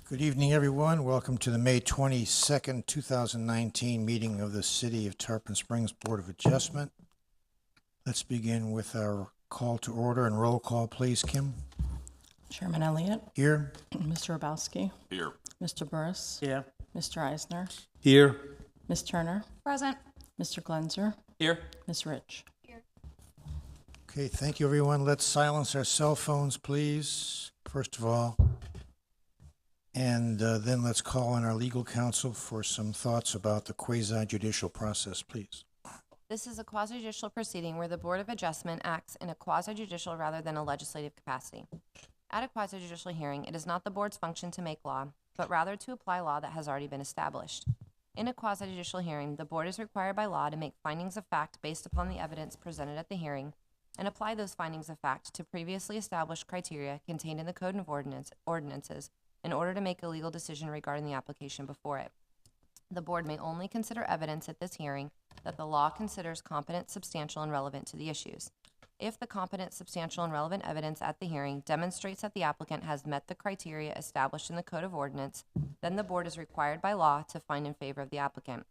Good evening, everyone. Welcome to the May 22nd, 2019 meeting of the City of Tarpon Springs Board of Adjustment. Let's begin with our call to order and roll call, please, Kim. Chairman Elliott. Here. Mr. Rabowski. Here. Mr. Burris. Here. Mr. Eisner. Here. Ms. Turner. Present. Mr. Glenzer. Here. Ms. Rich. Okay, thank you, everyone. Let's silence our cell phones, please, first of all. And then let's call on our legal counsel for some thoughts about the quasi-judicial process, please. This is a quasi-judicial proceeding where the Board of Adjustment acts in a quasi-judicial rather than a legislative capacity. At a quasi-judicial hearing, it is not the board's function to make law, but rather to apply law that has already been established. In a quasi-judicial hearing, the board is required by law to make findings of fact based upon the evidence presented at the hearing and apply those findings of fact to previously established criteria contained in the Code of Ordinances in order to make a legal decision regarding the application before it. The board may only consider evidence at this hearing that the law considers competent, substantial, and relevant to the issues. If the competent, substantial, and relevant evidence at the hearing demonstrates that the applicant has met the criteria established in the Code of Ordinance, then the board is required by law to find in favor of the applicant.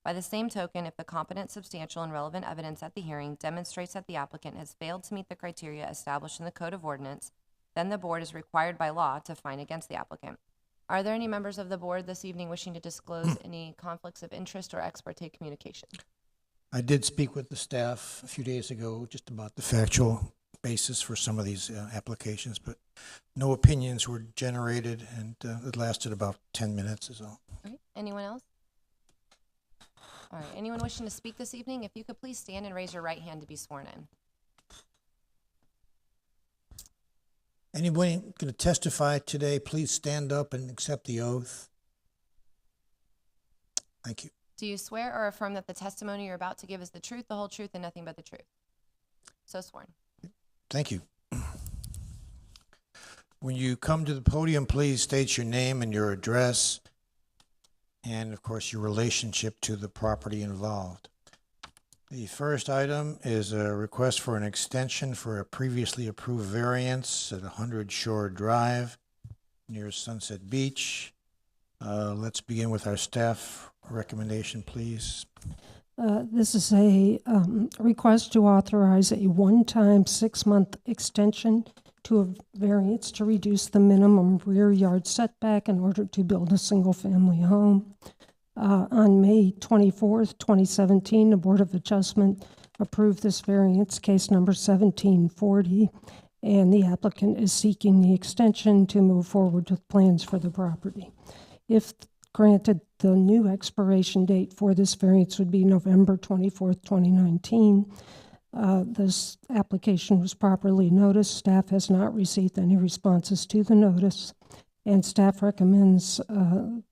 By the same token, if the competent, substantial, and relevant evidence at the hearing demonstrates that the applicant has failed to meet the criteria established in the Code of Ordinance, then the board is required by law to find against the applicant. Are there any members of the board this evening wishing to disclose any conflicts of interest or ex parte communication? I did speak with the staff a few days ago just about the factual basis for some of these applications, but no opinions were generated, and it lasted about 10 minutes is all. All right. Anyone else? All right. Anyone wishing to speak this evening? If you could please stand and raise your right hand to be sworn in. Anybody going to testify today, please stand up and accept the oath. Thank you. Do you swear or affirm that the testimony you're about to give is the truth, the whole truth, and nothing but the truth? So sworn. Thank you. When you come to the podium, please state your name and your address, and of course your relationship to the property involved. The first item is a request for an extension for a previously approved variance at 100 Shore Drive near Sunset Beach. Let's begin with our staff recommendation, please. This is a request to authorize a one-time 6-month extension to a variance to reduce the minimum rear yard setback in order to build a single-family home. On May 24th, 2017, the Board of Adjustment approved this variance, case number 1740, and the applicant is seeking the extension to move forward with plans for the property. If granted, the new expiration date for this variance would be November 24th, 2019. This application was properly noticed. Staff has not received any responses to the notice, and staff recommends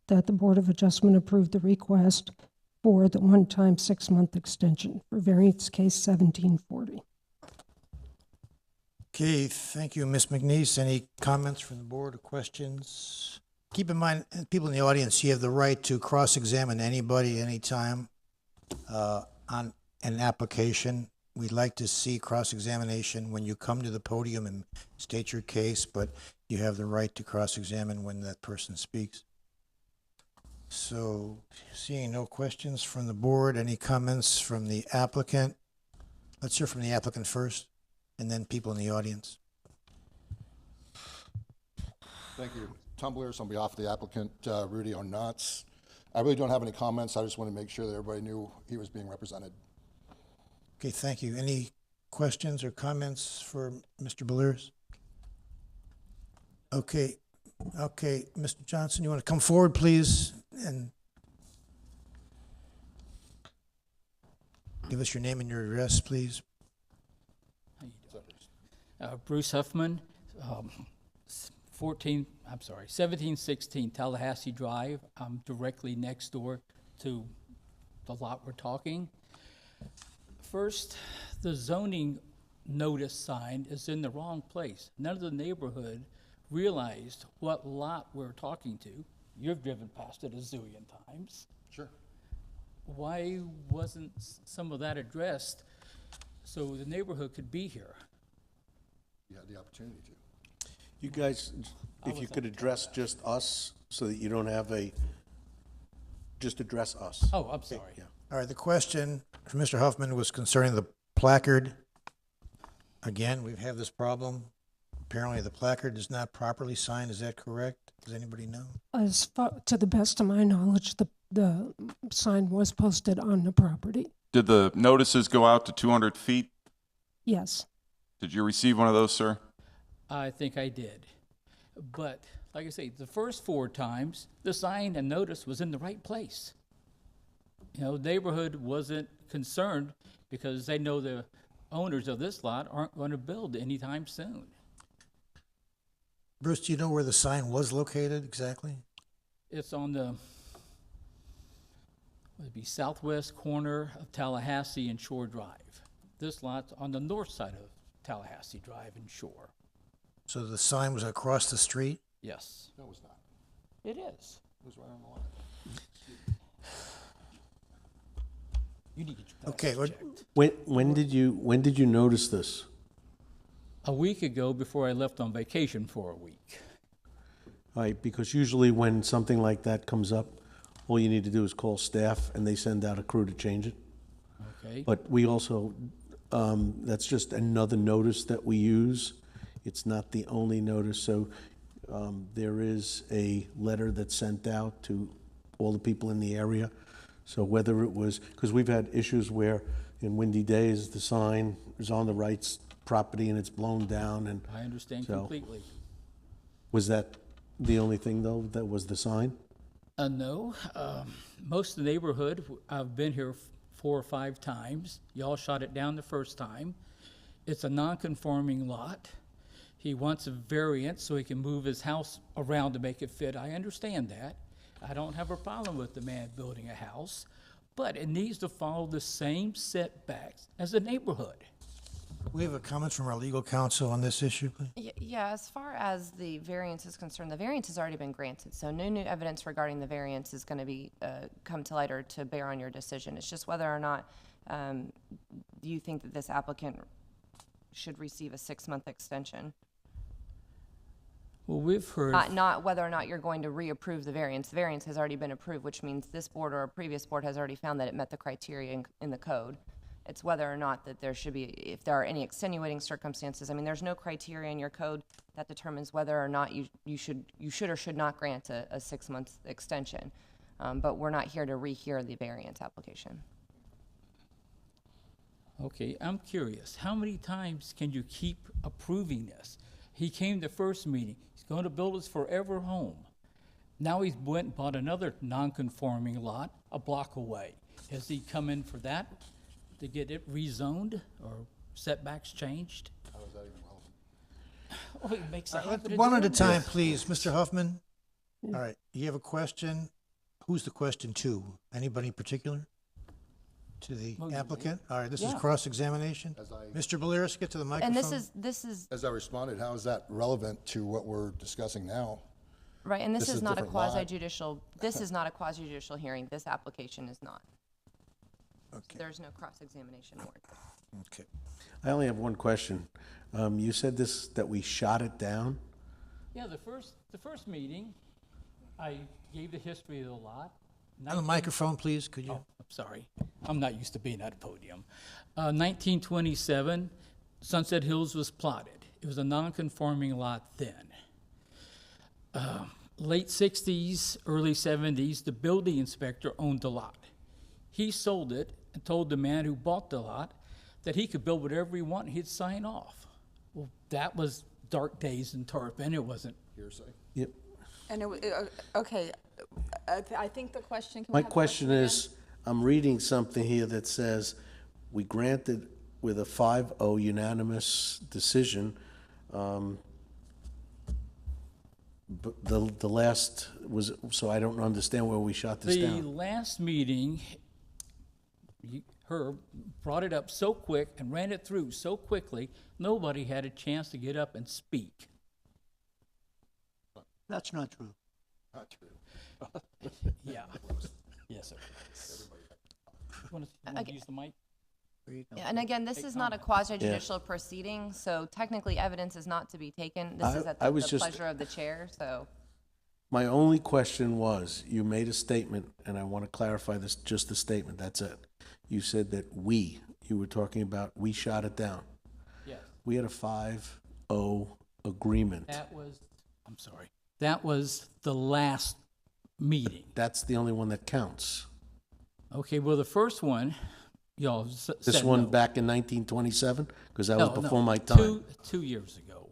that the Board of Adjustment approve the request for the one-time 6-month extension for variance case 1740. Okay, thank you, Ms. McNeese. Any comments from the board or questions? Keep in mind, people in the audience, you have the right to cross-examine anybody anytime on an application. We'd like to see cross-examination when you come to the podium and state your case, but you have the right to cross-examine when that person speaks. So, seeing no questions from the board, any comments from the applicant? Let's hear from the applicant first, and then people in the audience. Thank you. Tom Blair's on behalf of the applicant, Rudy Onatz. I really don't have any comments. I just want to make sure that everybody knew he was being represented. Okay, thank you. Any questions or comments for Mr. Beliers? Okay, Mr. Johnson, you want to come forward, please, and give us your name and your address, please. Bruce Huffman, 1716 Tallahassee Drive. I'm directly next door to the lot we're talking. First, the zoning notice sign is in the wrong place. None of the neighborhood realized what lot we're talking to. You've driven past it a zillion times. Sure. Why wasn't some of that addressed so the neighborhood could be here? You had the opportunity to. You guys, if you could address just us so that you don't have just address us. Oh, I'm sorry. Yeah. All right, the question from Mr. Huffman was concerning the placard. Again, we have this problem. Apparently, the placard is not properly signed. Is that correct? Does anybody know? As far, to the best of my knowledge, the sign was posted on the property. Did the notices go out to 200 feet? Yes. Did you receive one of those, sir? I think I did. But, like I say, the first 4 times, the sign and notice was in the right place. You know, the neighborhood wasn't concerned because they know the owners of this lot aren't going to build anytime soon. Bruce, do you know where the sign was located exactly? It's on the, would it be southwest corner of Tallahassee and Shore Drive. This lot's on the north side of Tallahassee Drive and Shore. So the sign was across the street? Yes, No, it was not. it is. It was right on the line. You need to get your Okay, glasses what- checked. When did you notice this? A week ago, before I left on vacation for a week. Right, because usually when something like that comes up, all you need to do is call staff and they send out a crew to change it. Okay? But we also, that's just another notice that we use. It's not the only notice, so there is a letter that's sent out to all the people in the area. So whether it was, because we've had issues where in windy days, the sign is on the right property and it's blown down, and I understand So- completely. was that the only thing, though, that was the sign? No, most of the neighborhood, I've been here 4 or 5 times. Y'all shot it down the first time. It's a non-conforming lot. He wants a variance so he can move his house around to make it fit. I understand that. I don't have a problem with the man building a house, but it needs to follow the same setbacks as the neighborhood. We have a comment from our legal counsel on this issue, please. Yeah, as far as the variance is concerned, the variance has already been granted, so no new evidence regarding the variance is going to be come to light or to bear on your decision. It's just whether or not you think that this applicant should receive a 6-month extension. Well, we've heard, Not whether or not you're going to reapprove the variance. The variance has already been approved, which means this board or a previous board has already found that it met the criteria in the code. It's whether or not that there should be, if there are any extenuating circumstances. I mean, there's no criteria in your code that determines whether or not you should or should not grant a 6-month extension. But we're not here to rehear the variance application. okay, I'm curious, how many times can you keep approving this? He came the first meeting, he's going to build his forever home. Now he's went and bought another non-conforming lot a block away. Has he come in for that, to get it rezoned or setbacks changed? How is that even relevant? Well, it makes a habit of One at a doing time, this. please. Mr. Huffman? All right, you have a question? Who's the question to? Anybody in particular? To the Well, you- applicant? All right, this is Yeah. cross-examination. As I- Mr. Balearis, get to the microphone. And this is, As I responded, how is that relevant to what we're discussing now? right, and this This is is not a different lot. quasi-judicial, this is not a quasi-judicial hearing. This application is not. Okay, There's no cross-examination warranted. okay. I only have one question. You said this, that we shot it down? Yeah, the first meeting, I gave the history of the lot. On the microphone, please, could you? Oh, I'm sorry. I'm not used to being at a podium. 1927, Sunset Hills was plotted. It was a non-conforming lot then. Late 60s, early 70s, the building inspector owned the lot. He sold it and told the man who bought the lot that he could build whatever he wanted, he'd sign off. Well, that was dark days in Tarpon. It wasn't. Hearsay? Yep. And okay, I think the question. Can we My have the question again? is, I'm reading something here that says, we granted with a 5-0 unanimous decision. But the last was, so I don't understand where we shot this The down. last meeting, Herb brought it up so quick and ran it through so quickly, nobody had a chance to get up and speak. That's not true. Not true. Yeah. Yes, sir. You want to Okay. use the mic? Yeah, and again, this is not a quasi-judicial proceeding, so technically evidence is not to be taken. This is at I the was just- pleasure of the chair, so. My only question was, you made a statement, and I want to clarify this, just the statement, that's it. You said that you were talking about, we shot it down. Yes. We had a 5-0 agreement. That was the last meeting. That's the only one that counts. Okay, well, the first one, y'all This said one no. back in 1927? Because that was No, before no, my time, 2 years ago.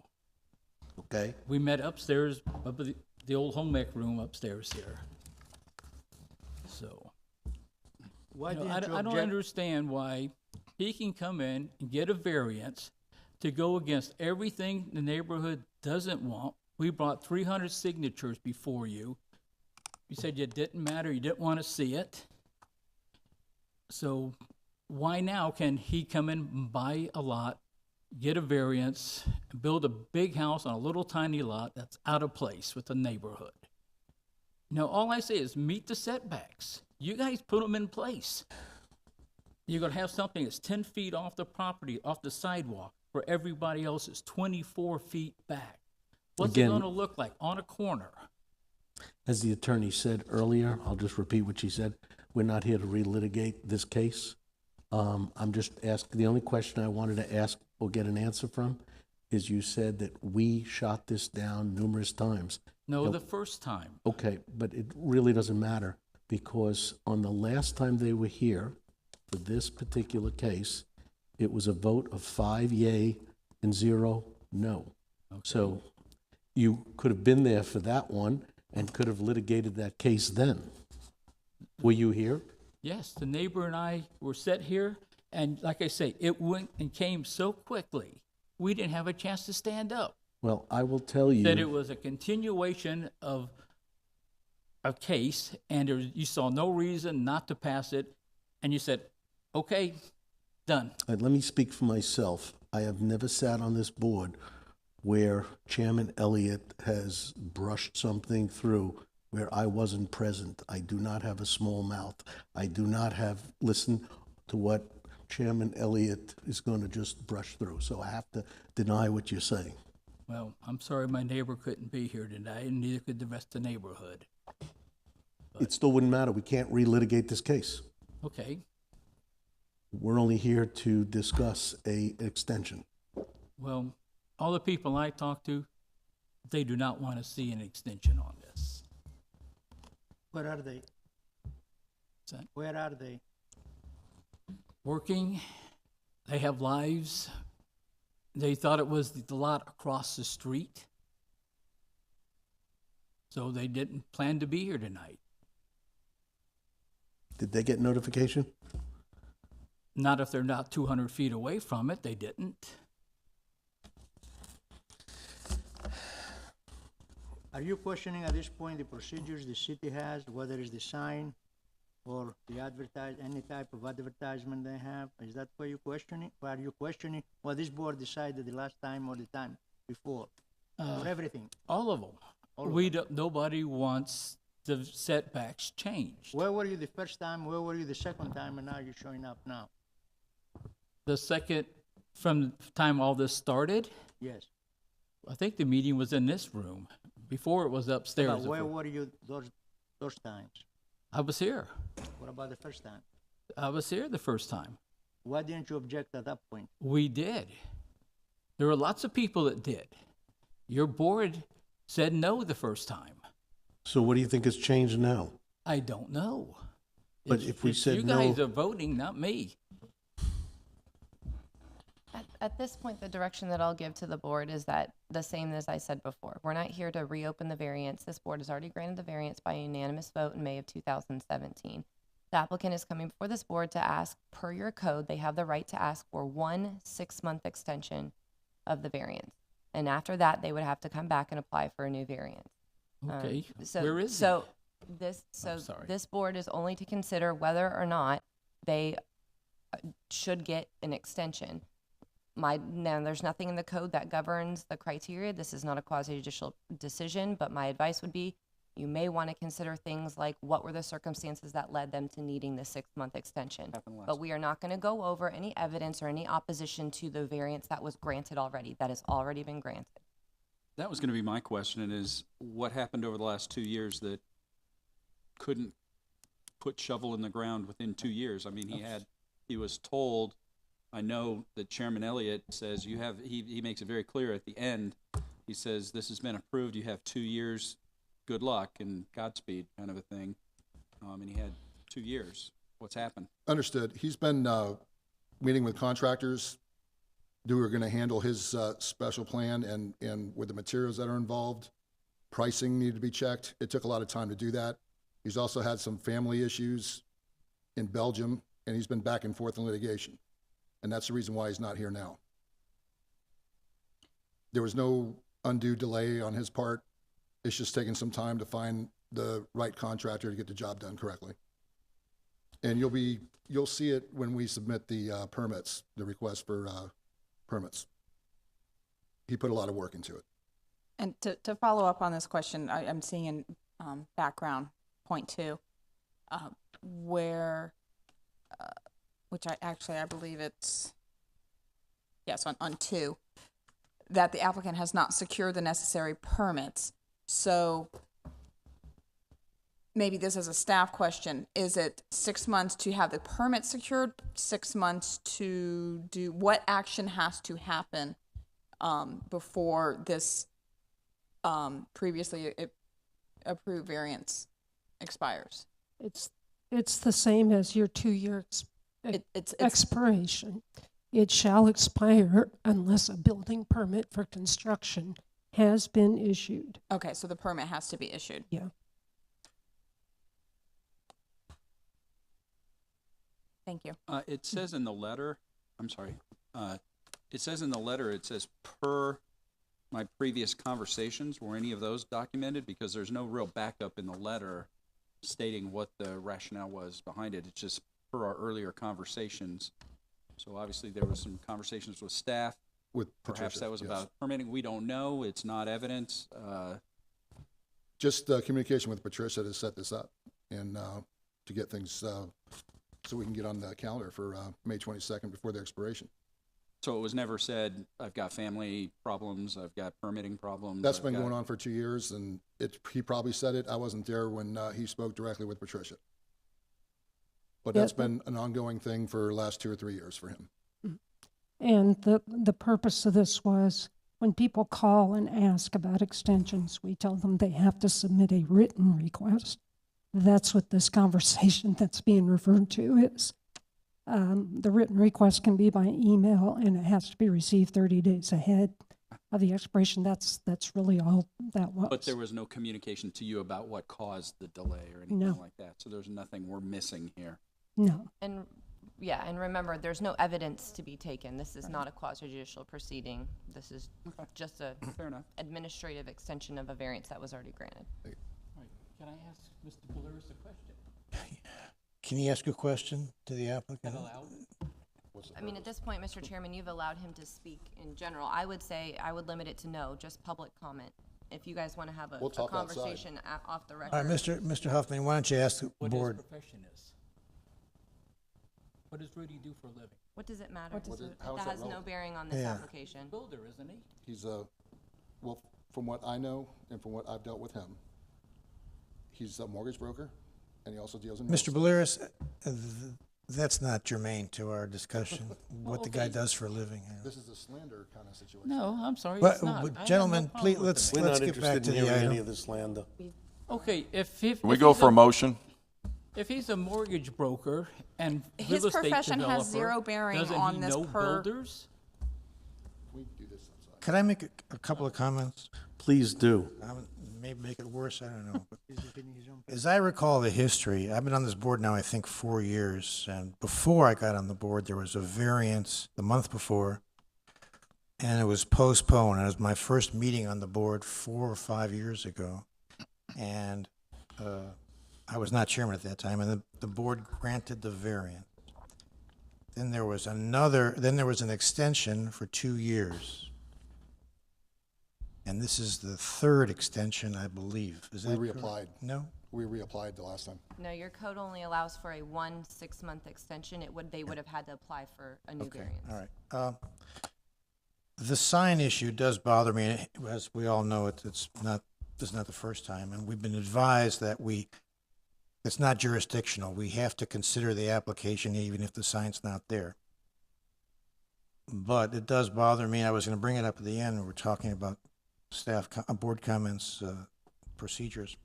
okay? We met upstairs, up at the old home ec room upstairs here. So, Why you know, didn't you I don't object? understand why he can come in and get a variance to go against everything the neighborhood doesn't want. We brought 300 signatures before you. You said it didn't matter, you didn't want to see it. So why now can he come in and buy a lot, get a variance, and build a big house on a little tiny lot that's out of place with the neighborhood? Now, all I say is meet the setbacks. You guys put them in place. You're gonna have something that's 10 feet off the property, off the sidewalk, where everybody else is 24 feet back. What's Again- it gonna look like on a corner? As the attorney said earlier, I'll just repeat what she said, we're not here to relitigate this case. I'm just asking, the only question I wanted to ask or get an answer from is you said that we shot this down numerous times. No, Yep. the first time. Okay, but it really doesn't matter, because on the last time they were here for this particular case, it was a vote of 5 yay and 0 no. So you could have been there for that one and could have litigated that case then. Were you here? Yes, the neighbor and I were set here, and like I say, it went and came so quickly, we didn't have a chance to stand up. Well, I will tell you. That it was a continuation of a case, and you saw no reason not to pass it, and you said, okay, done. Let me speak for myself. I have never sat on this board where Chairman Elliott has brushed something through where I wasn't present. I do not have a small mouth. I do not have listened to what Chairman Elliott is going to just brush through. So I have to deny what you're saying. Well, I'm sorry my neighbor couldn't be here tonight, and neither could the rest of the neighborhood. It still wouldn't matter. We can't relitigate this case. Okay, We're only here to discuss a extension. well, all the people I talked to, they do not want to see an extension on this. Where are they? Is that Where are they? working? They have lives. They thought it was the lot across the street. So they didn't plan to be here tonight. Did they get notification? Not if they're not 200 feet away from it, they didn't. Are you questioning at this point the procedures the city has, whether it's the sign or the any type of advertisement they have? Is that what you're questioning? Or are you questioning what this board decided the last time or the time before? For everything? All of them. All of We don't, nobody wants the setbacks changed. Where were you the first time, where were you the second time, and now you're showing up now? The second, from the time all this started, Yes. I think the meeting was in this room. Before it was But upstairs. where were you those times? I was here. What about the first time? I was here the first time. Why didn't you object at that point? We did. There were lots of people that did. Your board said no the first time. So what do you think has changed now? I don't know. But if we said you guys no- are voting, not me. At this point, the direction that I'll give to the board is that the same as I said before. We're not here to reopen the variance. This board has already granted the variance by a unanimous vote in May of 2017. The applicant is coming before this board to ask, per your code, they have the right to ask for 1 6-month extension of the variance. And after that, they would have to come back and apply for a new variance. Okay, So, where is so it? I'm sorry. this board is only to consider whether or not they should get an extension. Now, there's nothing in the code that governs the criteria. This is not a quasi-judicial decision, but my advice would be you may want to consider things like what were the circumstances that led them to needing the 6-month extension. But we are not going to go over any evidence or any opposition to the variance that was granted already, that has already been granted. That was going to be my question, is what happened over the last 2 years that couldn't put shovel in the ground within 2 years? I mean, he was told, I know that Chairman Elliott says he makes it very clear at the end, he says, this has been approved, you have 2 years, good luck and Godspeed kind of a thing. And he had 2 years. What's happened? Understood. He's been meeting with contractors who are going to handle his special plan, and with the materials that are involved, pricing needed to be checked. It took a lot of time to do that. He's also had some family issues in Belgium, and he's been back and forth in litigation. And that's the reason why he's not here now. There was no undue delay on his part. It's just taking some time to find the right contractor to get the job done correctly. And you'll see it when we submit the permits, the request for permits. He put a lot of work into it. And to follow up on this question, I'm seeing in background point 2, where, which I believe it's, yes, on 2, that the applicant has not secured the necessary permits. So maybe this is a staff question. Is it 6 months to have the permit secured, 6 months to do, what action has to happen before this previously approved variance expires? It's the same as your 2-year It's expiration. It shall expire unless a building permit for construction has been issued. okay, so the permit has to be issued. Yeah. Thank you. It says in the letter, I'm sorry, it says in the letter, it says per my previous conversations. Were any of those documented? Because there's no real backup in the letter stating what the rationale was behind it. It's just per our earlier conversations. So obviously there was some conversations with staff. With Perhaps Patricia, that was yes. about permitting. We don't know. It's not evidence. Just communication with Patricia to set this up and to get things so we can get on the calendar for May 22nd before the expiration. So it was never said, I've got family problems, I've got permitting problems. That's been going on for 2 years, and he probably said it. I wasn't there when he spoke directly with Patricia. But that's been an ongoing thing for the last 2 or 3 years for him. And the purpose of this was when people call and ask about extensions, we tell them they have to submit a written request. That's what this conversation that's being referred to is. The written request can be by email, and it has to be received 30 days ahead of the expiration. That's really all that was. But there was no communication to you about what caused the delay or anything No. like that. So there's nothing we're missing here. No. And, yeah, and remember, there's no evidence to be taken. This is not a quasi-judicial proceeding. This is just a Fair enough. administrative extension of a variance that was already granted. Right. Can I ask Mr. Beleris a question? Can you ask a question to the applicant? Is that allowed? I mean, at this point, Mr. Chairman, you've allowed him to speak in general. I would say, I would limit it to no, just public comment. If you guys want to have We'll a talk outside. conversation off the record. All right, Mr. Huffman, why don't you ask the What board? his profession is? What does Rudy do for a living? What does it matter? how is That that has no relevant? bearing on this Yeah. application. Builder, isn't he? He's well, from what I know and from what I've dealt with him, he's a mortgage broker, and he also deals in. Mr. Beleris, that's not germane to our discussion, what the guy okay. does for a living. This is a slander kind of situation. No, I'm sorry, But, it's not. I have no gentlemen, problem please, with let's the We're not get back interested to in the hearing any item. of this, Landa. man. Okay, if Can we go for a motion? If he's a mortgage broker and His real estate profession has developer, zero bearing doesn't on he this know per- builders? We do this outside. Could I make a couple of comments? Please do. Maybe make it worse, I don't know. But He's defending his own. as I recall the history, I've been on this board now, I think, 4 years. And before I got on the board, there was a variance the month before, and it was postponed. It was my first meeting on the board 4 or 5 years ago. And I was not chairman at that time, and the board granted the variance. Then there was an extension for 2 years. And this is the third extension, I believe. Is We that correct? reapplied. No? We reapplied the last time. No, your code only allows for a 1 6-month extension. They would have had to apply for a new Okay, variance. all right. The sign issue does bother me. As we all know, this is not the first time, and we've been advised that it's not jurisdictional. We have to consider the application even if the sign's not there. But it does bother me. I was going to bring it up at the end when we're talking about board comments, procedures.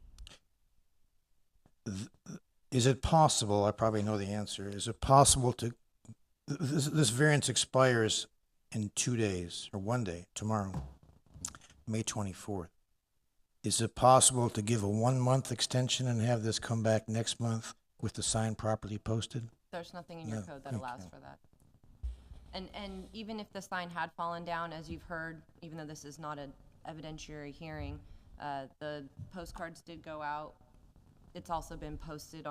Is it possible, I probably know the answer, is it possible to, this variance expires in 2 days, or 1 day, tomorrow, May 24th. Is it possible to give a 1-month extension and have this come back next month with the sign properly posted? There's nothing in your No, code that okay. allows for that. And even if the sign had fallen down, as you've heard, even though this is not an evidentiary hearing, the postcards did go out. It's also been posted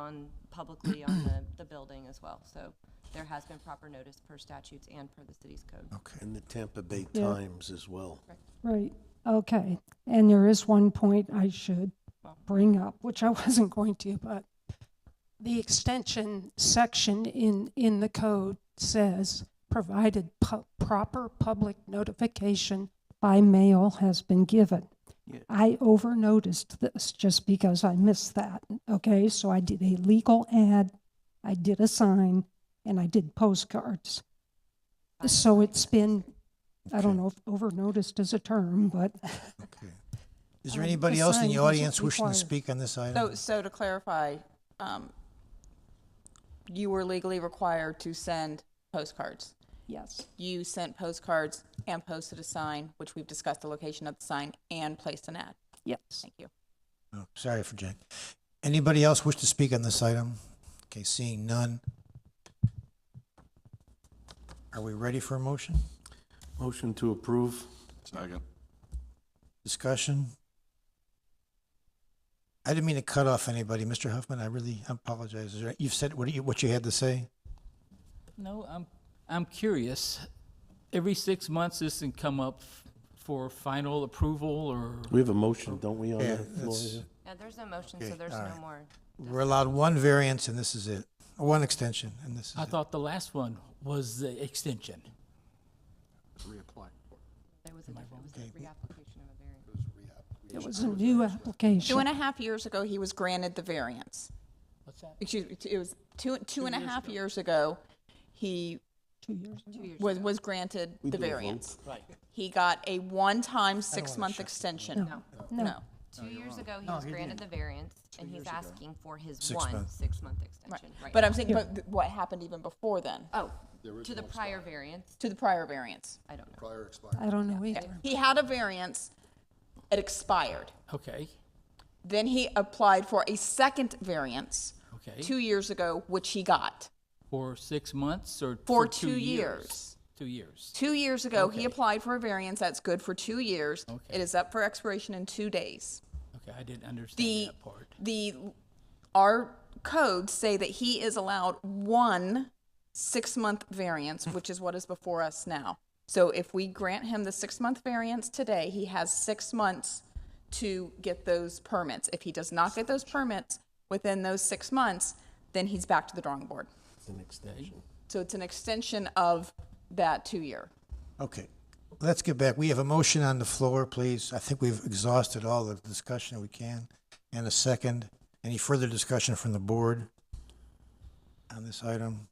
publicly on the building as well. So there has been proper notice per statutes and per the city's code. Okay. And the Tampa Bay Yeah. Times as well. Right, okay. And there is one point I should bring up, which I wasn't going to, but the extension section in the code says, provided proper public notification by mail has been given. Yeah. I over-noticed this just because I missed that, okay? So I did a legal ad, I did a sign, and I did postcards. So it's been, I don't know if over-noticed is a term, but Okay. Is there anybody the else in sign the wasn't audience wishing to required. speak on this item? So to clarify, you were legally required to send postcards. yes, You sent postcards and posted a sign, which we've discussed the location of the sign, and placed an ad. yes. Thank you. Oh, sorry for Jack. Anybody else wish to speak on this item? Okay, seeing none. Are we ready for a motion? Motion to approve. Second. Discussion? I didn't mean to cut off anybody. Mr. Huffman, I really apologize. You've said what you had to say? No, I'm curious. Every 6 months, this can come up for final approval, or We have a motion, don't we, on Yeah, the floor? that's- Yeah, there's no motion, so Okay, there's all no right. more. We're allowed one variance and this is it. One extension and this is I it. thought the last one was the extension. Reapply. There was a Okay. reapplication of a variance. It was a new application. 2.5 years ago, he was granted the variance. What's that? Excuse me, it was two and a half years ago, he 2 years ago. 2 years. was granted We the do a vote. variance. Right. He got a one-time 6-month extension. No. No. 2 years ago, he No, was he granted didn't. the variance, and he's asking for his 6 months. 6-month Right. extension. Right. But I'm saying, what happened even before then, Oh, to the prior variance, to the prior variance? I don't know. Prior expired. I don't know either. He had a variance, it expired. Okay, Then he applied for a second variance okay. 2 years ago, which he got For 6 months or for 2 2 years? years. 2 years. 2 years ago, he Okay. applied for a variance that's good for 2 years. Okay. It is up for expiration in 2 days. Okay, I didn't understand The, that part. our codes say that he is allowed one 6-month variance, which is what is before us now. So if we grant him the 6-month variance today, he has 6 months to get those permits. If he does not get those permits within those 6 months, then he's back to the drawing board. It's an extension. So it's an extension of that 2-year. Okay, let's get back. We have a motion on the floor, please. I think we've exhausted all the discussion we can. And a second. Any further discussion from the board on this item?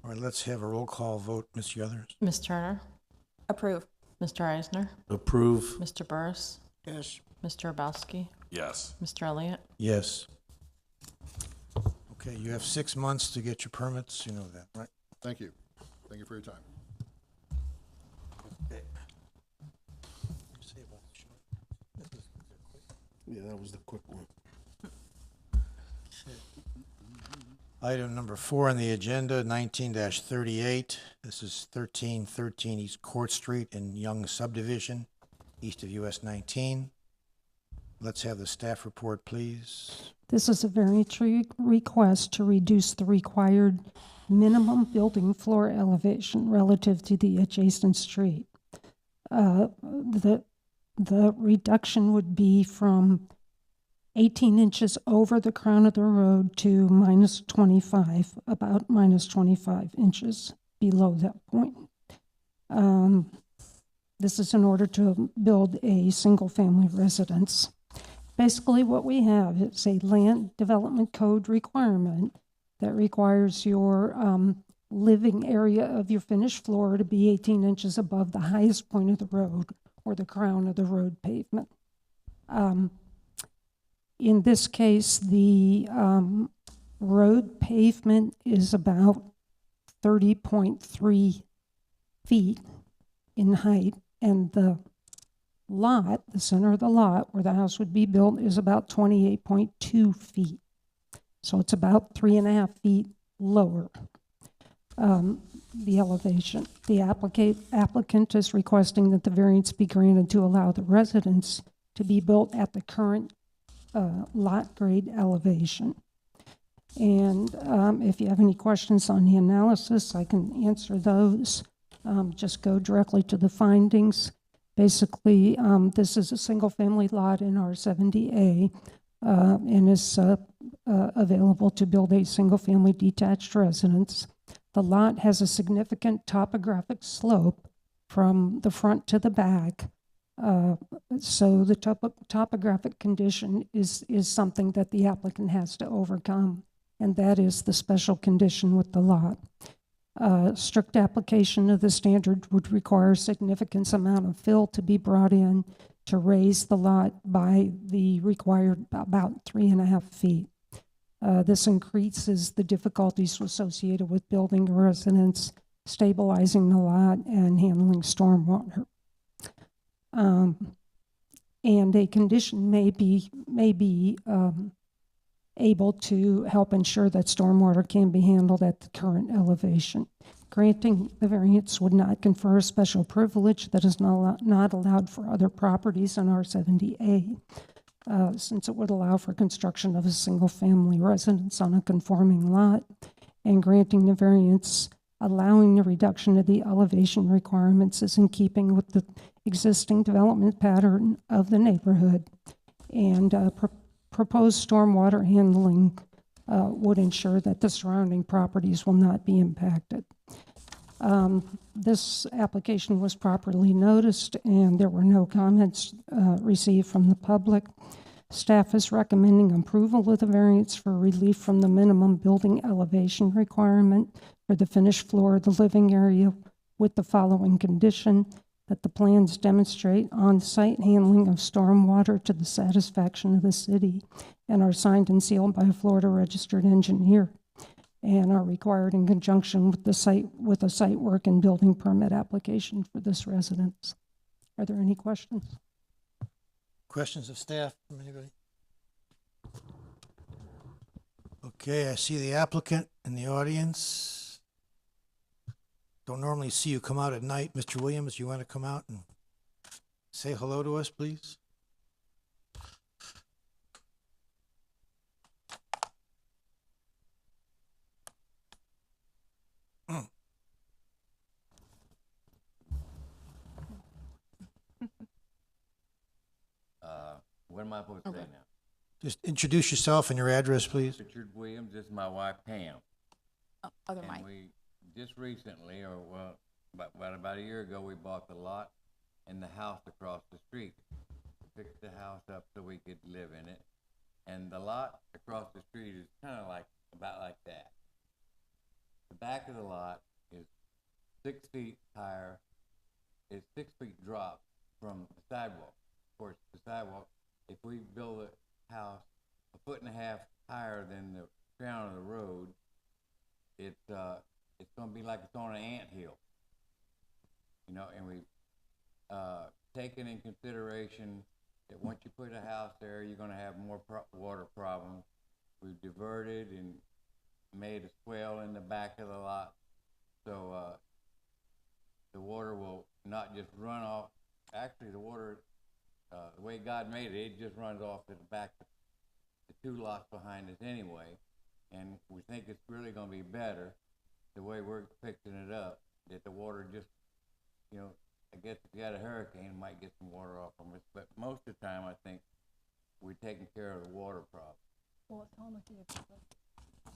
All right, let's have a roll call vote. Ms. Yothers? Ms. Turner, Approve. Mr. Eisner, Approve. Mr. Burris, Yes. Mr. Abowski, Yes. Mr. Elliott. Yes. Okay, you have 6 months to get your permits. You know that, right? Thank you. Thank you for your time. Yeah, that was the quick one. Item number 4 on the agenda, 19-38. This is 1313 East Court Street in Young Subdivision, east of US 19. Let's have the staff report, please. This is a variance request to reduce the required minimum building floor elevation relative to the adjacent street. The reduction would be from 18 inches over the crown of the road to minus 25, about minus 25 inches below that point. This is in order to build a single-family residence. Basically, what we have is a land development code requirement that requires your living area of your finished floor to be 18 inches above the highest point of the road or the crown of the road pavement. In this case, the road pavement is about 30.3 feet in height, and the lot, the center of the lot where the house would be built, is about 28.2 feet. So it's about 3.5 feet lower, the elevation. The applicant is requesting that the variance be granted to allow the residence to be built at the current lot grade elevation. And if you have any questions on the analysis, I can answer those. Just go directly to the findings. Basically, this is a single-family lot in R70A and is available to build a single-family detached residence. The lot has a significant topographic slope from the front to the back. So the topographic condition is something that the applicant has to overcome, and that is the special condition with the lot. Strict application of the standard would require a significant amount of fill to be brought in to raise the lot by the required about 3.5 feet. This increases the difficulties associated with building a residence, stabilizing the lot, and handling stormwater. And a condition may be able to help ensure that stormwater can be handled at the current elevation. Granting the variance would not confer a special privilege that is not allowed for other properties in R70A, since it would allow for construction of a single-family residence on a conforming lot, and granting the variance allowing the reduction of the elevation requirements is in keeping with the existing development pattern of the neighborhood, and proposed stormwater handling would ensure that the surrounding properties will not be impacted. This application was properly noticed and there were no comments received from the public. Staff is recommending approval of the variance for relief from the minimum building elevation requirement for the finished floor of the living area with the following condition: that the plans demonstrate on-site handling of stormwater to the satisfaction of the city and are signed and sealed by a Florida registered engineer and are required in conjunction with a site work and building permit application for this residence. Are there any questions? Questions of staff from anybody? Okay, I see the applicant in the audience. Don't normally see you come out at night. Mr. Williams, you want to come out and say hello to us, please? What am I supposed to say now? Just introduce yourself and your address, please. Richard Williams, this is my wife Pam. Other And mic. we just recently, or well, about a year ago, we bought the lot and the house across the street. Fixed the house up so we could live in it. And the lot across the street is kind of about like that. The back of the lot is 6 feet higher. It's 6 feet drop from the sidewalk. Of course, the sidewalk, if we build a house 1.5 feet higher than the ground of the road, it's gonna be like it's on an anthill. You know, and we've taken in consideration that once you put a house there, you're gonna have more water problems. We've diverted and made a swell in the back of the lot, so the water will not just run off. Actually, the water, the way God made it, it just runs off to the back of the 2 lots behind us anyway. And we think it's really gonna be better the way we're fixing it up, that the water just, you know, I guess if you got a hurricane, it might get some water off from us, but most of the time, I think we're taking care of the water problem.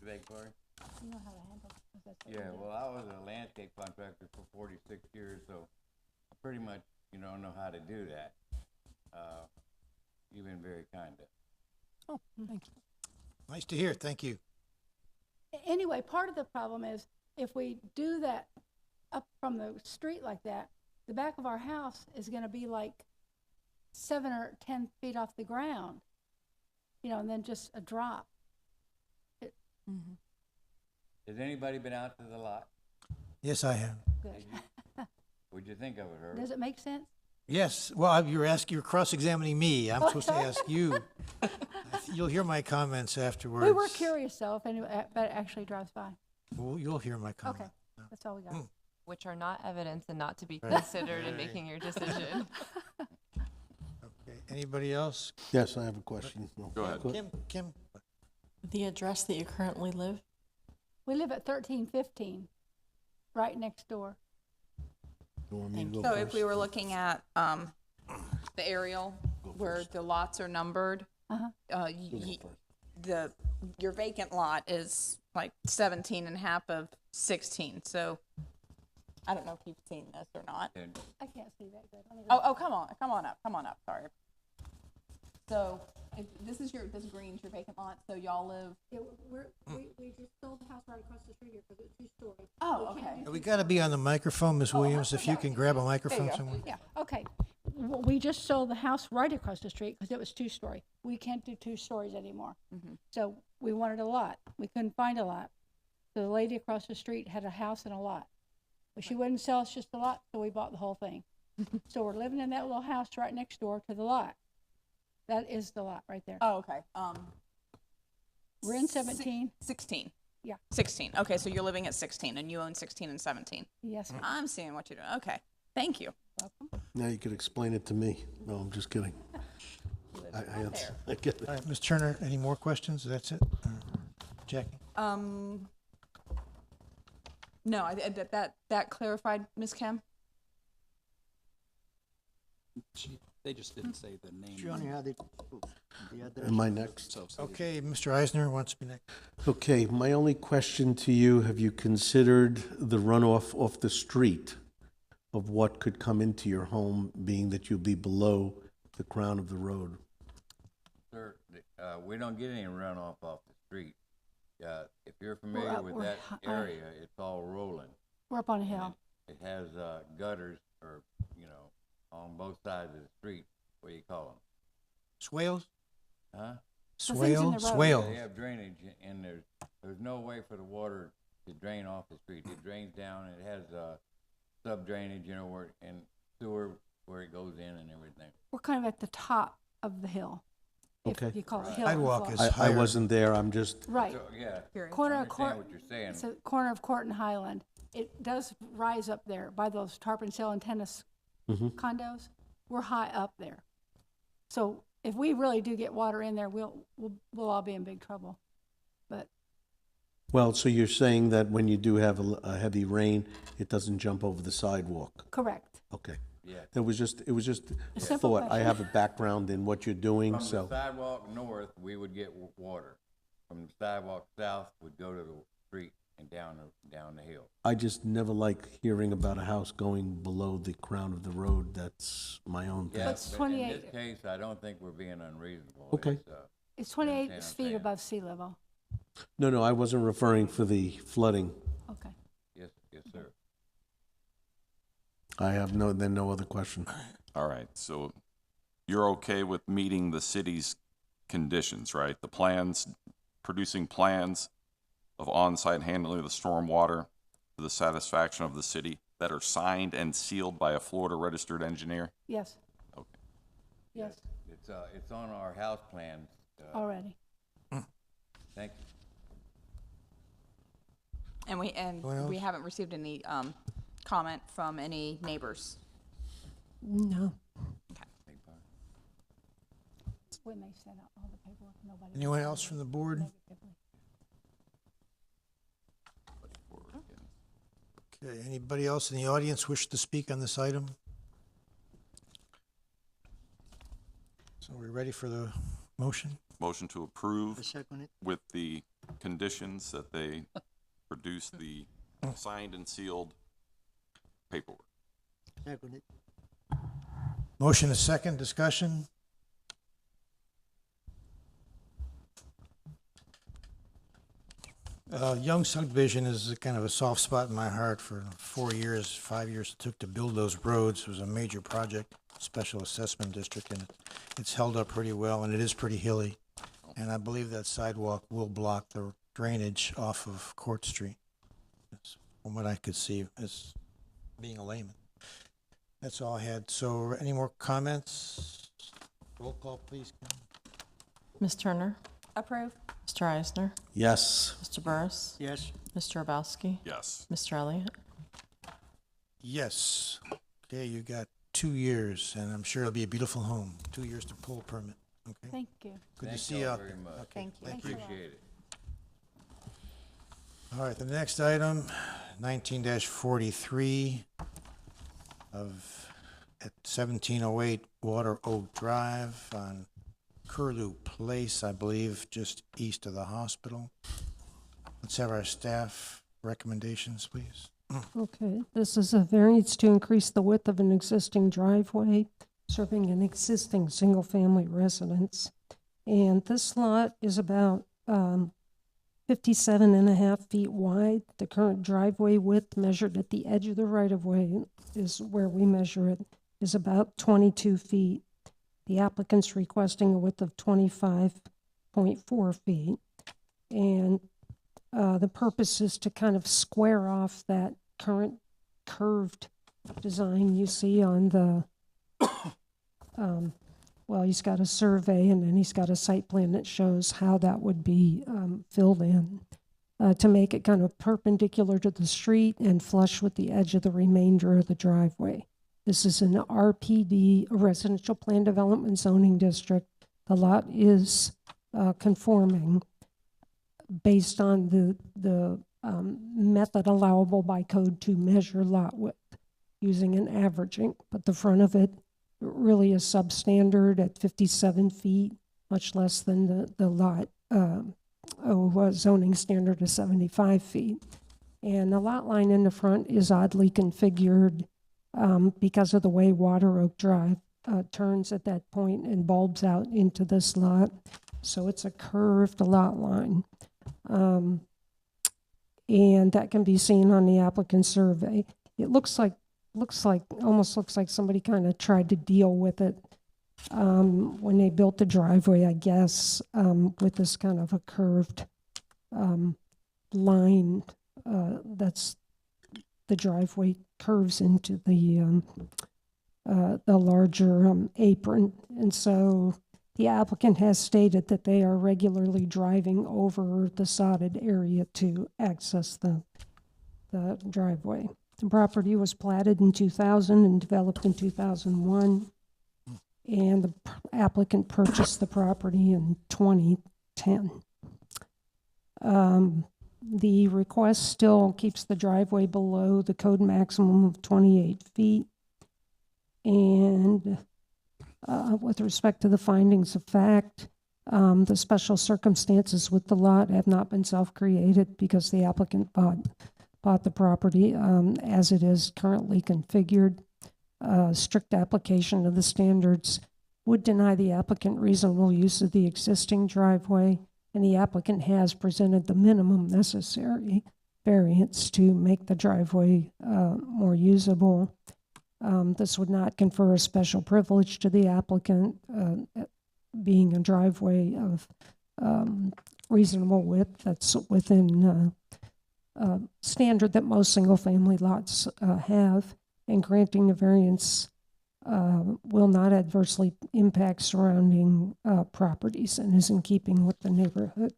Beg pardon? Yeah, well, I was a landscape contractor for 46 years, so I pretty much, know how to do that. You've been very kind to. Oh, thank you. Nice to hear. Thank you. Anyway, part of the problem is if we do that up from the street like that, the back of our house is gonna be like 7 or 10 feet off the ground, and then just a drop. Has anybody been out to the lot? Yes, I have. Good. What'd you think of it, Herb? Does it make sense? Yes, well, you're cross-examining me. I'm supposed to ask you. You'll hear my comments afterwards. We were curious though, if anybody, but it actually drives by. Well, you'll hear my comments. Okay, that's all we got. Which are not evidence and not to be Right. considered in making your decision. Okay, anybody else? Yes, I have a question. Go ahead. Kim? The address that you currently live? We live at 1315, right next door. You want me to go So if first? we were looking at, the aerial where the lots are numbered, Uh-huh. You go first. your vacant lot is like 17 and a half of 16, so I don't know if you've seen this or not. And I can't see that good. Let me go. Oh, come on up, sorry. So, this green's your vacant lot, so y'all live, Yeah, we just sold the house right across the street here because it's 2-story. oh, okay. We got to be on the microphone, Ms. Williams, if you can grab a microphone go. somewhere. Yeah, okay. We just sold the house right across the street because it was 2-story. We can't do 2 stories anymore. So we wanted a lot. We couldn't find a lot. So the lady across the street had a house and a lot. But she wouldn't sell us just a lot, so we bought the whole thing. So we're living in that little house right next door to the lot. That is the lot right there. Oh, okay, We're in 17. 16. Yeah. 16, okay, so you're living at 16, and you own 16 and 17. Yes, ma'am. I'm seeing what you're doing, okay, thank you. Now you could explain it to me. No, I'm just kidding. I get it. All right, Ms. Turner, any more questions? That's it? Jackie? No, that clarified, Ms. Kim? They just didn't say the name. She only had the address. Am I next? So Okay, Mr. Eisner wants to be next. Okay, my only question to you, have you considered the runoff off the street of what could come into your home, being that you'll be below the crown of the road? Sir, we don't get any runoff off the street. If you're familiar with we're that hi- area, it's all rolling. We're up on a hill. It has gutters, or, on both sides of the street. What do you call them? Swales? Huh? The things in Swale? the road. Swale. They have drainage, and there's no way for the water to drain off the street. It drains down, and it has sub drainage, where and sewer where it goes in and everything. We're kind of at the top of the hill. Okay. If you call it hill. Sidewalk it's is low. I higher. wasn't there, I'm just, Right. So, yeah, Corner I of Court. understand what you're saying. It's a corner of Court and Highland. It does rise up there by those tarpon sale and tennis condos. We're high up there. So if we really do get water in there, we'll all be in big trouble. But well, so you're saying that when you do have a heavy rain, it doesn't jump over the sidewalk? correct. Okay. Yeah. It was just a simple thought. I question. have a background in what you're doing, From the so, sidewalk north, we would get water. From the sidewalk south, would go to the street and down the hill. I just never like hearing about a house going below the crown of the road. That's my own thing. Yeah, it's but in 28. this case, I don't think we're being unreasonable. Okay. It's, It's 28 understand what I'm feet saying. above sea level. No, I wasn't referring for the flooding. Okay. yes, sir. I have no other question. All right, so you're okay with meeting the city's conditions, right? The plans, producing plans of on-site handling of the stormwater to the satisfaction of the city that are signed and sealed by a Florida registered engineer? Yes. Okay. Yes. It's on our house plans. Already. Thank you. And Anyone else? we haven't received any, comment from any neighbors. No. When they sent out all the paperwork, nobody. Anyone else from the board? Negatively. Okay, anybody else in the audience wish to speak on this item? So we're ready for the motion? Motion to approve I second it. with the conditions that they produce the signed and sealed paperwork. Second it. Motion is second, discussion? Young subdivision is kind of a soft spot in my heart. For 4 years, 5 years it took to build those roads. It was a major project, special assessment district, and it's held up pretty well, and it is pretty hilly. And I believe that sidewalk will block the drainage off of Court Street. That's from what I could see as being a layman. That's all I had. So any more comments? Roll call, please. Ms. Turner? Approve. Mr. Eisner? Yes. Mr. Burris? Yes. Mr. Rabowski? Yes. Mr. Elliott? Yes. Okay, you got 2 years, and I'm sure it'll be a beautiful home. 2 years to pull a permit. Okay. Thank you. Good to Thank see you y'all out very there. much. Okay, Thank you. thank you. Appreciate it. All right, the next item, 19-43 at 1708 Water Oak Drive on Curlew Place, I believe, just east of the hospital. Let's have our staff recommendations, please. Okay, this is a variance to increase the width of an existing driveway serving an existing single-family residence. And this lot is about 57 and a half feet wide. The current driveway width measured at the edge of the right-of-way is where we measure it, is about 22 feet. The applicant's requesting a width of 25.4 feet. And the purpose is to kind of square off that current curved design you see on the, well, he's got a survey and then he's got a site plan that shows how that would be filled in to make it kind of perpendicular to the street and flush with the edge of the remainder of the driveway. This is an RPD, a residential plan development zoning district. The lot is conforming based on the method allowable by code to measure lot width using an averaging, but the front of it really is substandard at 57 feet, much less than the lot zoning standard of 75 feet. And the lot line in the front is oddly configured because of the way Water Oak Drive turns at that point and bulbs out into this lot. So it's a curved lot line. And that can be seen on the applicant survey. It almost looks like somebody kind of tried to deal with it when they built the driveway, I guess, with this kind of a curved line that's the driveway curves into the larger apron. And so the applicant has stated that they are regularly driving over the sodded area to access the driveway. The property was platted in 2000 and developed in 2001, and the applicant purchased the property in 2010. The request still keeps the driveway below the code maximum of 28 feet. And with respect to the findings of fact, the special circumstances with the lot have not been self-created because the applicant bought the property as it is currently configured. Strict application of the standards would deny the applicant reasonable use of the existing driveway, and the applicant has presented the minimum necessary variance to make the driveway more usable. This would not confer a special privilege to the applicant, being a driveway of reasonable width that's within standard that most single-family lots have, and granting the variance will not adversely impact surrounding properties and is in keeping with the neighborhood.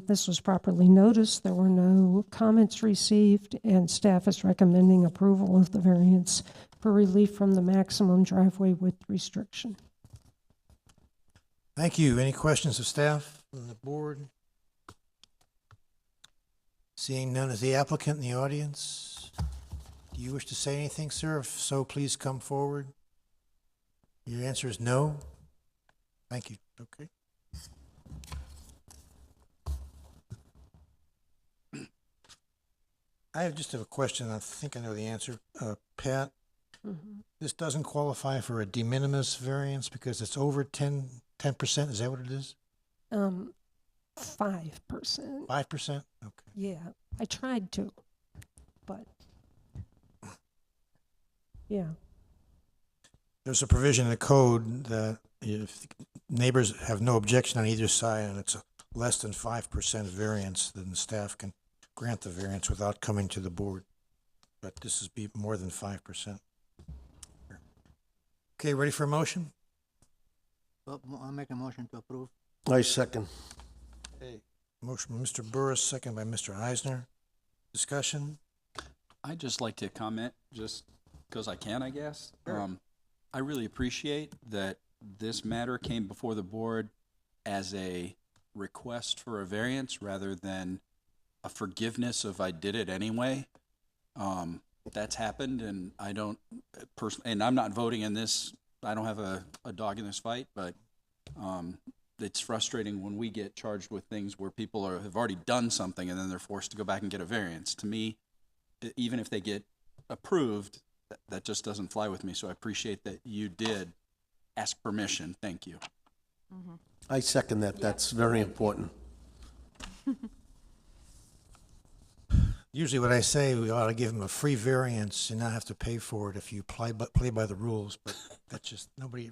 This was properly noticed. There were no comments received, and staff is recommending approval of the variance for relief from the maximum driveway width restriction. Thank you. Any questions of staff from the board? Seeing none, is the applicant in the audience? Do you wish to say anything, sir? If so, please come forward. Your answer is no? Thank you. Okay. I just have a question. I think I know the answer. Pat, this doesn't qualify for a de minimis variance because it's over 10%. Is that what it is? 5%. 5%? Okay. Yeah, I tried to, but yeah. There's a provision in the code that if neighbors have no objection on either side and it's a less than 5% variance, then the staff can grant the variance without coming to the board. But this is be more than 5%. Okay, ready for a motion? Well, I'll make a motion to approve. I second. Motion by Mr. Burris, second by Mr. Eisner. Discussion? I'd just like to comment, just because I can, I guess. I really appreciate that this matter came before the board as a request for a variance rather than a forgiveness of I did it anyway. That's happened, and I don't and I'm not voting in this. I don't have a dog in this fight, but it's frustrating when we get charged with things where people have already done something and then they're forced to go back and get a variance. To me, even if they get approved, that just doesn't fly with me. So I appreciate that you did ask permission. Thank you. I second that. That's very important. Usually what I say, we ought to give them a free variance and not have to pay for it if you play by the rules, but that's just, nobody,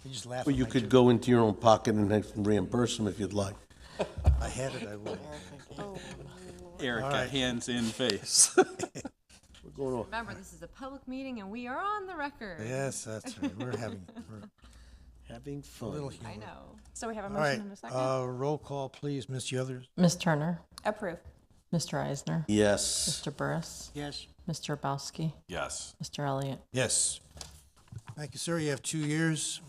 they just laugh Well, at you my could joke. go into your own pocket and reimburse them if you'd like. If I had it, I would. Erica, All right. hands in face. We're going on. Remember, this is a public meeting and we are on the record. Yes, that's right. We're having Having a fun. little humor. I know. So we have a All right, motion and a second? roll call, please, Ms. Yothers. Ms. Turner, Approve. Mr. Eisner, Yes. Mr. Burris, Yes. Mr. Abowski, Yes. Mr. Elliott. Yes. Thank you, sir. You have 2 years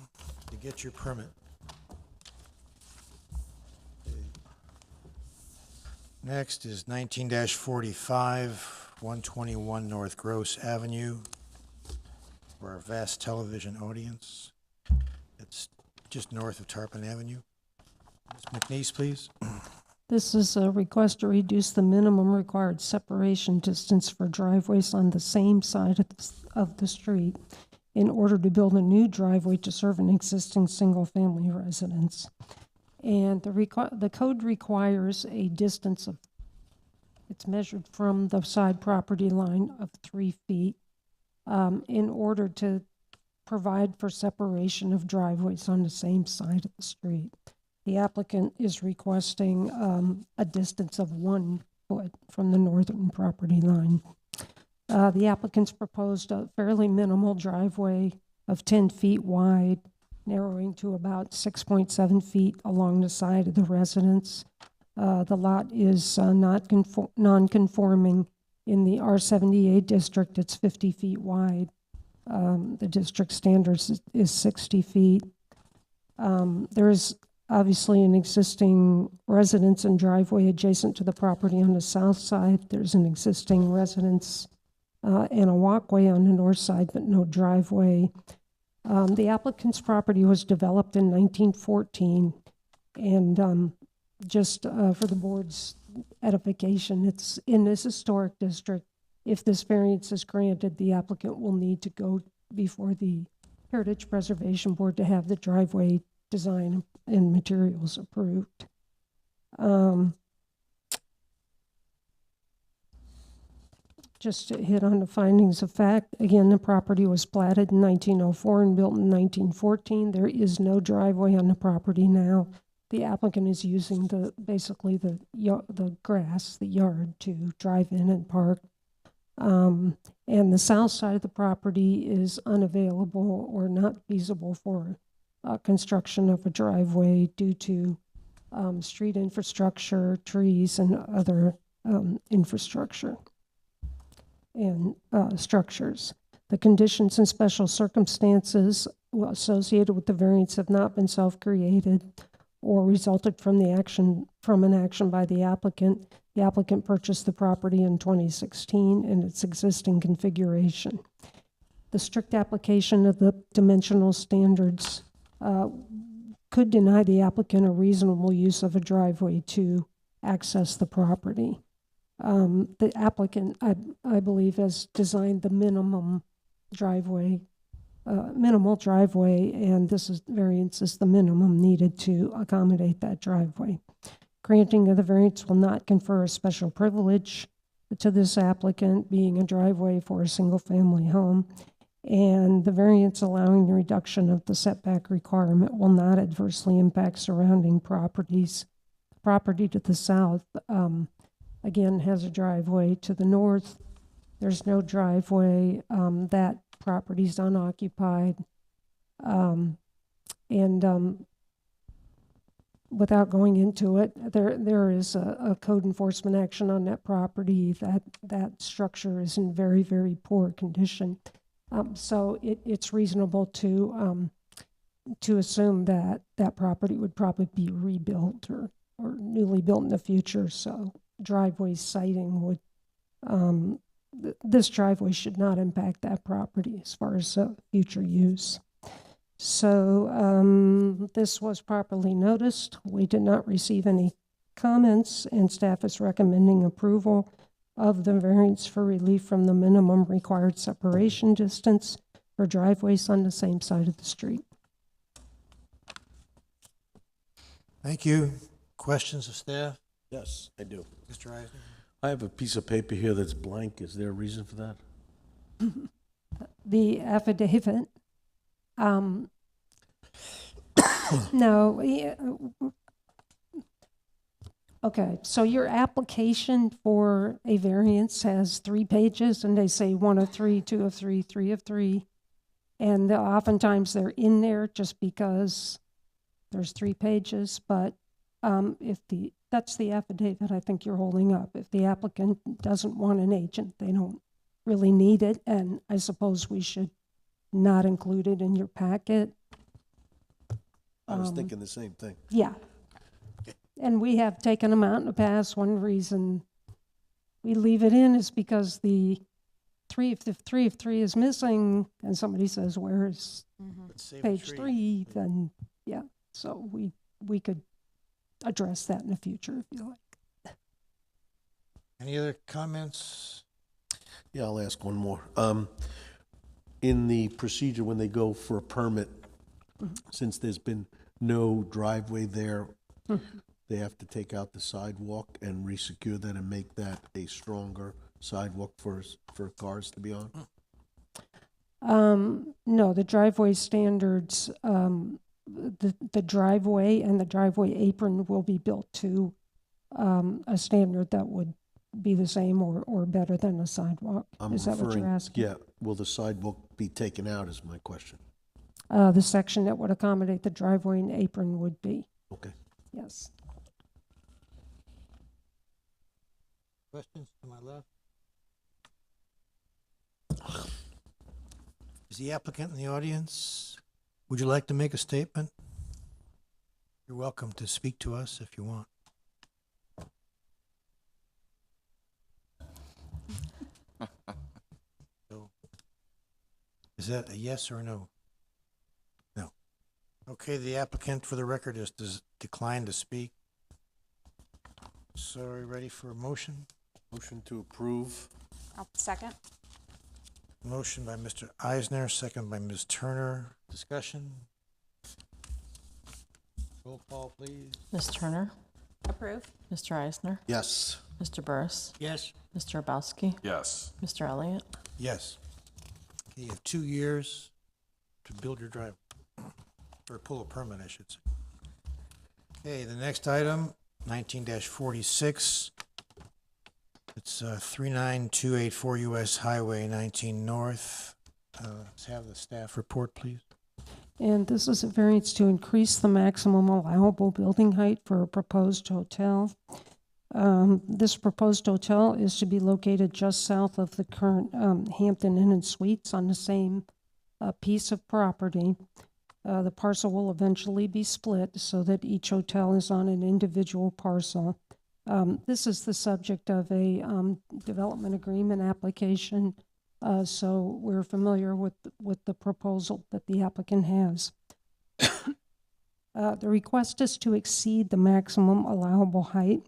to get your permit. Next is 19-45, 121 North Gross Avenue, for our vast television audience. It's just north of Tarpon Avenue. Ms. McNeese, please. This is a request to reduce the minimum required separation distance for driveways on the same side of the street in order to build a new driveway to serve an existing single-family residence. And the code requires a distance of, it's measured from the side property line of 3 feet in order to provide for separation of driveways on the same side of the street. The applicant is requesting a distance of 1 foot from the northern property line. The applicant's proposed a fairly minimal driveway of 10 feet wide, narrowing to about 6.7 feet along the side of the residence. The lot is non-conforming. In the R78 district, it's 50 feet wide. The district standards is 60 feet. There is obviously an existing residence and driveway adjacent to the property on the south side. There's an existing residence and a walkway on the north side, but no driveway. The applicant's property was developed in 1914, and just for the board's edification, it's in this historic district. If this variance is granted, the applicant will need to go before the Heritage Preservation Board to have the driveway design and materials approved. Just to hit on the findings of fact, again, the property was platted in 1904 and built in 1914. There is no driveway on the property now. The applicant is using basically the grass, the yard, to drive in and park. And the south side of the property is unavailable or not feasible for construction of a driveway due to street infrastructure, trees, and other infrastructure and structures. The conditions and special circumstances associated with the variance have not been self-created or resulted from an action by the applicant. The applicant purchased the property in 2016 in its existing configuration. The strict application of the dimensional standards could deny the applicant a reasonable use of a driveway to access the property. The applicant, I believe, has designed the minimal driveway, and variance is the minimum needed to accommodate that driveway. Granting of the variance will not confer a special privilege to this applicant, being a driveway for a single-family home, and the variance allowing the reduction of the setback requirement will not adversely impact surrounding properties. Property to the south, again, has a driveway. To the north, there's no driveway. That property's unoccupied. Without going into it, there is a code enforcement action on that property. That structure is in very, very poor condition. So it's reasonable to assume that that property would probably be rebuilt or newly built in the future. So driveway siting would, this driveway should not impact that property as far as future use. So this was properly noticed. We did not receive any comments, and staff is recommending approval of the variance for relief from the minimum required separation distance for driveways on the same side of the street. Thank you. Questions of staff? Yes, I do. Mr. Eisner? I have a piece of paper here that's blank. Is there a reason for that? The affidavit, no, okay, so your application for a variance has 3 pages, and they say 1 of 3, 2 of 3, 3 of 3, and oftentimes they're in there just because there's 3 pages, but that's the affidavit I think you're holding up. If the applicant doesn't want an agent, they don't really need it, and I suppose we should not include it in your packet. I was thinking the same thing. Yeah. And we have taken them out in the past. One reason we leave it in is because if 3 of 3 is missing, and somebody says, where is page 3, then, yeah. So we could address that in the future if you like. Any other comments? Yeah, I'll ask one more. In the procedure when they go for a permit, since there's been no driveway there, they have to take out the sidewalk and resecure that and make that a stronger sidewalk for cars to be on? No, the driveway standards, the driveway and the driveway apron will be built to a standard that would be the same or better than a sidewalk. Is that what you're asking? Yeah. Will the sidewalk be taken out is my question. The section that would accommodate the driveway and apron would be. Okay. Yes. Questions to my left? Is the applicant in the audience? Would you like to make a statement? You're welcome to speak to us if you want. So, is that a yes or a no? No. Okay, the applicant, for the record, has declined to speak. So are we ready for a motion? Motion to approve. I'll second. Motion by Mr. Eisner, second by Ms. Turner. Discussion? Roll call, please. Ms. Turner? Approve. Mr. Eisner? Yes. Mr. Burris? Yes. Mr. Abowski? Yes. Mr. Elliott? Yes. Okay, you have 2 years to build your driveway, or pull a permit, I should say. Okay, the next item, 19-46. It's 39284 US Highway 19 North. Let's have the staff report, please. And this is a variance to increase the maximum allowable building height for a proposed hotel. This proposed hotel is to be located just south of the current Hampton Inn and Suites on the same piece of property. The parcel will eventually be split so that each hotel is on an individual parcel. This is the subject of a development agreement application, so we're familiar with the proposal that the applicant has. The request is to exceed the maximum allowable height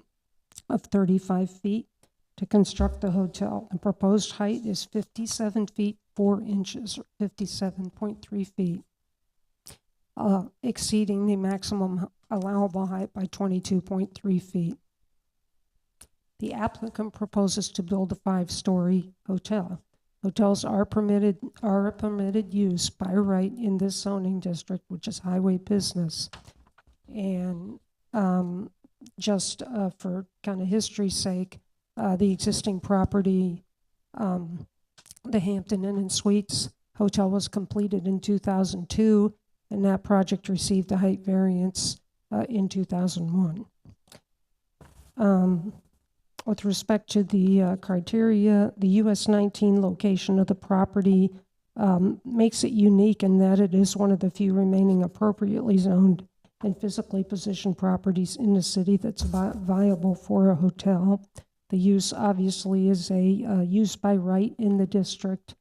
of 35 feet to construct the hotel. The proposed height is 57 feet 4 inches, or 57.3 feet, exceeding the maximum allowable height by 22.3 feet. The applicant proposes to build a 5-story hotel. Hotels are a permitted use by right in this zoning district, which is highway business. And just for kind of history's sake, the existing property, the Hampton Inn and Suites Hotel, was completed in 2002, and that project received a height variance in 2001. With respect to the criteria, the US 19 location of the property makes it unique in that it is one of the few remaining appropriately zoned and physically positioned properties in the city that's viable for a hotel. The use obviously is a use by right in the district.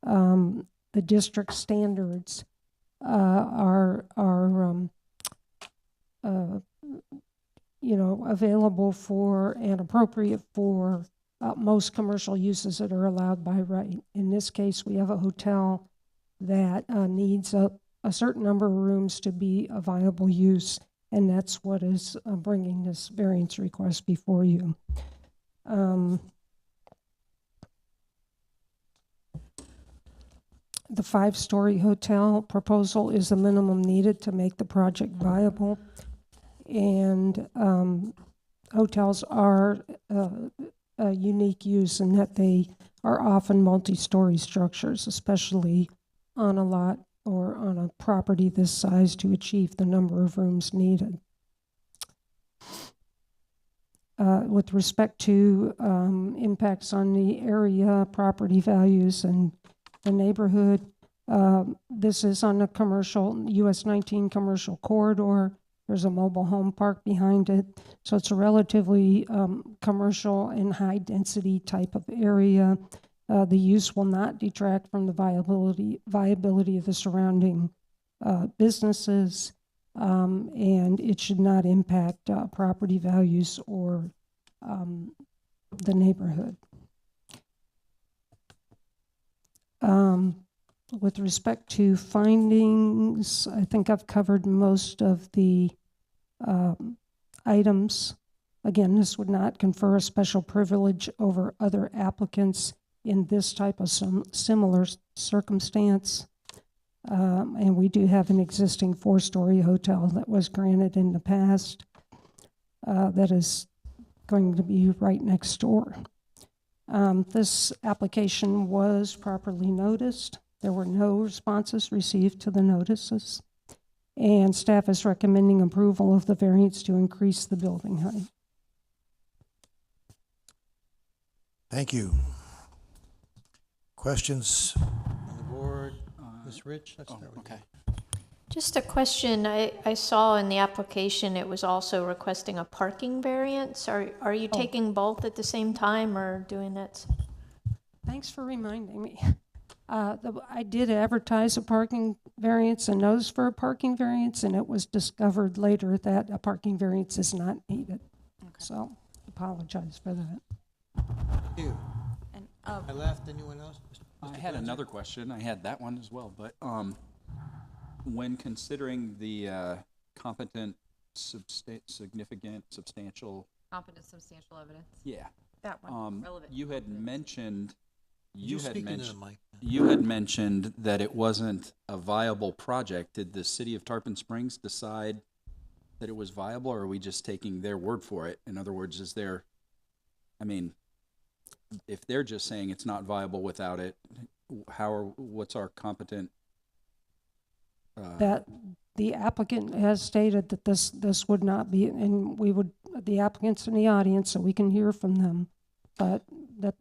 The district standards are available for and appropriate for most commercial uses that are allowed by right. In this case, we have a hotel that needs a certain number of rooms to be a viable use, and that's what is bringing this variance request before you. The 5-story hotel proposal is the minimum needed to make the project viable. And hotels are a unique use in that they are often multi-story structures, especially on a lot or on a property this size, to achieve the number of rooms needed. With respect to impacts on the area, property values, and the neighborhood, this is on a commercial, US 19 commercial corridor. There's a mobile home park behind it. So it's a relatively commercial and high density type of area. The use will not detract from the viability of the surrounding businesses, and it should not impact property values or the neighborhood. With respect to findings, I think I've covered most of the items. Again, this would not confer a special privilege over other applicants in this type of similar circumstance. And we do have an existing 4-story hotel that was granted in the past that is going to be right next door. This application was properly noticed. There were no responses received to the notices, and staff is recommending approval of the variance to increase the building height. Thank you. Questions on the board? Ms. Rich, let's start with you. Just a question. I saw in the application it was also requesting a parking variance. Are you taking both at the same time or doing that? Thanks for reminding me. I did advertise a parking variance and notice for a parking variance, and it was discovered later that a parking variance is not needed. Okay. So apologize for that. Thank you. And, I left. Anyone else? I had another question. I had that one as well, but when considering the competent, significant, substantial. Competent, substantial evidence. Yeah. that one, relevant. You had mentioned. You had mentioned mentioned that it wasn't a viable project. Did the city of Tarpon Springs decide that it was viable, or are we just taking their word for it? In other words, is there, I mean, if they're just saying it's not viable without it, what's our competent? That the applicant has stated that this would not be, and the applicant's in the audience, so we can hear from them, but that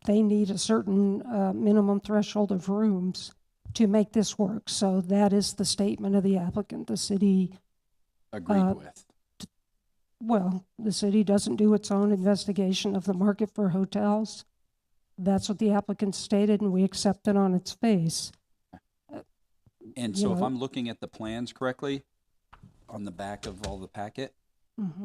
they need a certain minimum threshold of rooms to make this work. So that is the statement of the applicant. The city agreed with. Well, the city doesn't do its own investigation of the market for hotels. That's what the applicant stated, and we accept it on its face. And so if I'm looking at the plans correctly, on the back of all the packet,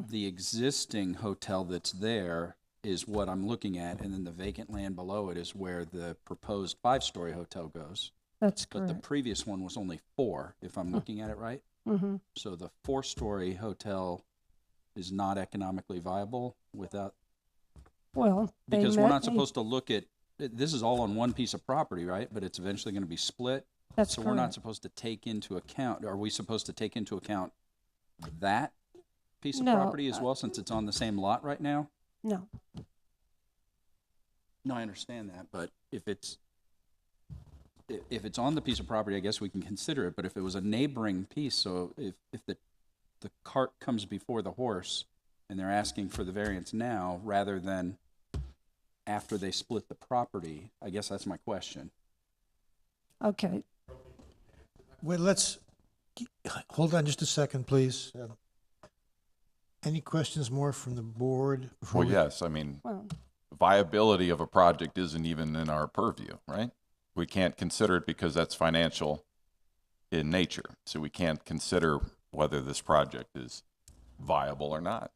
the existing hotel that's there is what I'm looking at, and then the vacant land below it is where the proposed 5-story hotel goes. That's But the correct. previous one was only 4, if I'm looking at it right. Mm-hmm. So the 4-story hotel is not economically viable without, Well, they because we're met not a- supposed to look at, this is all on one piece of property, right? But it's eventually going to be split. That's So we're not correct. supposed to take into account, are we supposed to take into account that piece of No, property as well, since it's on the same lot right now? No, No, I understand that, but if it's on the piece of property, I guess we can consider it, but if it was a neighboring piece, so if the cart comes before the horse and they're asking for the variance now rather than after they split the property, I guess that's my question. okay. Well, hold on just a second, please. Any questions more from the board? before Well, we- yes, I mean, Well, viability of a project isn't even in our purview, right? We can't consider it because that's financial in nature. So we can't consider whether this project is viable or not.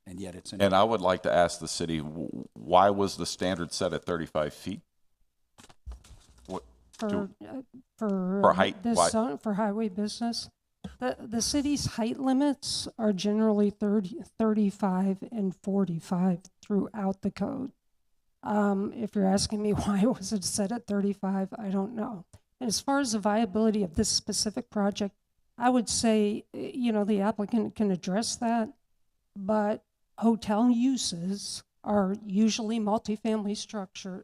And yet it's in. And I would like to ask the city, why was the standard set at 35 feet? What, for, for height, this why- zone, for highway business, the city's height limits are generally 30, 35, and 45 throughout the code. If you're asking me why was it set at 35, I don't know. And as far as the viability of this specific project, I would say, the applicant can address that, but hotel uses are usually multi-story structures.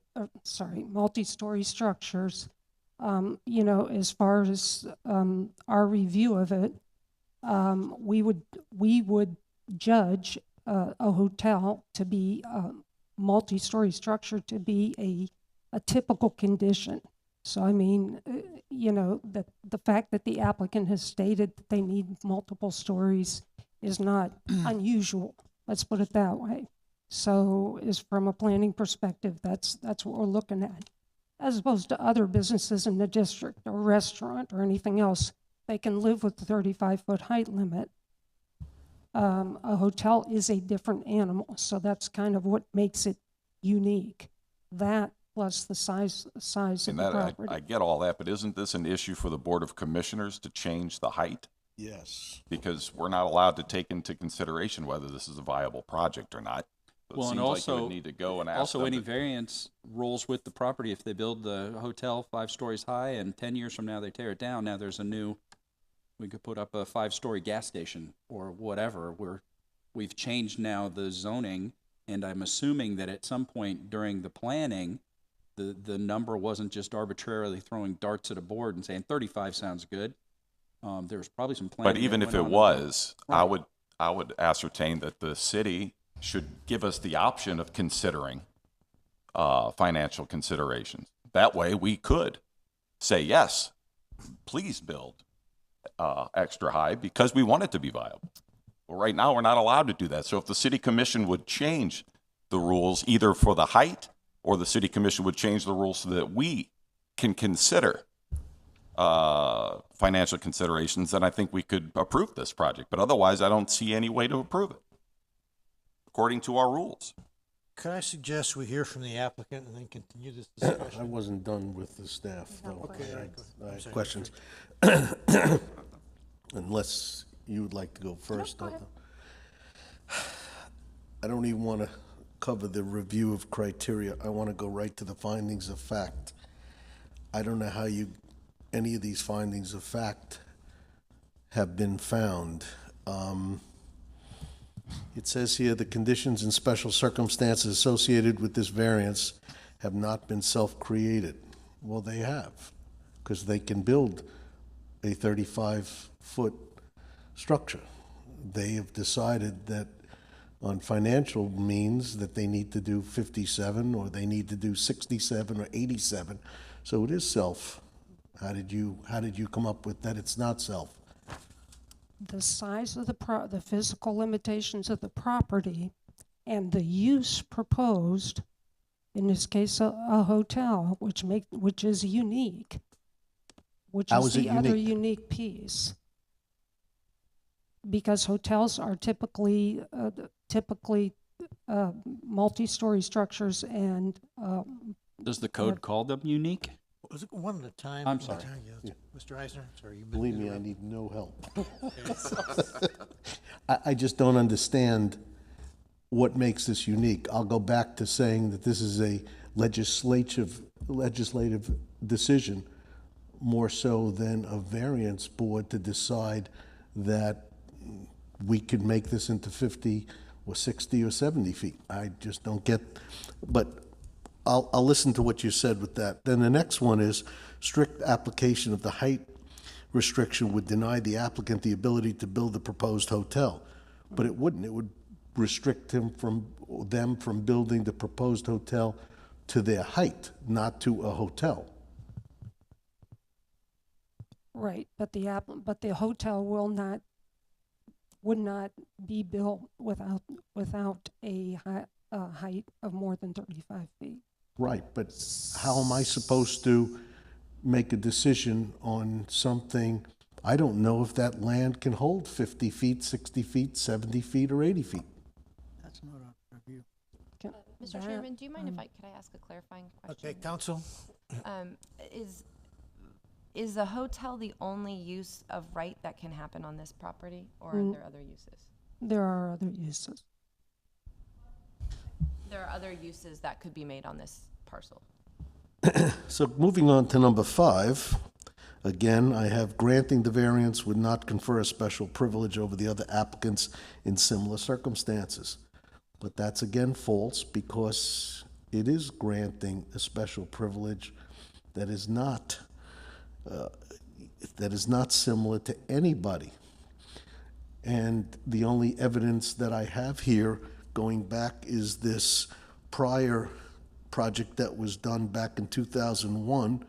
As far as our review of it, we would judge a hotel to be multi-story structure to be a typical condition. So, I mean, that the fact that the applicant has stated that they need multiple stories is not unusual. Let's put it that way. So, is from a planning perspective, that's what we're looking at. As opposed to other businesses in the district or restaurant or anything else, they can live with the 35-foot height limit. A hotel is a different animal, so that's kind of what makes it unique. That plus the size of and the that, property. I get all that, but isn't this an issue for the Board of Commissioners to change the height? Yes. Because we're not allowed to take into consideration whether this is a viable project or not. So Well, it and seems like you also- would need to go and ask Also, them any to- variance rolls with the property. If they build the hotel 5 stories high and 10 years from now they tear it down, now there's we could put up a 5-story gas station or whatever. We've changed now the zoning, and I'm assuming that at some point during the planning, the number wasn't just arbitrarily throwing darts at a board and saying 35 sounds good. There's probably some planning. But even that if went it on. was, I Right. would ascertain that the city should give us the option of considering financial considerations. That way we could say, yes, please build extra high because we want it to be viable. Well, right now we're not allowed to do that. So if the city commission would change the rules either for the height or the city commission would change the rules so that we can consider financial considerations, then I think we could approve this project. But otherwise, I don't see any way to approve it according to our rules. Could I suggest we hear from the applicant and then continue this discussion? I wasn't done with the staff, though. Okay, I all right, go. I I'm had sorry. questions. Unless you would like to go first. go ahead. I don't even want to cover the review of criteria. I want to go right to the findings of fact. I don't know how any of these findings of fact have been found. It says here, the conditions and special circumstances associated with this variance have not been self-created. Well, they have, because they can build a 35-foot structure. They have decided that on financial means that they need to do 57 or they need to do 67 or 87. So it is self. How did you come up with that it's not self? The size of the physical limitations of the property and the use proposed, in this case, a hotel, which is unique, which How is is it the other unique? unique piece. Because hotels are typically multi-story structures and, Does the code call them unique? Was it one at a time? I'm One at a sorry. time, yes. Mr. Eisner, sorry, you. Believe me, I need no help. I just don't understand what makes this unique. I'll go back to saying that this is a legislative decision more so than a variance board to decide that we could make this into 50 or 60 or 70 feet. I just don't get, but I'll listen to what you said with that. Then the next one is strict application of the height restriction would deny the applicant the ability to build the proposed hotel. But it wouldn't. It would restrict them from building the proposed hotel to their height, not to a hotel. right, but the hotel would not be built without a height of more than 35 feet. Right, but how am I supposed to make a decision on something? I don't know if that land can hold 50 feet, 60 feet, 70 feet, or 80 feet. That's not our view. Mr. That, Chairman, do you mind if could I ask a clarifying question? Okay, counsel? Is the hotel the only use of right that can happen on this property, or are there other uses? There are other uses. There are other uses that could be made on this parcel. So moving on to number 5, again, I have granting the variance would not confer a special privilege over the other applicants in similar circumstances. But that's again false because it is granting a special privilege that is not similar to anybody. And the only evidence that I have here going back is this prior project that was done back in 2001,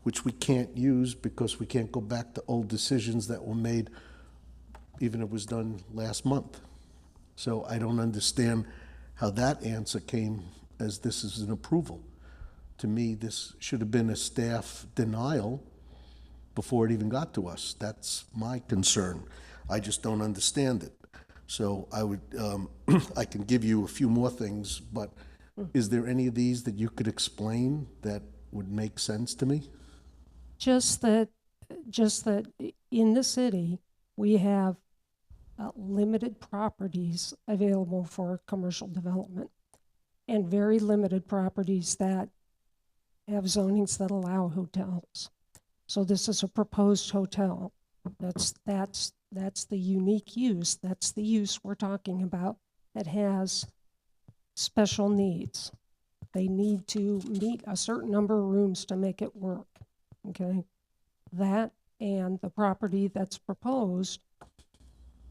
which we can't use because we can't go back to old decisions that were made, even if it was done last month. So I don't understand how that answer came as this is an approval. To me, this should have been a staff denial before it even got to us. That's my concern. I just don't understand it. So I would, I can give you a few more things, but is there any of these that you could explain that would make sense to me? Just that in the city, we have limited properties available for commercial development and very limited properties that have zonings that allow hotels. So this is a proposed hotel. That's the unique use. That's the use we're talking about that has special needs. They need to meet a certain number of rooms to make it work, okay? That and the property that's proposed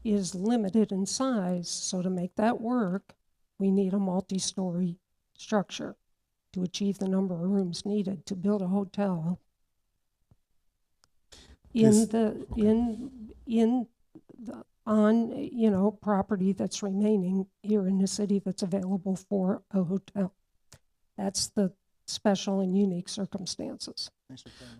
is limited in size, so to make that work, we need a multi-story structure to achieve the number of rooms needed to build a hotel on property that's remaining here in the city that's available for a hotel. That's the special and unique circumstances.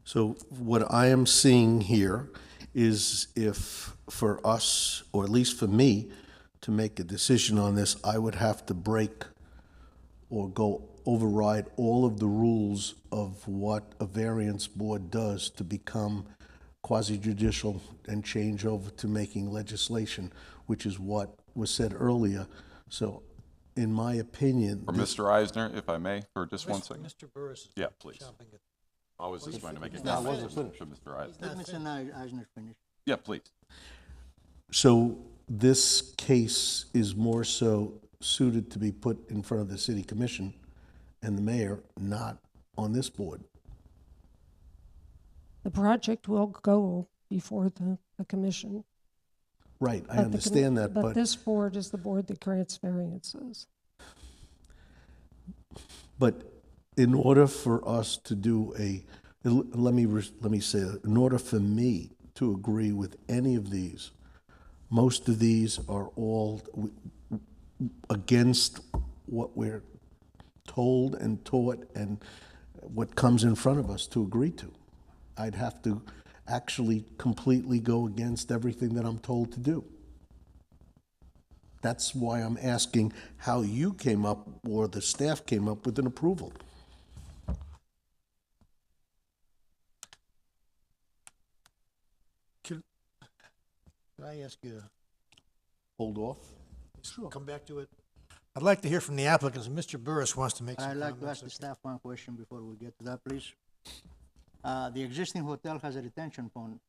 So what I am seeing here is if for us, or at least for me, to make a decision on this, I would have to break or go override all of the rules of what a variance board does to become quasi-judicial and change over to making legislation, which is what was said earlier. So in my opinion... For Mr. Eisner, if I may, for just 1 second. Mr. Burris. Yeah, please. I was just trying to make it No, I clear wasn't for Mr. Eisner. Let Mr. Eisner finish. Yeah, please. So this case is more so suited to be put in front of the city commission and the mayor, not on this board. The project will go before the commission. Right, I understand that, but this board is the board that grants variances. But in order for us to do let me say that, in order for me to agree with any of these, most of these are all against what we're told and taught and what comes in front of us to agree to. I'd have to actually completely go against everything that I'm told to do. That's why I'm asking how you came up, or the staff came up with an approval. Could I ask you to Hold off? come back to it? I'd like to hear from the applicants. Mr. Burris wants to make some I'd comments. like to ask the staff one question before we get to that, please. The existing hotel has a retention pond,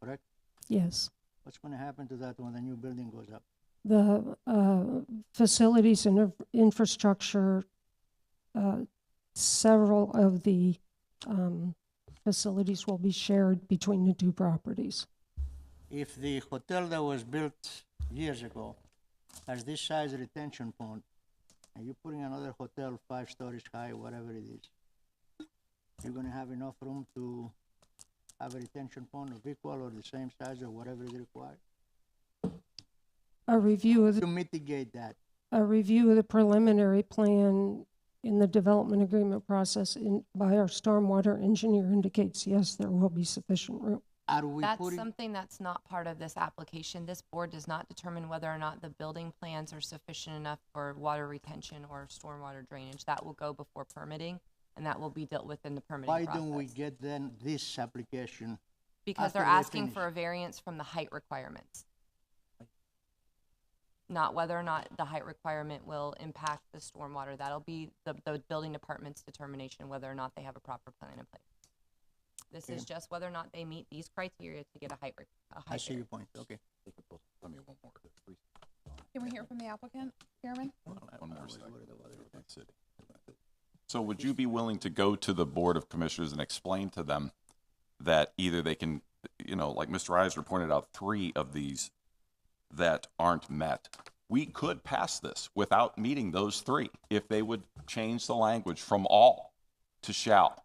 correct? Yes. What's gonna happen to that when the new building goes up? The facilities and infrastructure, several of the facilities will be shared between the two properties. If the hotel that was built years ago has this size retention pond, and you're putting another hotel 5 stories high, whatever it is, you're gonna have enough room to have a retention pond of equal or the same size or whatever is required? A review of To the, mitigate that, a review of the preliminary plan in the development agreement process by our stormwater engineer indicates, yes, there will be sufficient room. are we That's putting? something that's not part of this application. This board does not determine whether or not the building plans are sufficient enough for water retention or stormwater drainage. That will go before permitting, and that will be dealt with in the permitting Why process. don't we get then this application? Because they're after they asking finish? for a variance from the height requirements. Not whether or not the height requirement will impact the stormwater. That'll be the building department's determination whether or not they have a proper plan in place. This is just whether or not they meet these criteria to get a height I see your variance. point, okay. Can we hear from the applicant, Chairman? One more second. So would you be willing to go to the Board of Commissioners and explain to them that either they can, you know, like Mr. Eisner pointed out, 3 of these that aren't met. We could pass this without meeting those 3 if they would change the language from all to shall.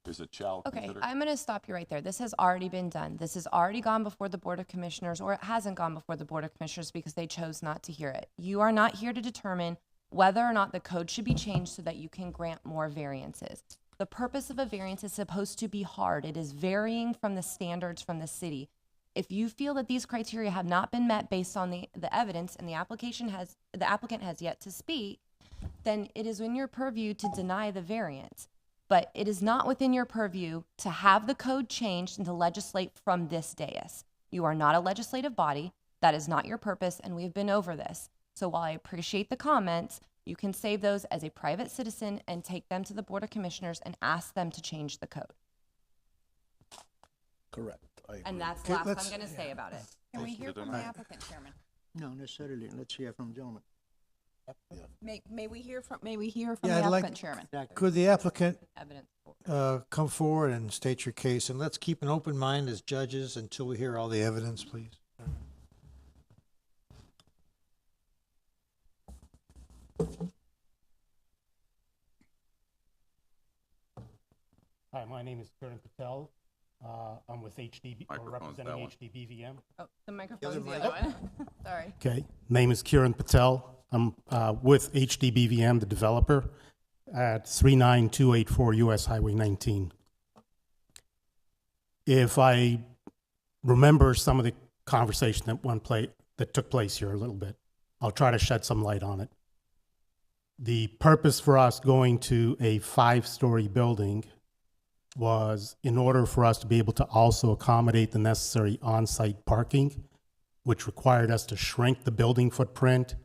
Is it shall Okay, considered? I'm going to stop you right there. This has already been done. This has already gone before the Board of Commissioners, or it hasn't gone before the Board of Commissioners because they chose not to hear it. You are not here to determine whether or not the code should be changed so that you can grant more variances. The purpose of a variance is supposed to be hard. It is varying from the standards from the city. If you feel that these criteria have not been met based on the evidence and the applicant has yet to speak, then it is in your purview to deny the variance. But it is not within your purview to have the code changed and to legislate from this dais. You are not a legislative body. That is not your purpose, and we've been over this. So while I appreciate the comments, you can save those as a private citizen and take them to the Board of Commissioners and ask them to change the code. Correct. I agree. And that's the Okay, last let's- I'm going to say about it. Can we hear from the applicant, Chairman? No, necessarily, let's hear from gentlemen. May we hear from the Yeah, I'd like- applicant, Chairman? Could the applicant Evidence. come forward and state your case, and let's keep an open mind as judges until we hear all the evidence, please. Hi, my name is Karan Patel. I'm with HDB, or Microphone's that representing one. HDBVM. Oh, the microphone's the other one. Sorry. Okay, name is Kiran Patel. I'm with HDBVM, the developer, at 39284 US Highway 19. If I remember some of the conversation that took place here a little bit, I'll try to shed some light on it. The purpose for us going to a 5-story building was in order for us to be able to also accommodate the necessary on-site parking, which required us to shrink the building footprint,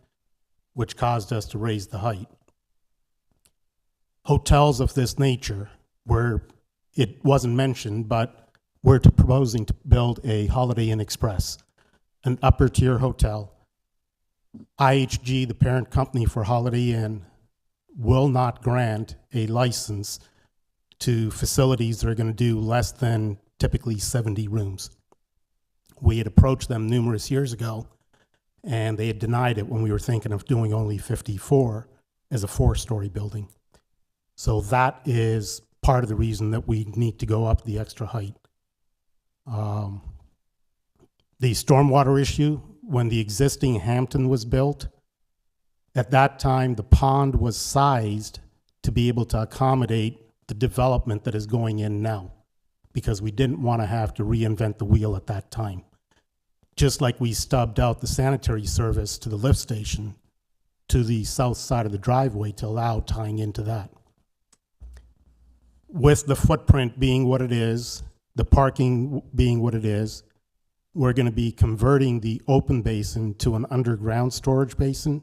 which caused us to raise the height. Hotels of this nature, where it wasn't mentioned, but we're proposing to build a Holiday Inn Express, an upper-tier hotel. IHG, the parent company for Holiday Inn, will not grant a license to facilities that are going to do less than typically 70 rooms. We had approached them numerous years ago, and they had denied it when we were thinking of doing only 54 as a 4-story building. So that is part of the reason that we need to go up the extra height. The stormwater issue, when the existing Hampton was built, at that time, the pond was sized to be able to accommodate the development that is going in now, because we didn't want to have to reinvent the wheel at that time. just like we stubbed out the sanitary service to the lift station to the south side of the driveway to allow tying into that. With the footprint being what it is, the parking being what it is, we're going to be converting the open basin to an underground storage basin.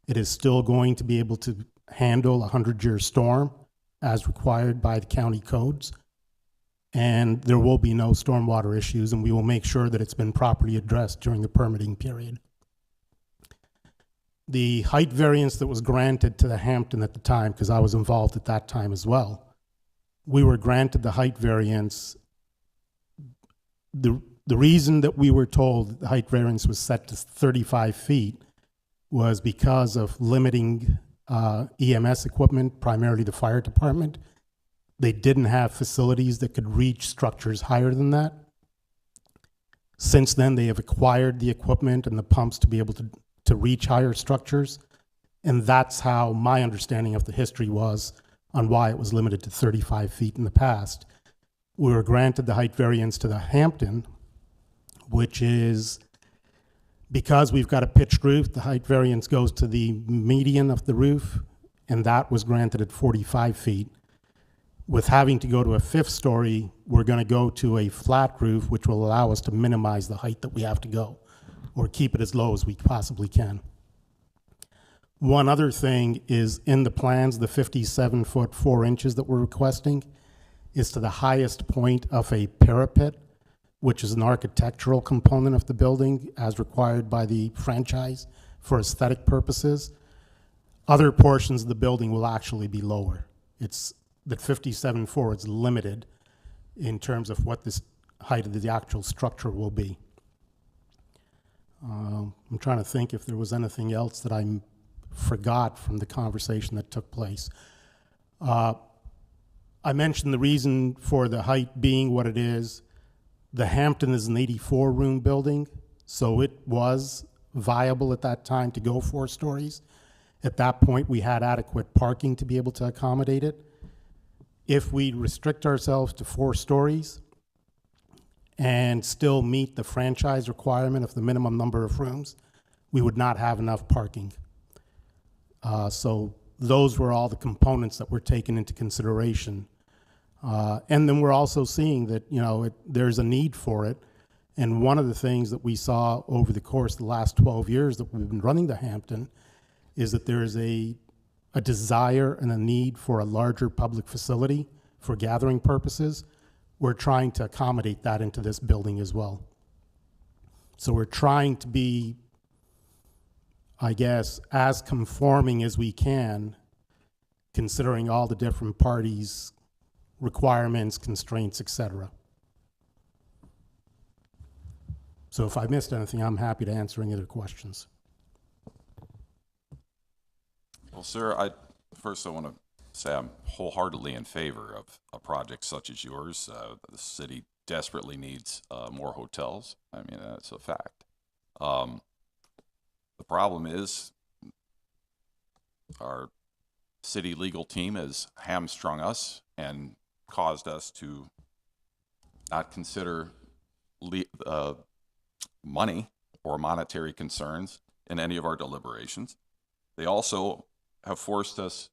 It is still going to be able to handle a 100-year storm as required by the county codes. And there will be no stormwater issues, and we will make sure that it's been properly addressed during the permitting period. The height variance that was granted to the Hampton at the time, because I was involved at that time as well, we were granted the height variance. The reason that we were told the height variance was set to 35 feet was because of limiting EMS equipment, primarily the fire department. They didn't have facilities that could reach structures higher than that. Since then, they have acquired the equipment and the pumps to be able to reach higher structures. And that's how my understanding of the history was on why it was limited to 35 feet in the past. We were granted the height variance to the Hampton, which is because we've got a pitched roof, the height variance goes to the median of the roof, and that was granted at 45 feet. With having to go to a fifth story, we're going to go to a flat roof, which will allow us to minimize the height that we have to go, or keep it as low as we possibly can. One other thing is in the plans, the 57 foot 4 inches that we're requesting is to the highest point of a parapet, which is an architectural component of the building as required by the franchise for aesthetic purposes. Other portions of the building will actually be lower. It's that 57.4 is limited in terms of what this height of the actual structure will be. I'm trying to think if there was anything else that I forgot from the conversation that took place. I mentioned the reason for the height being what it is. The Hampton is an 84-room building, so it was viable at that time to go 4 stories. At that point, we had adequate parking to be able to accommodate it. If we restrict ourselves to 4 stories and still meet the franchise requirement of the minimum number of rooms, we would not have enough parking. So those were all the components that were taken into consideration. And then we're also seeing that, there's a need for it. And one of the things that we saw over the course of the last 12 years that we've been running the Hampton is that there is a desire and a need for a larger public facility for gathering purposes. We're trying to accommodate that into this building as well. So we're trying to be, I guess, as conforming as we can, considering all the different parties' requirements, constraints, etc. So if I missed anything, I'm happy to answer any other questions. Well, sir, I want to say I'm wholeheartedly in favor of a project such as yours. The city desperately needs more hotels. I mean, that's a fact. The problem is our city legal team has hamstrung us and caused us to not consider money or monetary concerns in any of our deliberations. They also have forced us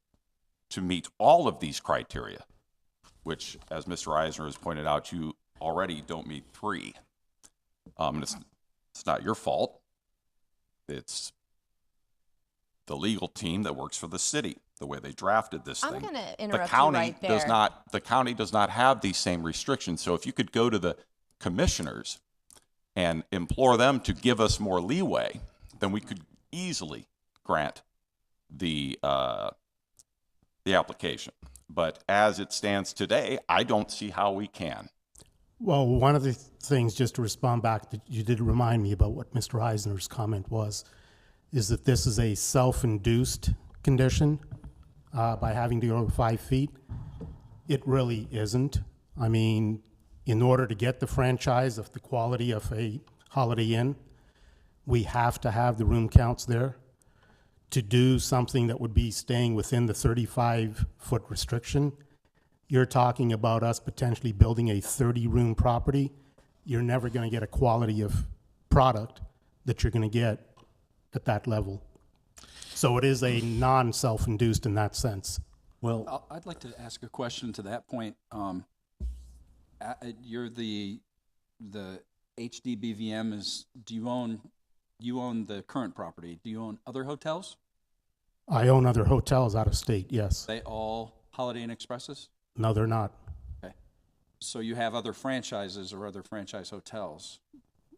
to meet all of these criteria, which, as Mr. Eisner has pointed out, you already don't meet 3. It's not your fault. It's the legal team that works for the city, the way they drafted this thing. I'm going to interrupt you right there. The county does not have these same restrictions. So if you could go to the commissioners and implore them to give us more leeway, then we could easily grant the application. But as it stands today, I don't see how we can. Well, one of the things, just to respond back, that you did remind me about what Mr. Eisner's comment was, is that this is a self-induced condition by having to go 5 feet. It really isn't. I mean, in order to get the franchise of the quality of a Holiday Inn, we have to have the room counts there. To do something that would be staying within the 35-foot restriction, you're talking about us potentially building a 30-room property. You're never going to get a quality of product that you're going to get at that level. So it is a non-self-induced in that sense. Well, I'd like to ask a question to that point. You're the HDBVM is, do you own the current property? Do you own other hotels? I own other hotels out of state, yes. They all Holiday Inn Expresses? No, they're not. Okay. So you have other franchises or other franchise hotels,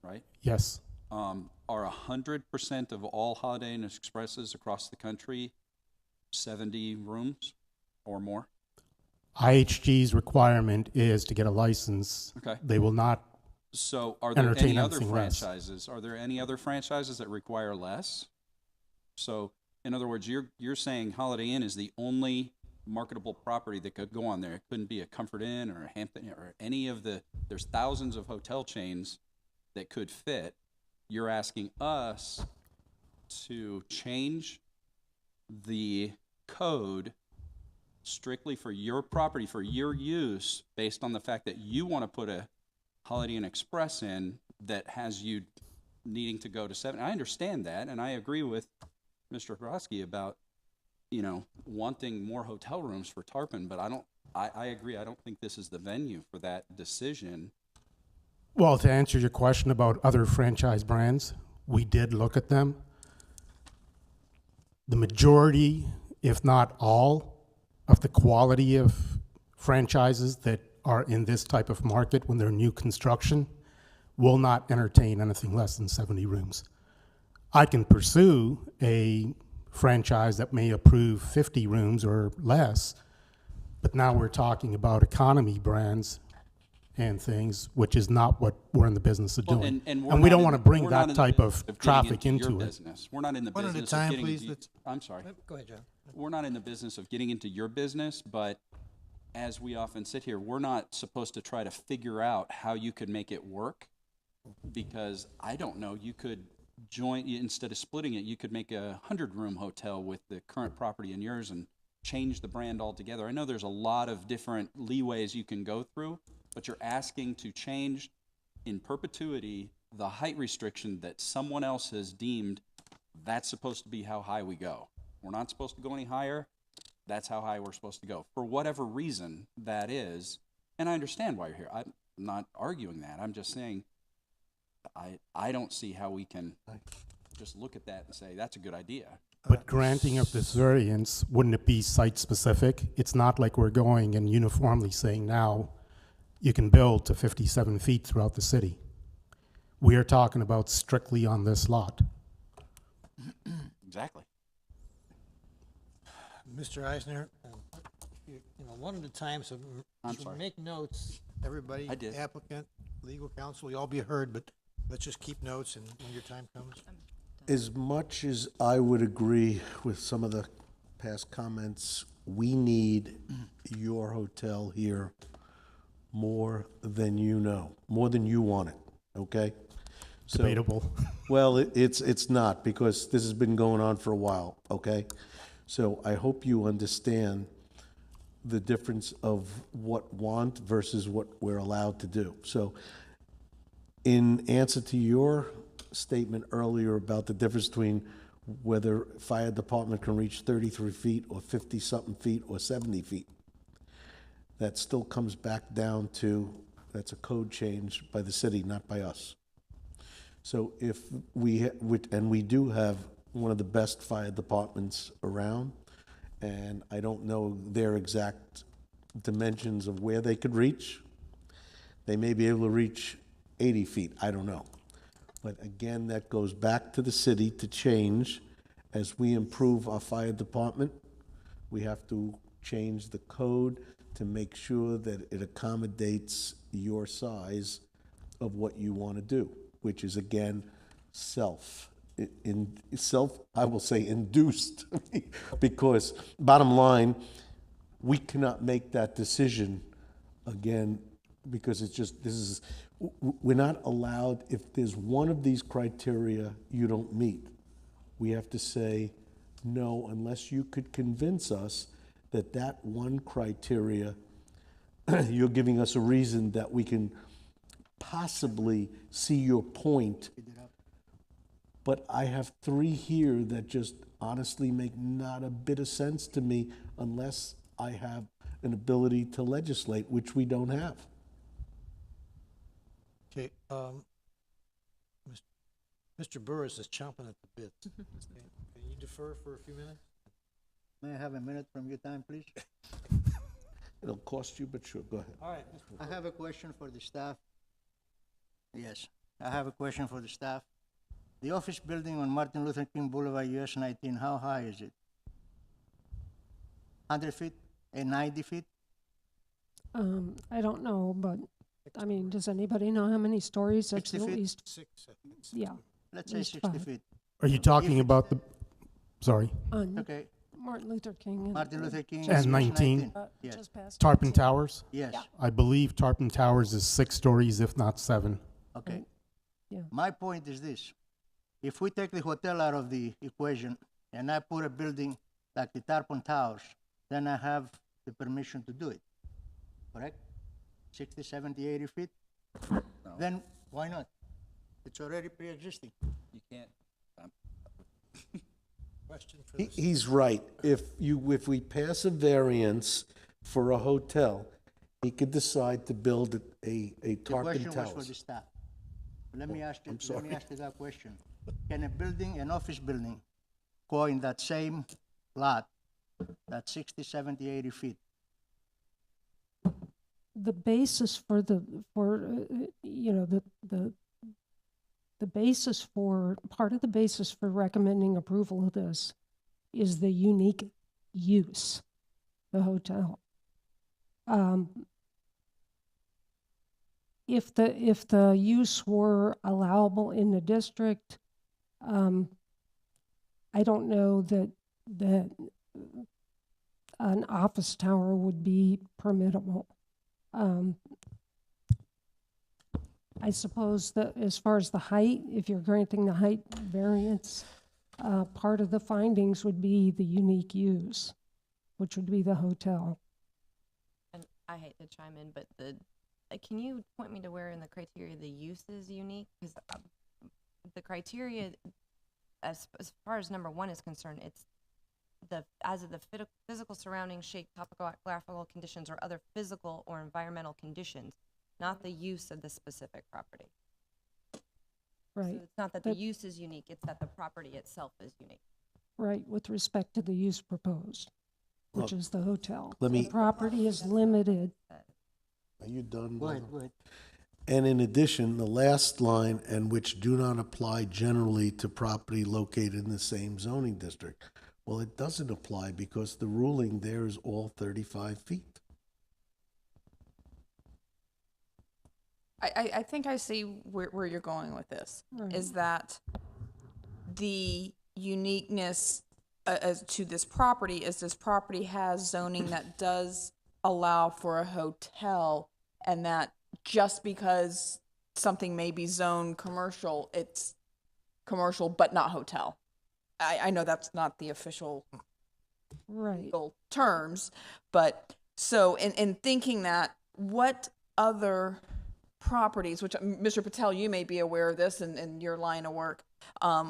right? Yes. Are 100% of all Holiday Inn Expresses across the country 70 rooms or more? IHG's requirement is to get a license. Okay. They will not So are there entertain any other anything less. franchises? Are there any other franchises that require less? So in other words, you're saying Holiday Inn is the only marketable property that could go on there. It couldn't be a Comfort Inn or a Hampton or any of the, there's thousands of hotel chains that could fit. You're asking us to change the code strictly for your property, for your use, based on the fact that you want to put a Holiday Inn Express in that has you needing to go to 7. I understand that, and I agree with Mr. Hrabowski about, wanting more hotel rooms for Tarpon, but I agree, I don't think this is the venue for that decision. Well, to answer your question about other franchise brands, we did look at them. The majority, if not all, of the quality of franchises that are in this type of market when they're new construction will not entertain anything less than 70 rooms. I can pursue a franchise that may approve 50 rooms or less, but now we're talking about economy brands and things, which is not what we're in the business of Well, doing. and And we don't not want to in- bring we're not that in the type business of getting traffic your into it. business. We're not in the One at a business time, of getting please. into, I'm sorry. Go ahead, John. We're not in the business of getting into your business, but as we often sit here, we're not supposed to try to figure out how you could make it work, because I don't know, you could join, instead of splitting it, you could make a 100-room hotel with the current property in yours and change the brand altogether. I know there's a lot of different leeways you can go through, but you're asking to change in perpetuity the height restriction that someone else has deemed that's supposed to be how high we go. We're not supposed to go any higher. That's how high we're supposed to go. For whatever reason that is, and I understand why you're here. I'm not arguing that. I'm just saying I don't see how we can just look at that and say that's a good idea. But granting of this variance, wouldn't it be site-specific? It's not like we're going and uniformly saying now you can build to 57 feet throughout the city. We are talking about strictly on this lot. Exactly. Mr. Eisner, one at a time, so I'm you sorry. make notes. Everybody, I did. applicant, legal counsel, you all be heard, but let's just keep notes, and when your time comes. as much as I would agree with some of the past comments, we need your hotel here more than more than you want it, okay? So- Debatable. Well, it's not, because this has been going on for a while, okay? So I hope you understand the difference of what want versus what we're allowed to do. So in answer to your statement earlier about the difference between whether fire department can reach 33 feet or 50-something feet or 70 feet, that still comes back down to, that's a code change by the city, not by us. So if and we do have one of the best fire departments around, and I don't know their exact dimensions of where they could reach. They may be able to reach 80 feet, I don't know. But again, that goes back to the city to change. As we improve our fire department, we have to change the code to make sure that it accommodates your size of what you want to do, which is, again, I will say induced, because bottom line, we cannot make that decision again, because we're not allowed, if there's one of these criteria you don't meet, we have to say, no, unless you could convince us that that one criteria, you're giving us a reason that we can possibly see your point, but I have three here that just honestly make not a bit of sense to me unless I have an ability to legislate, which we don't have. Okay, Mr. Burris is chomping at the bit. Can you defer for a few minutes? May I have a minute from your time, please? It'll cost you, but sure, go ahead. All right. I have a question for the staff. Yes, I have a question for the staff. The office building on Martin Luther King Boulevard, US 19, how high is it? 100 feet? 90 feet? I don't know, but, I mean, does anybody know how many stories? That's 60 at feet? least, Six, I think. yeah. Let's say Least 60 five. feet. Are you talking about the, sorry, On Okay, Martin Luther King. and- Martin Luther King. And US 19. Yes, Just past Tarpon 19. Towers? yes, I believe Tarpon Towers is 6 stories, if not 7. okay. Yeah. My point is this. If we take the hotel out of the equation and I put a building like the Tarpon Towers, then I have the permission to do it, correct? 60, 70, 80 feet? Then why not? It's already pre-existing. You can't, Question for the He's right. If we pass a variance for a hotel, he could decide to build a The Tarpon question was for the Towers. staff. Let me ask you, I'm let me sorry. ask you that question. Can a building, an office building, go in that same lot, that's 60, 70, 80 feet? The basis for the basis for, part of the basis for recommending approval of this is the unique use, the hotel. If the use were allowable in the district, I don't know that an office tower would be permittable. I suppose that as far as the height, if you're granting the height variance, part of the findings would be the unique use, which would be the hotel. And I hate to chime in, but can you point me to where in the criteria the use is unique? Because the criteria, as far as number 1 is concerned, it's as of the physical surrounding, shape, topographical conditions, or other physical or environmental conditions, not the use of the specific property. Right, So it's not that the That- use is unique, it's that the property itself is unique. right, with respect to the use proposed, which Look, is the hotel. let me- The property is limited. Are you done? Go ahead, Michael? go ahead. And in addition, the last line, and which do not apply generally to property located in the same zoning district. Well, it doesn't apply because the ruling there is all 35 feet. I think I see where you're going with this, Right. is that the uniqueness as to this property is this property has zoning that does allow for a hotel, and that just because something may be zoned commercial, it's commercial but not hotel. I know that's not the official Right. legal terms, but so in thinking that, what other properties, which Mr. Patel, you may be aware of this in your line of work,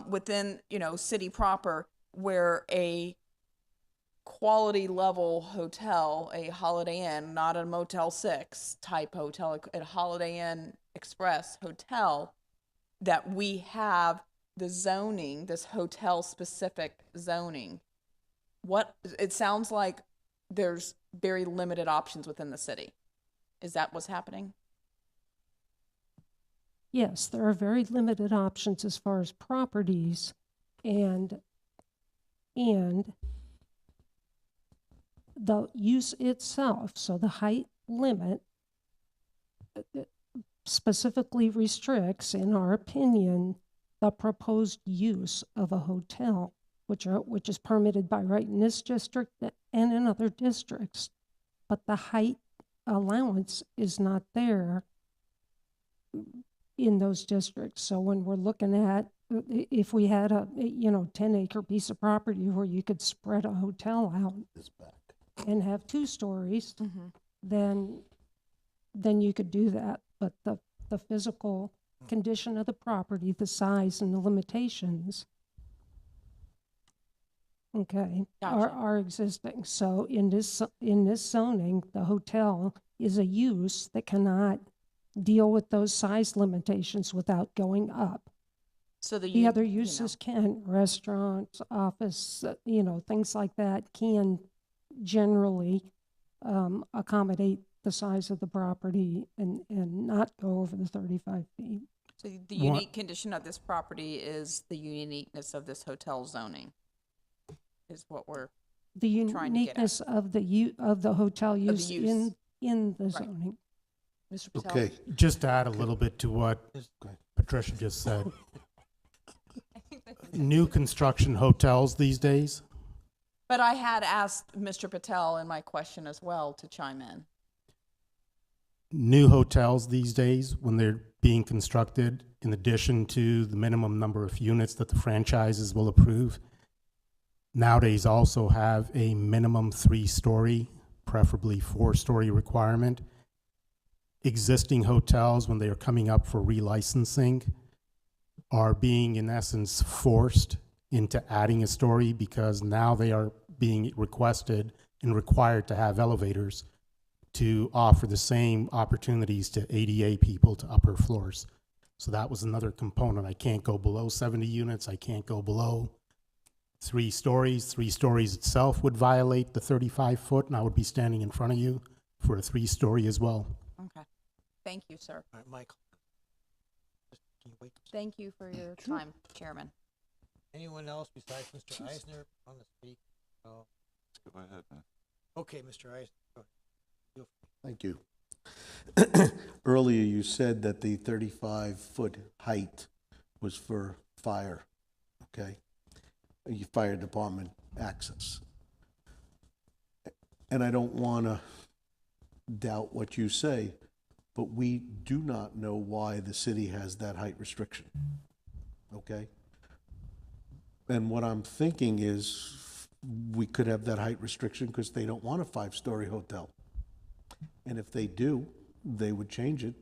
within, city proper, where a quality level hotel, a Holiday Inn, not a Motel 6 type hotel, a Holiday Inn Express hotel, that we have the zoning, this hotel specific zoning. It sounds like there's very limited options within the city. Is that what's happening? Yes, there are very limited options as far as properties and the use itself, so the height limit specifically restricts, in our opinion, the proposed use of a hotel, which is permitted by right in this district and in other districts. But the height allowance is not there in those districts. So when we're looking at, if we had a 10-acre piece of property where you could spread a hotel out This back. and have 2 stories, Mm-hmm. then you could do that. But the physical condition of the property, the size and the limitations, okay, Gotcha. are existing. So in this zoning, the hotel is a use that cannot deal with those size limitations without going up. So The other uses can, restaurants, office, things like that can generally accommodate the size of the property and not go over the 35 feet. So the unique condition of this property is the uniqueness of this hotel zoning, is what we're The trying to get at. uniqueness of the hotel use use. in the zoning. Mr. Patel? Okay, Just to add a little bit to what Patricia just said. New construction hotels these days, But I had asked Mr. Patel in my question as well to chime in. new hotels these days, when they're being constructed, in addition to the minimum number of units that the franchises will approve, nowadays also have a minimum 3-story, preferably 4-story requirement. Existing hotels, when they are coming up for relicensing, are being, in essence, forced into adding a story because now they are being requested and required to have elevators to offer the same opportunities to ADA people to upper floors. So that was another component. I can't go below 70 units. I can't go below 3 stories. 3 stories itself would violate the 35-foot, and I would be standing in front of you for a 3-story as well. Okay. Thank you, sir. All right, Michael. Can you wait? Thank you for your time, Chairman. Anyone else besides Mr. Eisner want to speak? No. Go ahead, man. Okay, Mr. Eisner. Go ahead. thank you. Earlier, you said that the 35-foot height was for fire, okay? Fire department access. And I don't want to doubt what you say, but we do not know why the city has that height restriction, okay? And what I'm thinking is we could have that height restriction because they don't want a 5-story hotel. And if they do, they would change it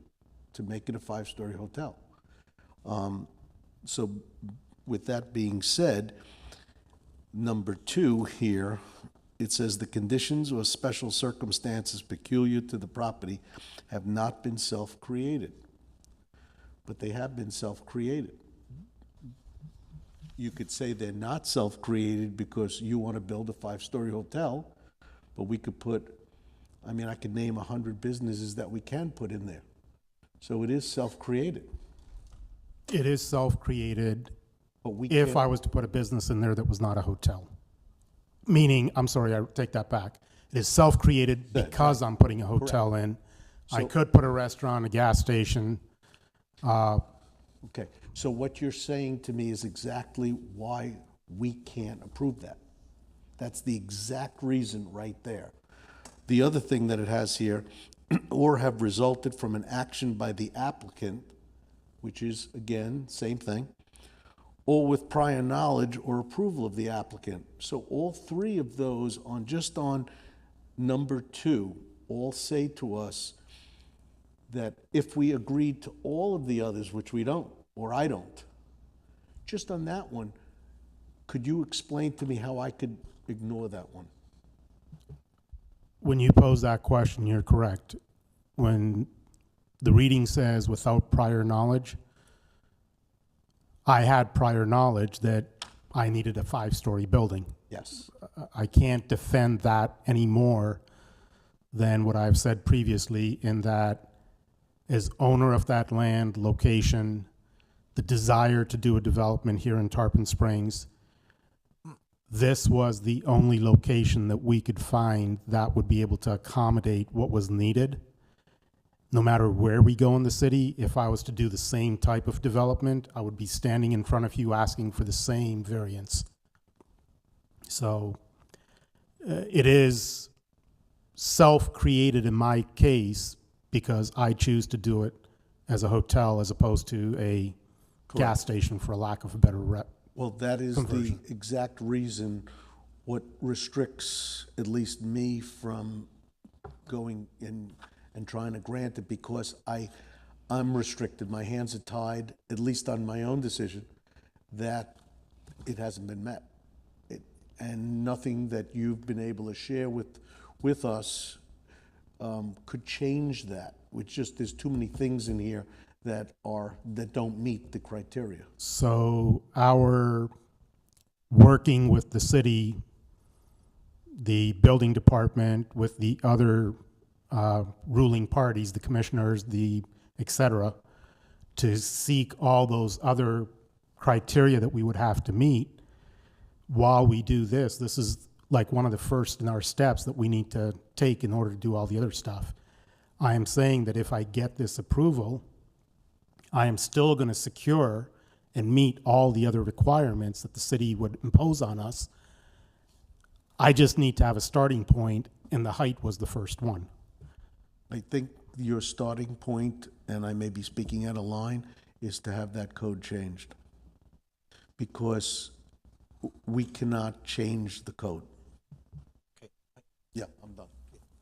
to make it a 5-story hotel. So with that being said, number 2 here, it says the conditions or special circumstances peculiar to the property have not been self-created. But they have been self-created. You could say they're not self-created because you want to build a 5-story hotel, but we could put, I mean, I could name 100 businesses that we can put in there. So it is self-created. It is self-created But we if can't- I was to put a business in there that was not a hotel. Meaning, I'm sorry, I take that back. It is self-created because I'm putting a hotel in. I So- could put a restaurant, a gas station. Okay, so what you're saying to me is exactly why we can't approve that. That's the exact reason right there. The other thing that it has here, or have resulted from an action by the applicant, which is, again, same thing, or with prior knowledge or approval of the applicant. So all 3 of those on number 2 all say to us that if we agreed to all of the others, which we don't, or I don't, just on that one, could you explain to me how I could ignore that one? When you pose that question, you're correct. When the reading says without prior knowledge, I had prior knowledge that I needed a 5-story building. Yes. I can't defend that any more than what I've said previously, in that as owner of that land, location, the desire to do a development here in Tarpon Springs, this was the only location that we could find that would be able to accommodate what was needed. No matter where we go in the city, if I was to do the same type of development, I would be standing in front of you asking for the same variance. So it is self-created in my case because I choose to do it as a hotel as opposed to a gas station, for a lack of a better Well, that is conversion. the exact reason what restricts at least me from going in and trying to grant it, because I'm restricted. My hands are tied, at least on my own decision, that it hasn't been met. And nothing that you've been able to share with us could change that. It's just, there's too many things in here that don't meet the criteria. So our working with the city, the building department, with the other ruling parties, the commissioners, et cetera, to seek all those other criteria that we would have to meet while we do this. This is like one of the first in our steps that we need to take in order to do all the other stuff. I am saying that if I get this approval, I am still going to secure and meet all the other requirements that the city would impose on us. I just need to have a starting point, and the height was the first one. I think your starting point, and I may be speaking out of line, is to have that code changed. Because we cannot change the code. Okay. Yeah, I'm done.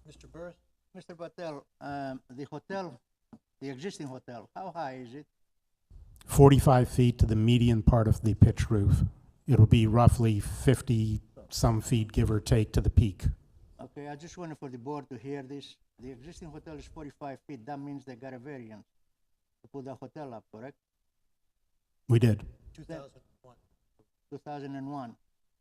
Mr. Burris? Mr. Patel, the hotel, the existing hotel, how high is it? 45 feet to the median part of the pitch roof. It'll be roughly 50-some feet, give or take, to the peak. Okay, I just wanted for the board to hear this. The existing hotel is 45 feet. That means they got a variance to put the hotel up, correct? We did. 2001. 2001.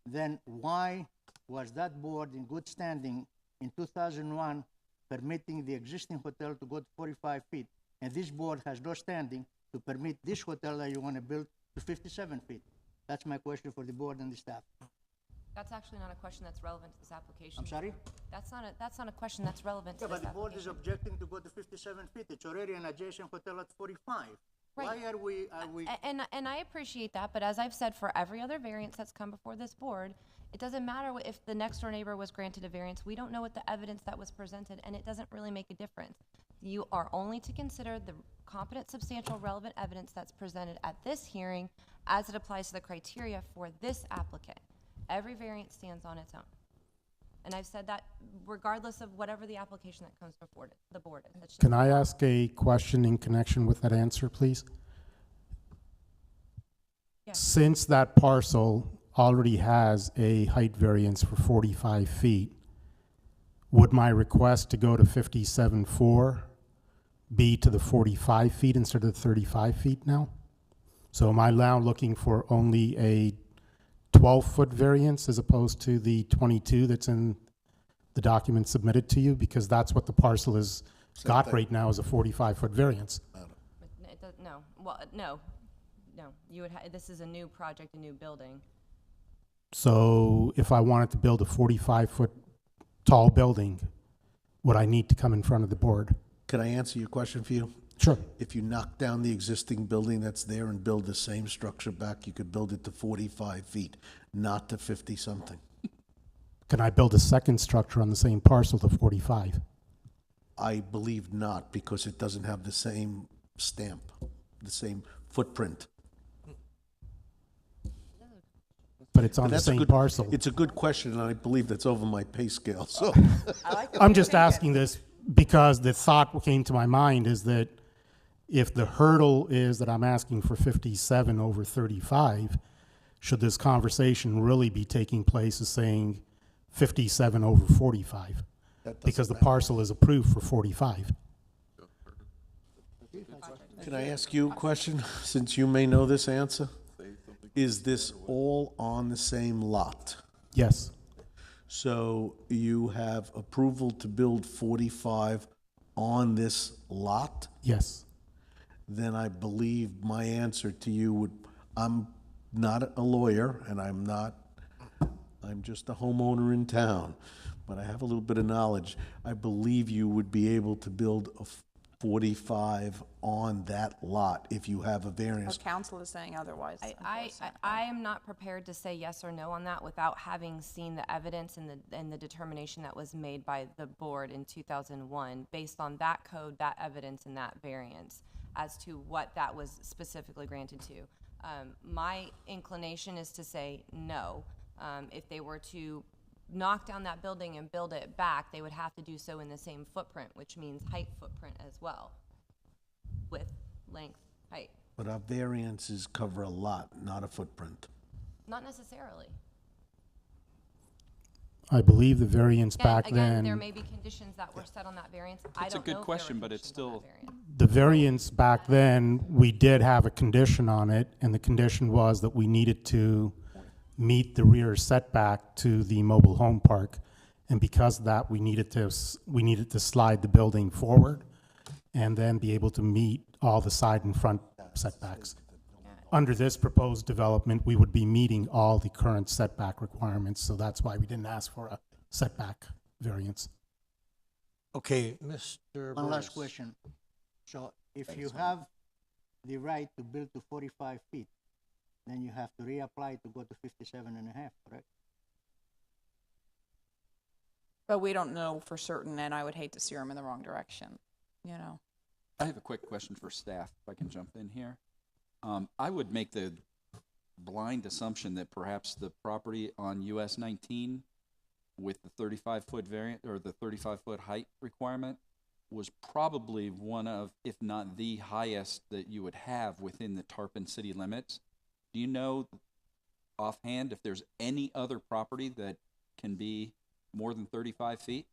Then why was that board in good standing in 2001 permitting the existing hotel to go to 45 feet? And this board has no standing to permit this hotel that you want to build to 57 feet. That's my question for the board and the staff. That's actually not a question that's relevant to this application. I'm sorry? That's not a question that's relevant to Yeah, this but the board is application. objecting to go to 57 feet. It's already an adjacent hotel at 45. Right. Why are we? And I appreciate that, but as I've said, for every other variance that's come before this board, it doesn't matter if the next door neighbor was granted a variance. We don't know what the evidence that was presented, and it doesn't really make a difference. You are only to consider the competent, substantial, relevant evidence that's presented at this hearing as it applies to the criteria for this applicant. Every variance stands on its own. And I've said that regardless of whatever the application that comes before the board is. That's just Can I ask a question in connection with that answer, please? Yeah. Since that parcel already has a height variance for 45 feet, would my request to go to 57.4 be to the 45 feet instead of the 35 feet now? So am I now looking for only a 12-foot variance as opposed to the 22 that's in the document submitted to you? Because that's what the parcel is got right now, is a 45-foot variance. It does, no. Well, no. You would. This is a new project, a new building. So if I wanted to build a 45-foot tall building, would I need to come in front of the board? Can I answer your question for you? Sure. If you knock down the existing building that's there and build the same structure back, you could build it to 45 feet, not to 50-something. Can I build a second structure on the same parcel to 45? I believe not, because it doesn't have the same stamp, the same footprint. But it's on But the that's a same good- parcel. It's a good question, and I believe that's over my pay scale, so. I'm just asking this because the thought came to my mind is that if the hurdle is that I'm asking for 57 over 35, should this conversation really be taking place as saying 57 over 45? Because the parcel is approved for 45. Can I ask you a question, since you may know this answer? Is this all on the same lot? Yes. So you have approval to build 45 on this lot? Yes. Then I believe my answer to you would, I'm not a lawyer, and I'm just a homeowner in town, but I have a little bit of knowledge. I believe you would be able to build a 45 on that lot if you have a Our variance. council is saying otherwise. I am not prepared to say yes or no on that without having seen the evidence and the determination that was made by the board in 2001 based on that code, that evidence, and that variance as to what that was specifically granted to. My inclination is to say no. If they were to knock down that building and build it back, they would have to do so in the same footprint, which means height footprint as well. width, length, height. But our variances cover a lot, not a footprint. Not necessarily. I believe the variance back Again, there then, may be conditions that were set on that variance. I It's a don't good know if there were question, but it's conditions on still, that variance. the variance back then, we did have a condition on it, and the condition was that we needed to meet the rear setback to the mobile home park. And because of that, we needed to slide the building forward and then be able to meet all the side and front setbacks. Under this proposed development, we would be meeting all the current setback requirements, so that's why we didn't ask for a setback variance. Okay, Mr. One last Burris. question. So if you have the right to build to 45 feet, then you have to reapply to go to 57.5, correct? But we don't know for certain, and I would hate to steer them in the wrong direction, you know? I have a quick question for staff, if I can jump in here. I would make the blind assumption that perhaps the property on US 19 with the 35-foot variant, or the 35-foot height requirement, was probably one of, if not the highest that you would have within the Tarpon city limits. Do you know offhand if there's any other property that can be more than 35 feet,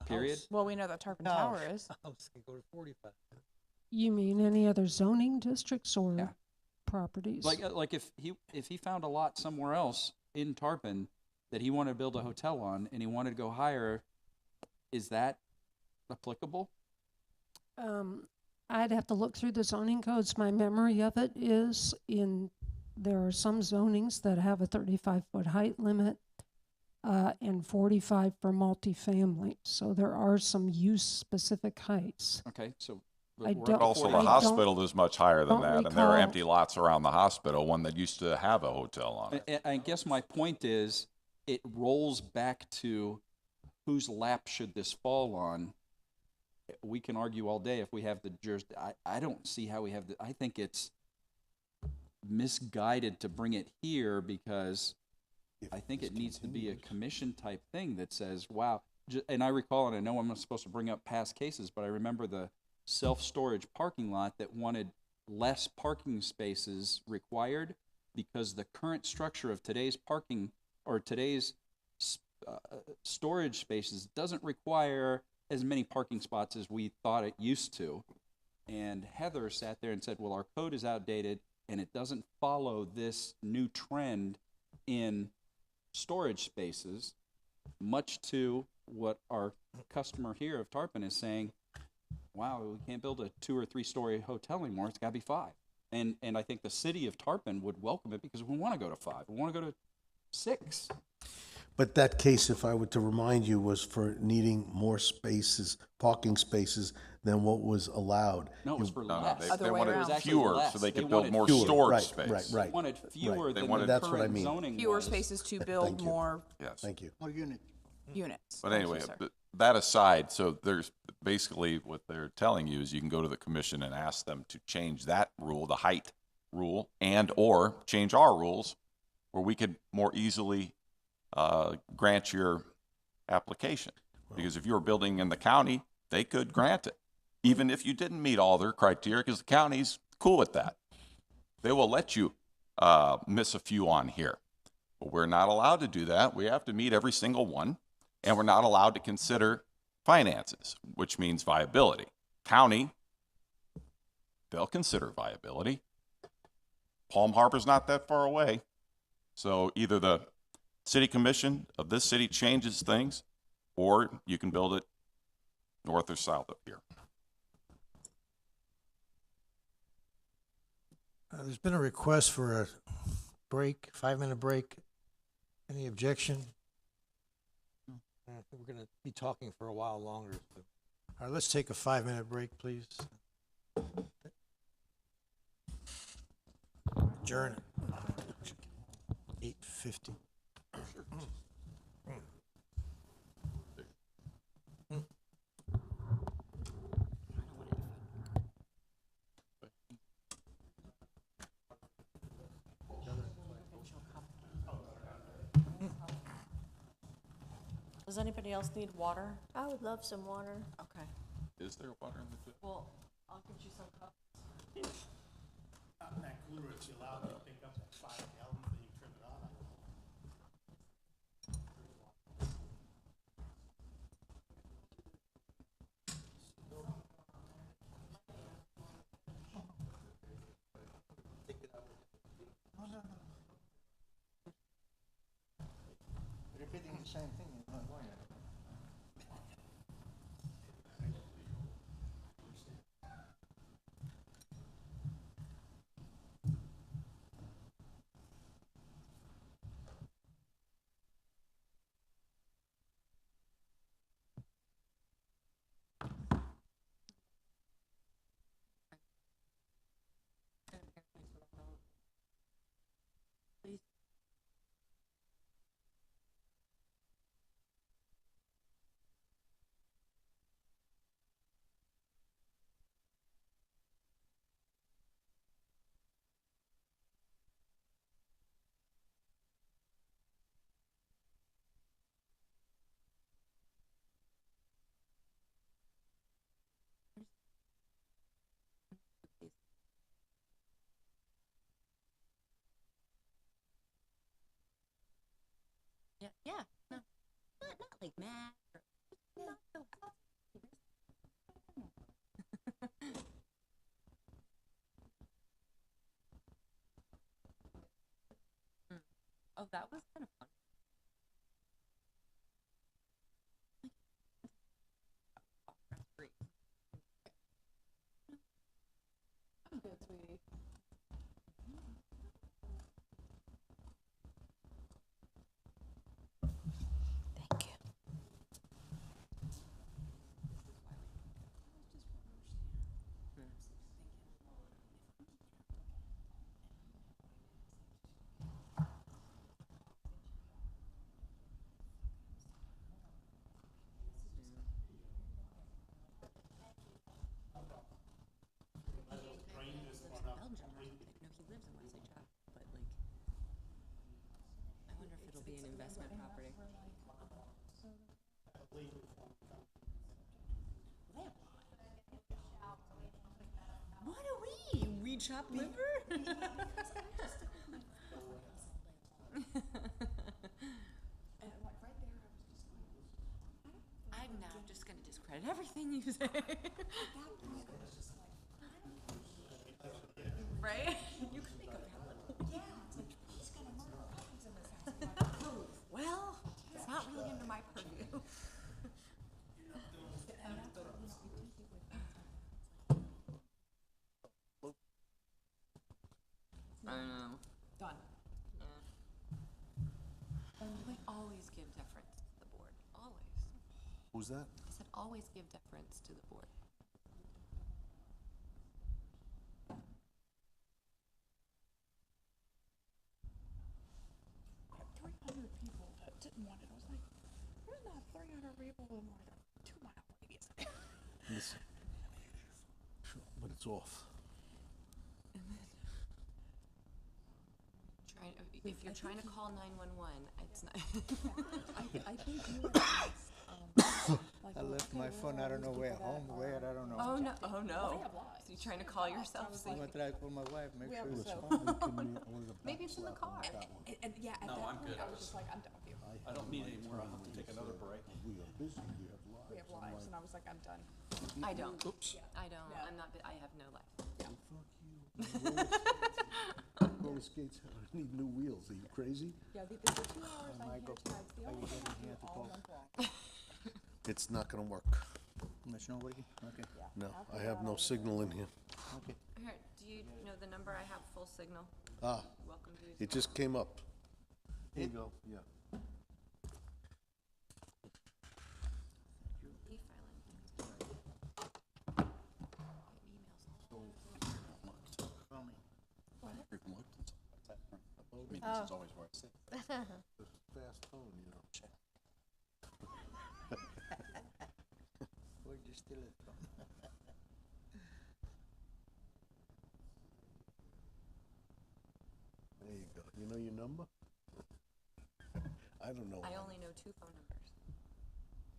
period? Well, we know that Tarpon Tower is. House can go to 45. You mean any other zoning districts or Yeah. properties? Like if he found a lot somewhere else in Tarpon that he wanted to build a hotel on and he wanted to go higher, is that applicable? I'd have to look through the zoning codes. My memory of it is there are some zonings that have a 35-foot height limit and 45 for multifamily. So there are some use-specific heights. Okay, so. I we're don't- at Also, 40. the I don't- hospital is much higher than don't that, and there are recall- empty lots around the hospital, one that used to have a hotel on it. I guess my point is, it rolls back to whose lap should this fall on? We can argue all day if we have the I don't see how we have I think it's misguided to bring it here because I think it needs to be a commission type thing that says, wow. And I recall, and I know I'm not supposed to bring up past cases, but I remember the self-storage parking lot that wanted less parking spaces required because the current structure of today's parking or today's storage spaces doesn't require as many parking spots as we thought it used to. And Heather sat there and said, well, our code is outdated and it doesn't follow this new trend in storage spaces, much to what our customer here of Tarpon is saying, wow, we can't build a 2 or 3 story hotel anymore. It's got to be 5. And I think the city of Tarpon would welcome it because we want to go to 5. We want to go to 6. But that case, if I were to remind you, was for needing more spaces, parking spaces, than what was allowed. No, it was for No, less. they way wanted around. fewer, Less. so they They could build wanted more fewer, storage right, space. right, right. They wanted fewer They than wanted- the That's what I current mean. zoning Fewer was. spaces to build Thank you. more Yes. Thank you. More units. units. But Thank you, anyway, sir. that aside, so there's basically what they're telling you is you can go to the commission and ask them to change that rule, the height rule, and or change our rules where we could more easily grant your application. Because if you're building in the county, they could grant it, even if you didn't meet all their criteria, because the county's cool with that. They will let you miss a few on here. But we're not allowed to do that. We have to meet every single one, and we're not allowed to consider finances, which means viability. County, they'll consider viability. Palm Harbor's not that far away. So either the city commission of this city changes things, or you can build it north or south of here. There's been a request for a break, 5-minute break. Any objection? I think we're going to be talking for a while longer. So. All right, let's take a 5-minute break, please. Adjourn. 8:50. Does anybody else need water? I would love some water. Okay. Is there water in the Well, I'll get you some cups. She allowed me to pick up that 5 gallons and you turn it on. Repeating the same thing is not going. Yeah, yeah, no, not like mad. Not so. Oh, that was kind of fun. That's great. I'm good, sweetie. Thank you. Belgium or something. No, he lives in Wesley Chapel, but like, I wonder if it'll be an investment property. What are we? We chop liver? I'm now just gonna discredit everything you say. Right? You could make a valid point. Yeah, it's like, he's gonna murder puppies in this house. Well, it's not really under my purview. I know. Done. We always give deference to the board. Always. Who's that? I said always give deference to the board. 300 people that didn't want it. I was like, there's not 300 people in more than 2-mile radius. Listen. Sure, but it's off. If you're trying to call 911, it's not. I think you I left my phone, I don't know where, home, where, I don't know. Oh no! Oh Well, no! they have lives. So you're trying to call yourself? I'm gonna try to call my wife, make We sure have it's so- home. Maybe it's in the car. And yeah, at that point, I was just like, I'm done with you. I don't need any more, I'll have to take another break. We are busy, we have lives. We have lives, and I was like, I'm done. I don't. Oops. I don't. No. I'm not. I have no life. Roller skates need new wheels, are you crazy? Yeah, the 2 hours I'm here tonight, it's the only thing I do all month long. It's not gonna work. There's nobody? Okay, No, I have no signal in here. okay. Here, do you know the number? I have full signal. Ah, Welcome to use it just came up. Here you go, yeah. e-filing. Call me. This is always where I sit. Fast phone, you know. Where'd you steal it from? There you go. You know your number? I don't know. I only know 2 phone numbers.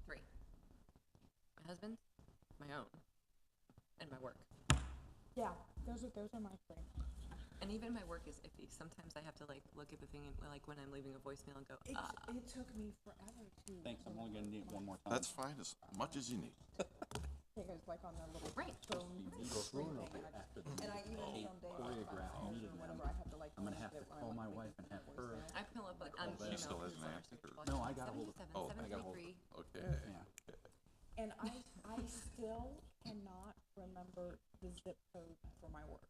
3. My husband's, my own, and my work. Yeah, those are my 3. And even my work is iffy. Sometimes I have to like look at the thing and like when I'm leaving a voicemail and go, It took me forever to. Thanks, I'm only gonna need it one more time. That's fine, as much as you need. Figures like on the little Right. phone screen thing, and I even some days choreographed or meeting whenever now. I have to like. I'm gonna have to when I, call like, my make wife and have her. I pull up like on She still hasn't answered her. No, I got a hold of. 77, Oh, I got a hold of. 73. Okay. Yeah. And I still cannot remember the zip code for my work.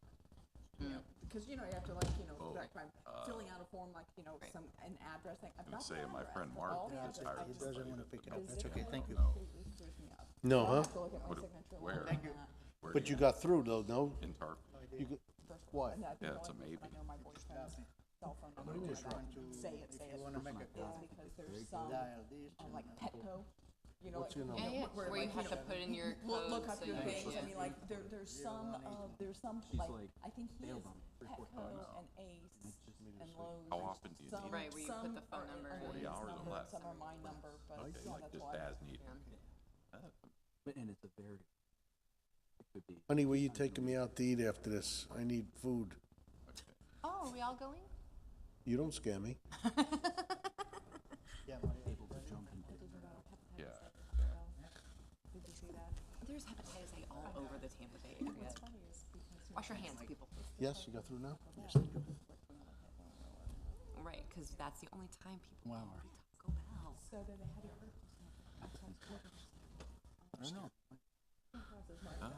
You know, because you have to like like I'm filling out a form like an address thing. I've I'm gonna got say the my address, friend but Mark all the is address- tired I of just- doesn't want to pick it up. the That's zip okay, code thank you. completely screws me up. No, So I huh? have to look at my What- signature where? line Thank you. on that. Where But do you got through though, no? In Tarp? You got, why? And I think Yeah, the it's a only reason maybe. I know my boyfriend's cell phone number. You just and I want can to- say it. if you wanna make a is call, because there's some dial this on and- like Petco. What's your number? Where you have to put in your code. Look up so your you things. can- I mean, like there's some like I think he is Petco and Ace and Lowe's. How often do you Some- need Right, where you put some the phone are number under in. 40 his hours or number, less. Some are my number, but Okay, yeah, like that's just why. as needed. And it's a very. It could be. Honey, where you taking me out to eat after this? I need food. Oh, are we all going? You don't scare me. Yeah, Maria. Yeah. Did you see that? There's hepatitis A all over the Tampa Bay area. What's funny is because Wash your hands, people. Yes, you got through now? Right, because that's the only time people Wow. go to Taco Bell. so then they had it. I don't know.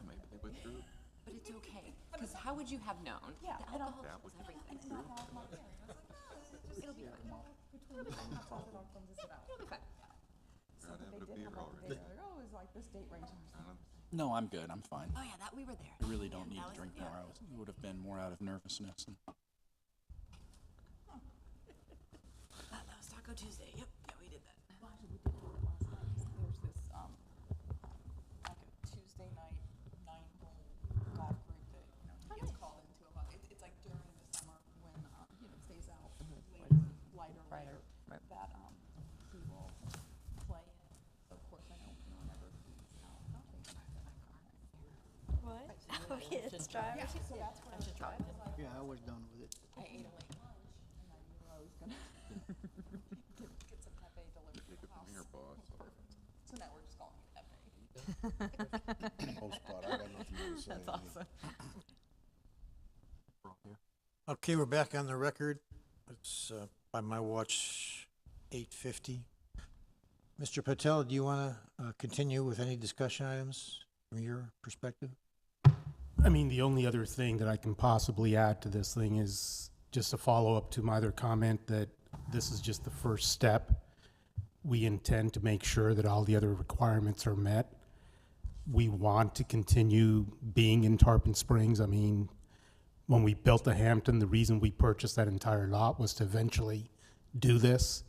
Maybe they withdrew. But it's okay, because how would you have known? Yeah, The and I'll- alcohol kills everything. It'll be fine. It'll be fine. It'll be fine. So Gotta they have a did beer have all the already. data. Like, oh, it was like this date range. No, I'm good. I'm fine. Oh yeah, that we were there. I really don't need That to was- drink yeah. more. It would have been more out of nervousness. And That was Taco Tuesday. Yep, yeah, we did that. Well, actually, we did do it last night. There's this like a Tuesday night 9-hole golf group that gets called into a lot. It's like during the summer when it stays out lighter. Right. That he will play in. So of course I know whenever he's out golfing. What? Oh, kids drive. Yeah, so that's what I was trying. Yeah, I was done with it. I ate a late lunch and I knew I was gonna get some cafe delivered to Take the it from house. here, boss. Perfect. So now we're just calling it cafe. Post spot, I got nothing more to say. That's awesome. Okay, we're back on the record. It's, by my watch, 8:50. Mr. Patel, do you want to continue with any discussion items from your perspective? I mean, the only other thing that I can possibly add to this thing is just a follow-up to my other comment that this is just the first step. We intend to make sure that all the other requirements are met. We want to continue being in Tarpon Springs. I mean, when we built the Hampton, the reason we purchased that entire lot was to eventually do this.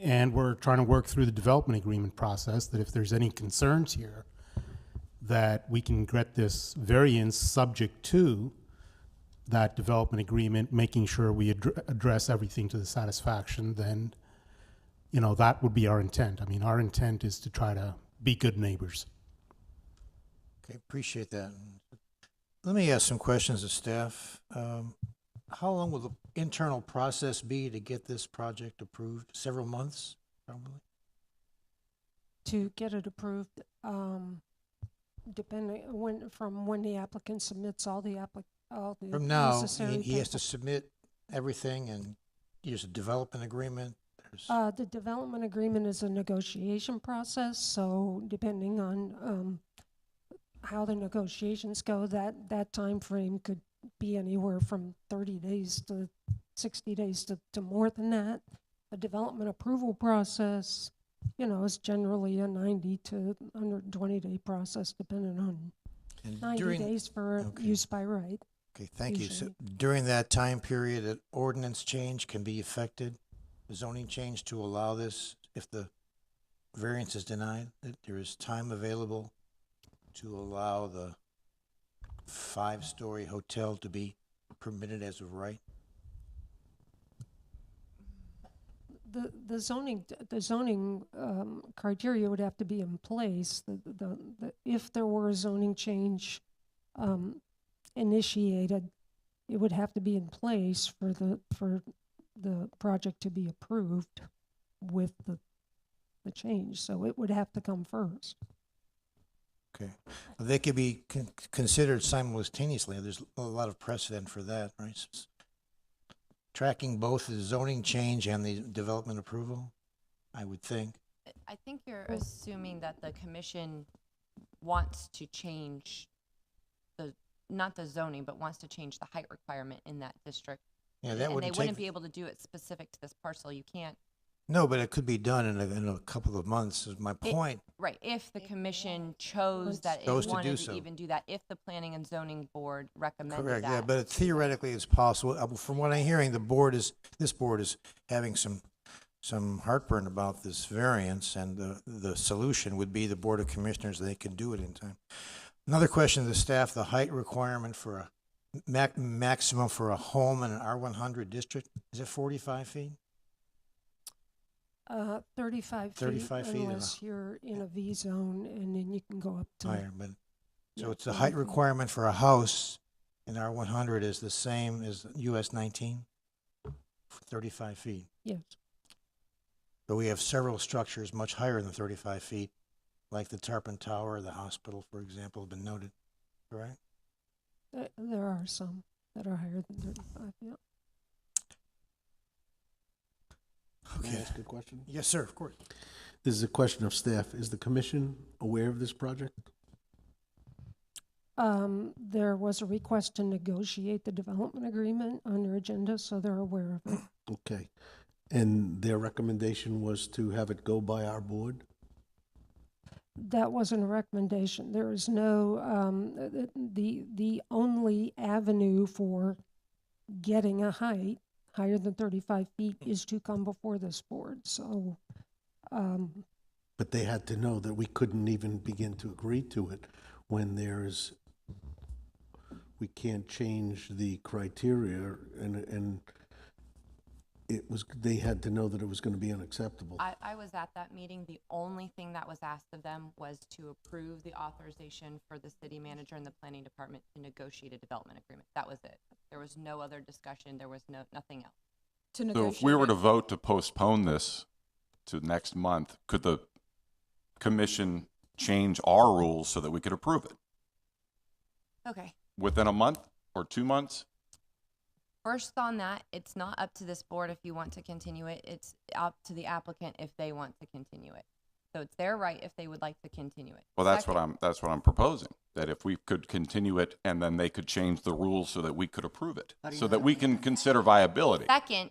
And we're trying to work through the development agreement process, that if there's any concerns here, that we can get this variance subject to that development agreement, making sure we address everything to the satisfaction, then, that would be our intent. I mean, our intent is to try to be good neighbors. Okay, appreciate that. Let me ask some questions of staff. How long will the internal process be to get this project approved? Several months, probably? To get it approved, depending from when the applicant submits all the From now, necessary he has to paper- submit everything, and there's a development agreement. There's, The development agreement is a negotiation process, so depending on how the negotiations go, that time frame could be anywhere from 30 days to 60 days to more than that. The development approval process, is generally a 90 to 120-day process, depending on and 90 during, days for okay. use by right. okay, thank you. So usually. during that time period, an ordinance change can be effected, a zoning change to allow this if the variance is denied, that there is time available to allow the 5-story hotel to be permitted as of right? The zoning criteria would have to be in place. If there were a zoning change initiated, it would have to be in place for the project to be approved with the change. So it would have to come first. Okay. They could be considered simultaneously. There's a lot of precedent for that, right? Tracking both the zoning change and the development approval, I would think. I think you're assuming that the commission wants to change not the zoning, but wants to change the height requirement in that district. Yeah, that And wouldn't they wouldn't take- be able to do it specific to this parcel. You can't. No, but it could be done in a couple of months, is my point. Right, if the commission chose that it Chose to do wanted so. to even do that, if the planning and zoning board recommended Correct, that. yeah, but theoretically it's possible. From what I'm hearing, this board is having some heartburn about this variance, and the solution would be the Board of Commissioners, they can do it in time. Another question to the staff, the height requirement for a maximum for a home in an R100 district, is it 45 feet? 35 feet. 35 feet and Unless you're in a V zone, and then you can go up to. Higher, but, so Yeah, it's the height 40 feet. requirement for a house in R100 is the same as US 19? 35 feet. Yes. But we have several structures much higher than 35 feet, like the Tarpon Tower, the hospital, for example, have been noted, correct? There are some that are higher than 35, yeah. Can I ask a question? Yes, sir, of course. This is a question of staff. Is the commission aware of this project? There was a request to negotiate the development agreement on your agenda, so they're aware of it. Okay. And their recommendation was to have it go by our board? That wasn't a recommendation. There is no, the only avenue for getting a height higher than 35 feet is to come before this board, so, But they had to know that we couldn't even begin to agree to it when we can't change the criteria, and they had to know that it was going to be unacceptable. I was at that meeting. The only thing that was asked of them was to approve the authorization for the city manager and the planning department to negotiate a development agreement. That was it. There was no other discussion. There was nothing else. To So negotiate. if we were to vote to postpone this to next month, could the commission change our rules so that we could approve it Okay. within a month or 2 months? First on that, it's not up to this board if you want to continue it. It's up to the applicant if they want to continue it. So it's their right if they would like to continue it. Well, that's Second- what I'm proposing, that if we could continue it and then they could change the rules so that we could approve it, so that we can consider viability. Second,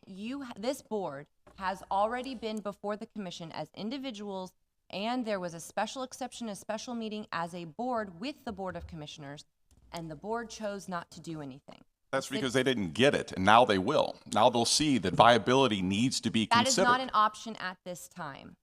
this board has already been before the commission as individuals, and there was a special exception, a special meeting as a board with the Board of Commissioners, and the board chose not to do anything. That's because they didn't get it, and now they will. Now they'll see that viability needs to be That is considered. not an option at this time.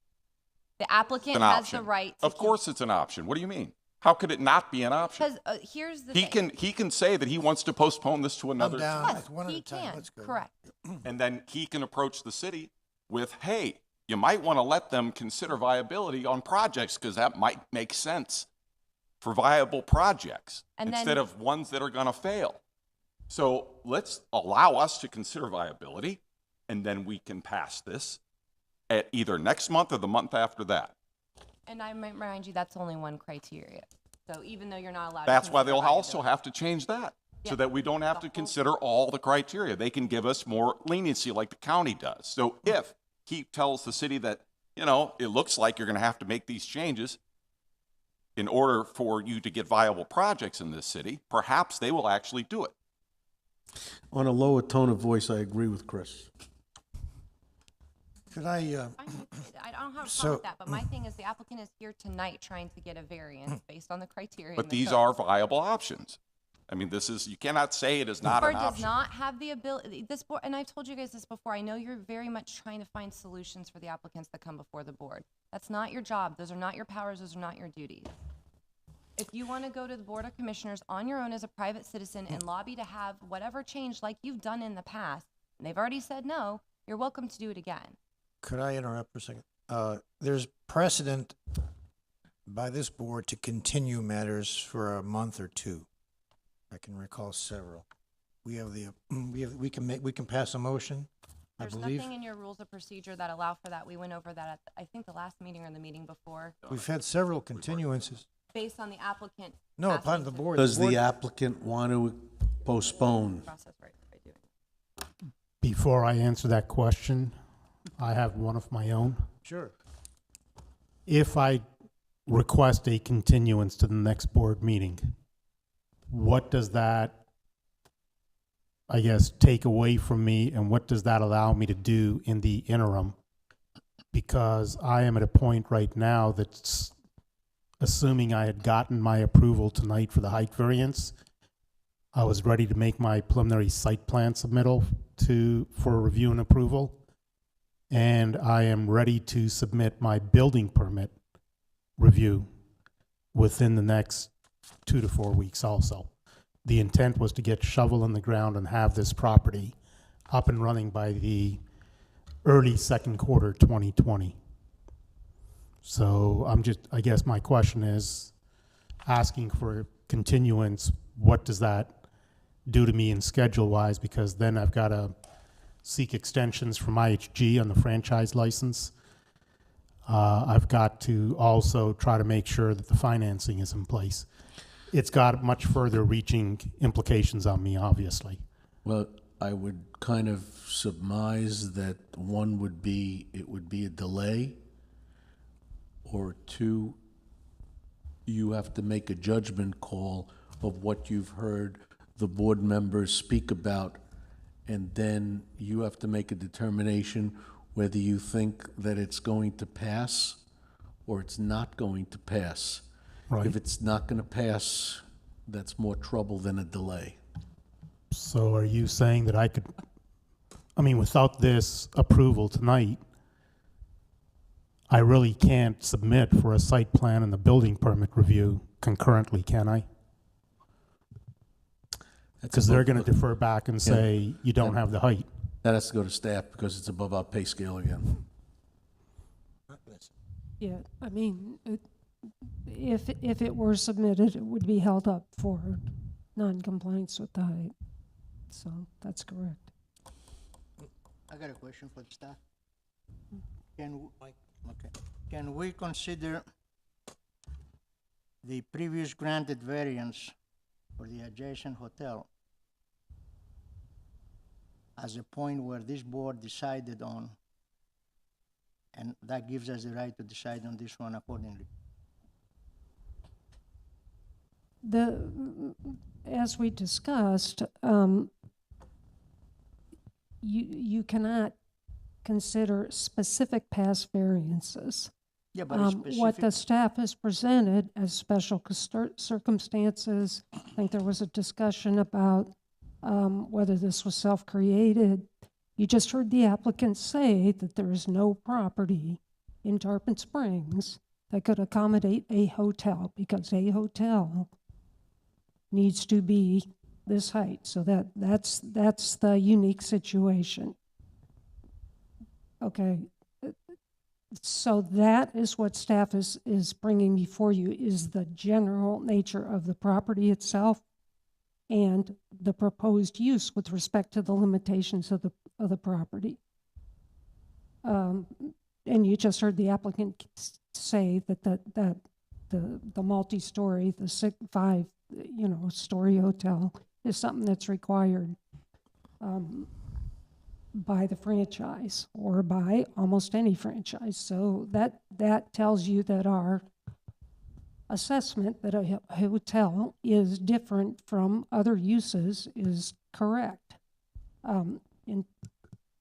The applicant It's an has option. the right to. Of course it's an option. What do you mean? How could it not be an option? Because here's the He thing. can say that he wants to postpone this to another down. time. It's one at He a time. can, Let's go. correct. And then he can approach the city with, hey, you might want to let them consider viability on projects because that might make sense for viable projects And then- instead of ones that are going to fail. So let's allow us to consider viability, and then we can pass this at either next month or the month after that. And I might remind you, that's only one criteria. So even though you're not allowed. That's to why consider they'll also viability. have to change that, Yeah. so that we don't have to consider all the criteria. They can give us more leniency like the county does. So if he tells the city that, it looks like you're going to have to make these changes in order for you to get viable projects in this city, perhaps they will actually do it. On a lower tone of voice, I agree with Chris. Could I, I don't have a problem So- with that, but my thing is the applicant is here tonight trying to get a variance based on the criteria. But in the these code. are viable options. I mean, you cannot say it is not Board an does option. not have the ability, this board, and I've told you guys this before, I know you're very much trying to find solutions for the applicants that come before the board. That's not your job. Those are not your powers. Those are not your duties. If you want to go to the Board of Commissioners on your own as a private citizen and lobby to have whatever change like you've done in the past, and they've already said no, you're welcome to do it again. could I interrupt for a second? There's precedent by this board to continue matters for a month or two. I can recall several. We have the, we can pass a motion, I There's believe. nothing in your rules of procedure that allow for that. We went over that at, I think, the last meeting or the meeting before, We've had several continuances. based on the applicant. No, asking upon the to- board. Does board- the applicant want to postpone? Process right by doing. Before I answer that question, I have one of my own. Sure. If I request a continuance to the next board meeting, what does that, I guess, take away from me, and what does that allow me to do in the interim? Because I am at a point right now that's, assuming I had gotten my approval tonight for the height variance, I was ready to make my preliminary site plan submittal for review and approval. And I am ready to submit my building permit review within the next 2 to 4 weeks also. The intent was to get shovel in the ground and have this property up and running by the early second quarter 2020. So I guess my question is, asking for continuance, what does that do to me in schedule-wise? Because then I've got to seek extensions from IHG on the franchise license. I've got to also try to make sure that the financing is in place. It's got much further reaching implications on me, obviously. Well, I would kind of surmise that one would be, it would be a delay, or two, you have to make a judgment call of what you've heard the board members speak about, and then you have to make a determination whether you think that it's going to pass or it's not going to pass. Right. If it's not going to pass, that's more trouble than a delay. So are you saying that I could, I mean, without this approval tonight, I really can't submit for a site plan and the building permit review concurrently, can I? Because they're going to defer back and say, you don't have the height. That has to go to staff because it's above our pay scale again. Yeah, I mean, if it were submitted, it would be held up for non-compliance with the height. So that's correct. I got a question for the staff. Can we consider the previous granted variance for the adjacent hotel as a point where this board decided on, and that gives us the right to decide on this one accordingly? As we discussed, you cannot consider specific past variances. Yeah, but What the staff has presented as special circumstances, I think there was a discussion about whether this was self-created. You just heard the applicant say that there is no property in Tarpon Springs that could accommodate a hotel, because a hotel needs to be this height. So that's the unique situation. Okay. So that is what staff is bringing before you, is the general nature of the property itself and the proposed use with respect to the limitations of the property. And you just heard the applicant say that the multi-story, the 5 story hotel is something that's required by the franchise or by almost any franchise. So that tells you that our assessment that a hotel is different from other uses is correct. In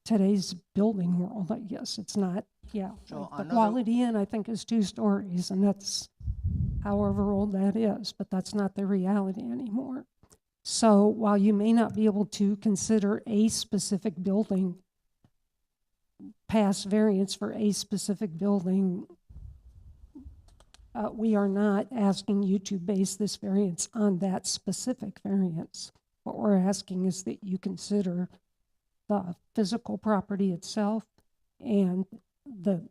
today's building world, I guess it's not. Yeah, So the another- Quality Inn, I think, is 2 stories, and that's however old that is, but that's not the reality anymore. So while you may not be able to consider a specific building, pass variance for a specific building, we are not asking you to base this variance on that specific variance. What we're asking is that you consider the physical property itself and the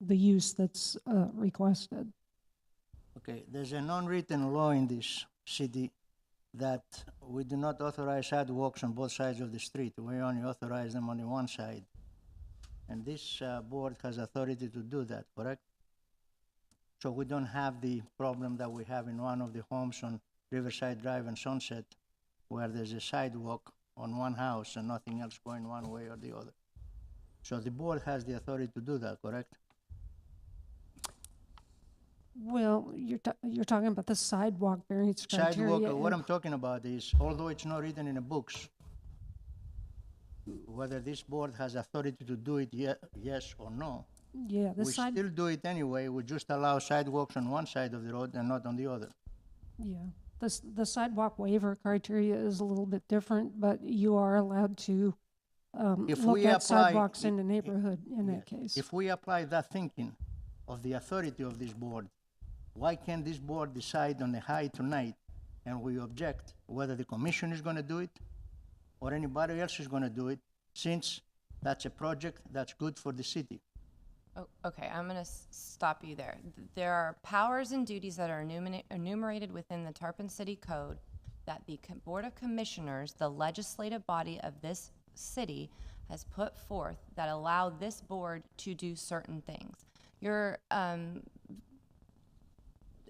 use that's requested. Okay, there's an unwritten law in this city that we do not authorize sidewalks on both sides of the street. We only authorize them on the one side. And this board has authority to do that, correct? So we don't have the problem that we have in one of the homes on Riverside Drive and Sunset, where there's a sidewalk on one house and nothing else going one way or the other. So the board has the authority to do that, correct? Well, you're talking about the sidewalk variance criteria. Sidewalk, what I'm talking about is, although it's not written in the books, whether this board has authority to do it yes or no, Yeah, the we side, still do it anyway. We just allow sidewalks on one side of the road and not on the other. yeah, the sidewalk waiver criteria is a little bit different, but you are allowed to If look we at apply- sidewalks in the neighborhood in that case. If we apply that thinking of the authority of this board, why can't this board decide on the height tonight and we object whether the commission is gonna do it or anybody else is gonna do it, since that's a project that's good for the city? Oh, okay, I'm going to stop you there. There are powers and duties that are enumerated within the Tarpon City Code that the Board of Commissioners, the legislative body of this city, has put forth that allow this board to do certain things. Your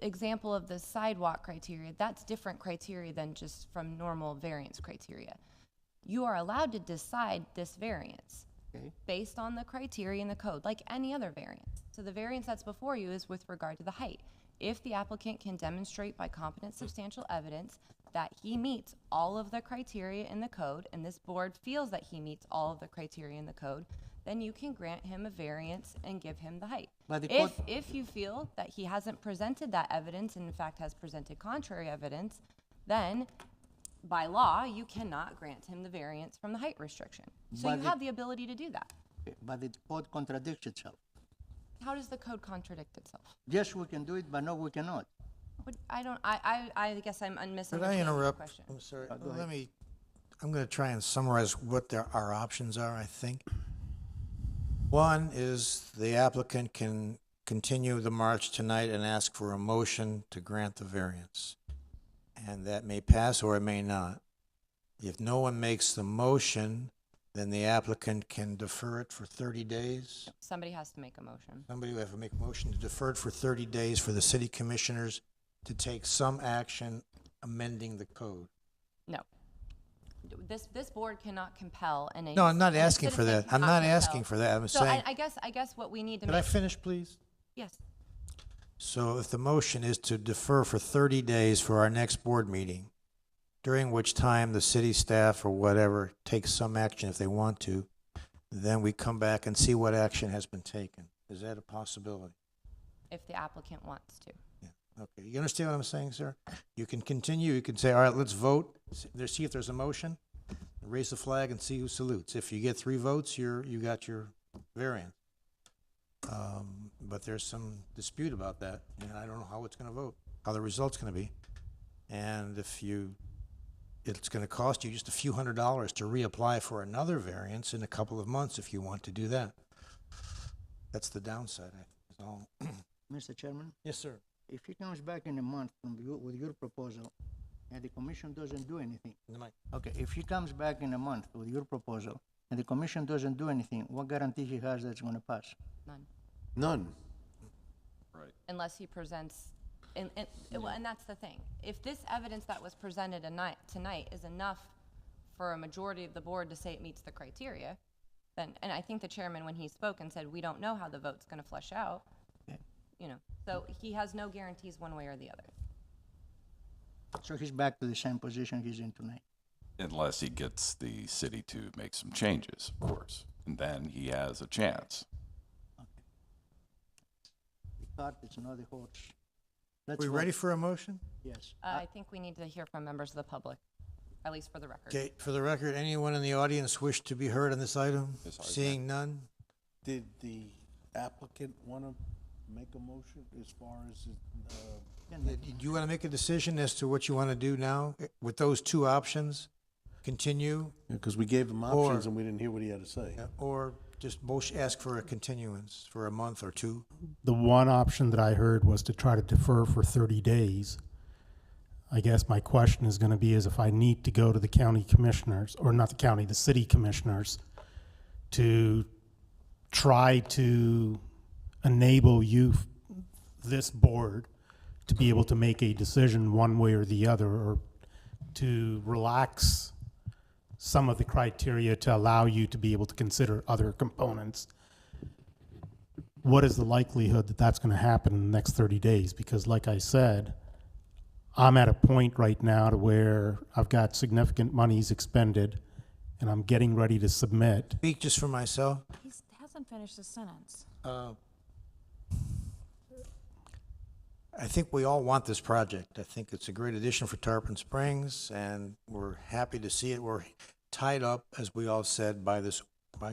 example of the sidewalk criteria, that's different criteria than just from normal variance criteria. You are allowed to decide this variance based on the criteria in the code, like any other variance. So the variance that's before you is with regard to the height. If the applicant can demonstrate by competent substantial evidence that he meets all of the criteria in the code, and this board feels that he meets all of the criteria in the code, then you can grant him a variance and give him the height. But the If you feel that he hasn't presented that evidence, and in fact has presented contrary evidence, then by law, you cannot grant him the variance from the height restriction. So But you have the ability to do that. But the code contradicts itself. How does the code contradict itself? Yes, we can do it, but no, we cannot. I guess I'm Could I misunderstanding the interrupt? question. I'm sorry. Go ahead. I'm going to try and summarize what our options are, I think. One is the applicant can continue the march tonight and ask for a motion to grant the variance. And that may pass or it may not. If no one makes the motion, then the applicant can defer it for 30 days. Somebody has to make a motion. Somebody will have to make a motion to defer it for 30 days for the city commissioners to take some action amending the code. No. This board cannot compel any. No, I'm not any asking for citizen that. I'm cannot not asking compel. for that. I'm So saying, I guess what we need to could make. I finish, please? Yes. So if the motion is to defer for 30 days for our next board meeting, during which time the city staff or whatever takes some action if they want to, then we come back and see what action has been taken. Is that a possibility? If the applicant wants to. Yeah. Okay. You understand what I'm saying, sir? You can continue. You can say, all right, let's vote. See if there's a motion. Raise the flag and see who salutes. If you get 3 votes, you got your variance. But there's some dispute about that, and I don't know how it's going to vote, how the result's going to be. And it's going to cost you just a few $100s to reapply for another variance in a couple of months if you want to do that. That's the downside, is all. Mr. Chairman, Yes, sir. if he comes back in a month with your proposal and the commission doesn't do anything, okay, if he comes back in a month with your proposal and the commission doesn't do anything, what guarantee he has that it's gonna pass? None. None. Right. Unless he presents, and that's the thing. If this evidence that was presented tonight is enough for a majority of the board to say it meets the criteria, then, and I think the chairman, when he spoke and said, we don't know how the vote's gonna flesh out, so he has no guarantees one way or the other. So he's back to the same position he's in tonight. Unless he gets the city to make some changes, of course, and then he has a chance. The cart is not the horse. Let's We vote. ready for a motion? Yes. I think we need to hear from members of the public, at least for the record. Okay, for the record, anyone in the audience wish to be heard on this item? Yes, I Seeing none? Did the applicant want to make a motion as far as, Do you want to make a decision as to what you want to do now with those 2 options? Continue, because we gave him options and we didn't hear what he had to say. or just ask for a continuance for a month or 2? The one option that I heard was to try to defer for 30 days. I guess my question is gonna be is if I need to go to the county commissioners, or not the county, the city commissioners, to try to enable you, this board, to be able to make a decision one way or the other, or to relax some of the criteria to allow you to be able to consider other components, what is the likelihood that that's going to happen in the next 30 days? Because like I said, I'm at a point right now to where I've got significant monies expended and I'm getting ready to submit. Speak just for myself. He hasn't finished the sentence. I think we all want this project. I think it's a great addition for Tarpon Springs, and we're happy to see it. We're tied up, as we all said, by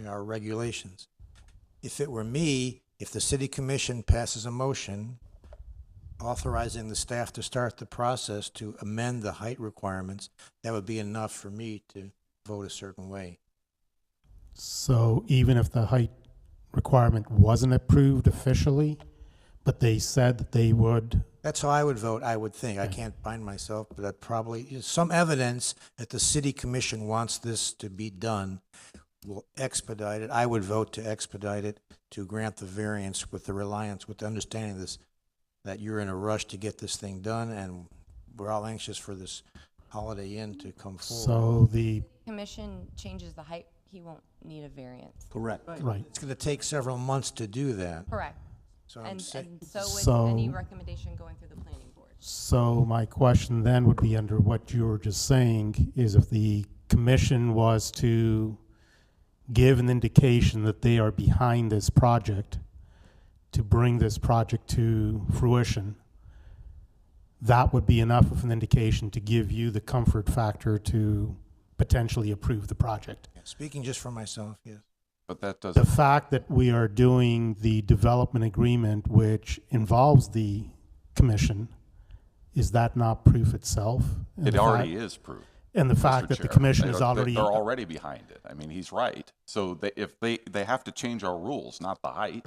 our regulations. If it were me, if the city commission passes a motion authorizing the staff to start the process to amend the height requirements, that would be enough for me to vote a certain way. So even if the height requirement wasn't approved officially, but they said that they would. That's how I would vote, I would think. I can't bind myself, but that probably is some evidence that the city commission wants this to be done. Will expedite it. I would vote to expedite it, to grant the variance with the reliance, with the understanding this, that you're in a rush to get this thing done, and we're all anxious for this Holiday Inn to come forward. So the Commission changes the height, he won't need a variance. Correct. right. It's going to take several months to do that. Correct. So I'm And saying, so would So- any recommendation going through the planning board. So my question then would be, under what you were just saying, is if the commission was to give an indication that they are behind this project, to bring this project to fruition, that would be enough of an indication to give you the comfort factor to potentially approve the project. speaking just for myself, yes. But that The doesn't, fact that we are doing the development agreement, which involves the commission, is that not proof itself? And it the already fact- is proof. And the Mr. fact that the Chair. commission is They're already. already behind it. I mean, he's right. So if they have to change our rules, not the height